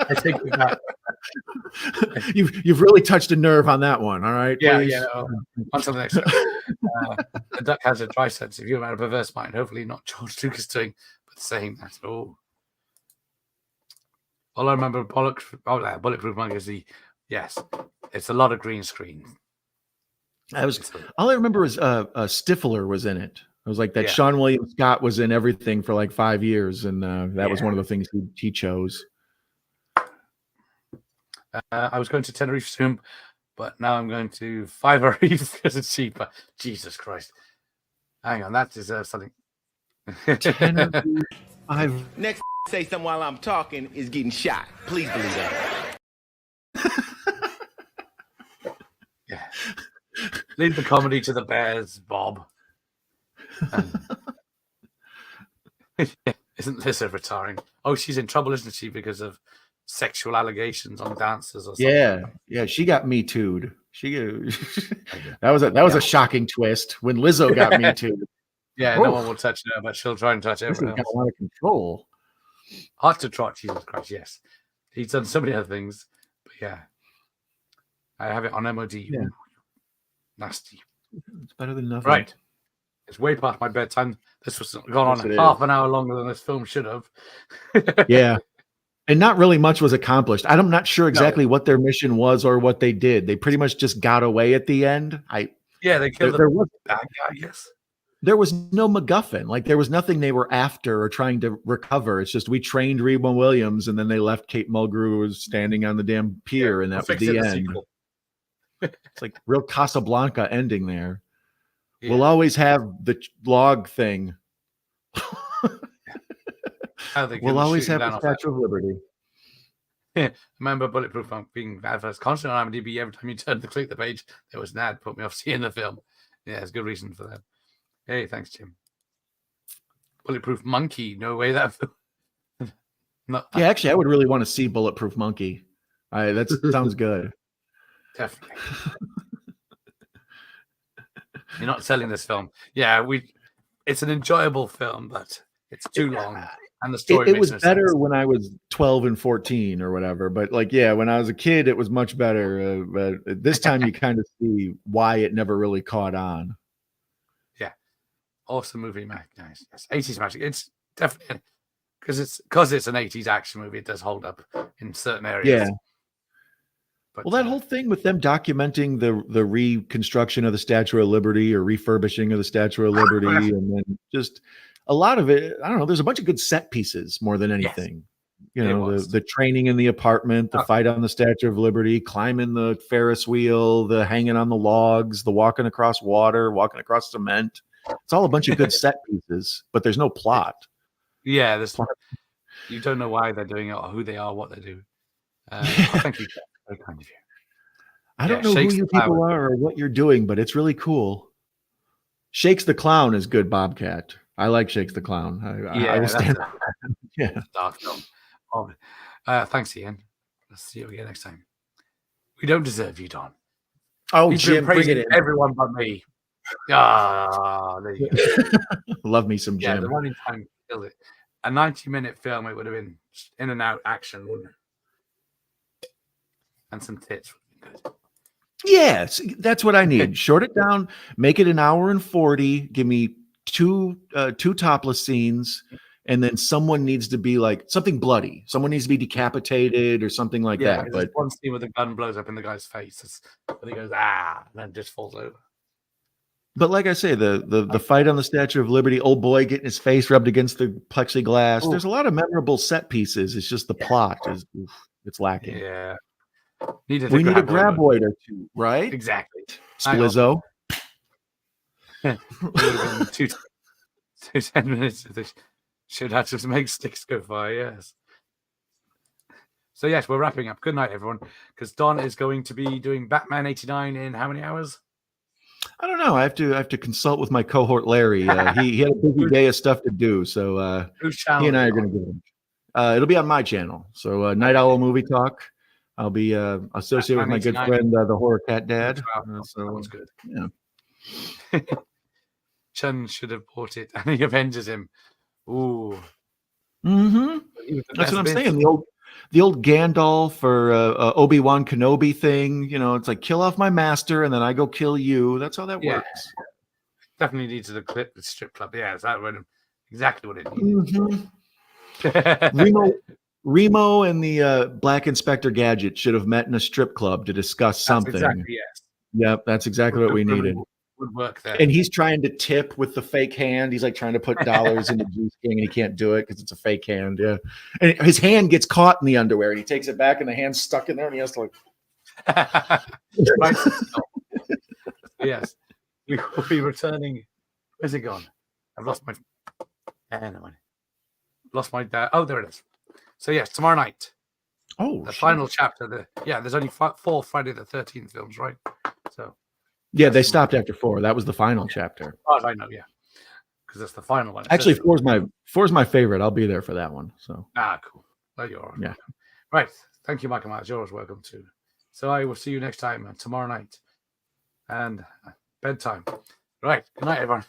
S1: I think that.
S2: You've really touched a nerve on that one. All right.
S1: Yeah,
S2: please.
S1: yeah. On to the next one. The duck has a dry sense of humor and a perverse mind. Hopefully not George Lucas doing, but saying that. All I remember, Bulletproof Monk is it's a lot of green screen.
S2: All I remember is Stifler was in it. It was like that. Sean William Scott was in everything for like 5 years, and that was one of the things he chose.
S1: I was going to Tenerife soon, but now I'm going to Five Reef because it's cheaper. Jesus Christ. Hang on, that deserves something.
S3: Next say something while I'm talking is getting shot. Please believe that.
S1: Yeah. Leave the comedy to the bears, Bob. Isn't Lizzo retiring? Oh, she's in trouble, isn't she, because of sexual allegations on dancers or something?
S2: Yeah, she got me too'd. That was a shocking twist when Lizzo got me too'd.
S1: Yeah, no one will touch her, but she'll try and touch everyone else.
S2: Got a lot of control.
S1: Hard to trot, Jesus Christ, yes. He's done so many other things, but yeah. I have it on MOD. Yeah. Nasty.
S2: It's better than nothing.
S1: Right. It's way past my bedtime. This was gone on half an hour longer than this film should have.
S2: Yeah. And not really much was accomplished. I'm not sure exactly what their mission was or what they did. They pretty much just got away at the end.
S1: They killed the bad guy, I guess.
S2: There was no MacGuffin. Like there was nothing they were after or trying to recover. It's just we trained Remo Williams and then they left Kate Mulgrew was standing on the damn pier and that was the end. It's like real Casablanca ending there. Yeah. We'll always have the log thing. We'll always have the Statue of Liberty.
S1: Remember Bulletproof Monk being advertised constantly on IMDb. Every time you click the page, there was an ad. Put me off seeing the film. Yeah, there's good reason for that. Hey, thanks, Jim. Bulletproof Monkey. No way that.
S2: Yeah, actually, I would really want to see Bulletproof Monkey. That sounds good.
S1: Definitely. You're not selling this film. Yeah, it's an enjoyable film, but it's too long. And the story
S2: it was better when I was 12 and 14 or whatever. But when I was a kid, it was much better. But this time you kind of see why it never really caught on.
S1: Yeah. Awesome movie, Mac. Nice. 80s magic. It's definitely because it's an 80s action movie. It does hold up in certain areas.
S2: Yeah. But, that whole thing with them documenting the reconstruction of the Statue of Liberty or refurbishing of the Statue of Liberty, and then just a lot of it, I don't know. There's a bunch of good set pieces more than anything. You know, the training in the apartment, the fight on the Statue of Liberty, climbing the Ferris wheel, the hanging on the logs, the walking across water, walking across cement. It's all a bunch of good set pieces, but there's no plot.
S1: Yeah, you don't know why they're doing it or who they are, what they do. Thank you. Very kind of you.
S2: I don't know who you people are or what you're doing, but it's really cool. Shakes the Clown is good, Bobcat. I like Shakes the Clown. I will stand. Yeah.
S1: Dark film. Thanks, Ian. Let's see you again next time. We don't deserve you, Don.
S2: Oh, Jim, bring it in.
S1: Everyone but me. There you go.
S2: Love me some Jim.
S1: Yeah, the running time killed it. A 90-minute film, it would have been in and out action, wouldn't it? And some tits would have been good.
S2: Yes, that's what I need. Short it down, make it an hour and 40. Give me two topless scenes, and then someone needs to be like something bloody. Someone needs to be decapitated or something like that. But
S1: one scene where the gun blows up in the guy's face, and he goes and then just falls over.
S2: But like I say, the fight on the Statue of Liberty, old boy getting his face rubbed against the plexiglass. Ooh. There's a lot of memorable set pieces. It's just the plot it's lacking.
S1: Yeah.
S2: We need a graboid or two, right?
S1: Exactly.
S2: Splizzo.
S1: two 10 minutes. They should have to make sticks go far, yes. So, yes, we're wrapping up. Good night, everyone. Because Don is going to be doing Batman 89 in how many hours?
S2: I don't know. I have to consult with my cohort, Larry. He had a busy day of stuff to do. So he and I are going to do it. It'll be on my channel. So Night Owl Movie Talk. I'll be associated with my good friend, the Horror Cat Dad.
S1: So that one's good.
S2: Yeah.
S1: Chun should have bought it, and he avenges him. Ooh.
S2: Mm-hmm. That's what I'm saying. The old Gandalf or Obi-Wan Kenobi thing. You know, it's like kill off my master, and then I go kill you. That's how that works.
S1: Definitely needs to clip the strip club. Yeah, is that exactly what it needed?
S2: Mm-hmm. Remo and the Black Inspector Gadget should have met in a strip club to discuss something.
S1: Exactly, yes.
S2: Yep, that's exactly what we needed.
S1: Would work there.
S2: And he's trying to tip with the fake hand. He's like trying to put dollars in the juice king, and he can't do it because it's a fake hand. Yeah, and his hand gets caught in the underwear, and he takes it back, and the hand's stuck in there, and he has to like.
S1: Yes, we will be returning. Where's it gone? I've lost my. Lost my. Oh, there it is. So yes, tomorrow night.
S2: Oh,
S1: the final chapter. There's only 4 Friday the 13th films, right? So.
S2: Yeah, they stopped after 4. That was the final chapter.
S1: Oh, I know, yeah, because that's the final one.
S2: Actually, 4's my favorite. I'll be there for that one. So
S1: cool. There you are.
S2: Yeah.
S1: Right. Thank you, Michael Myers. You're always welcome too. So I will see you next time tomorrow night and bedtime. Right. Good night, everyone.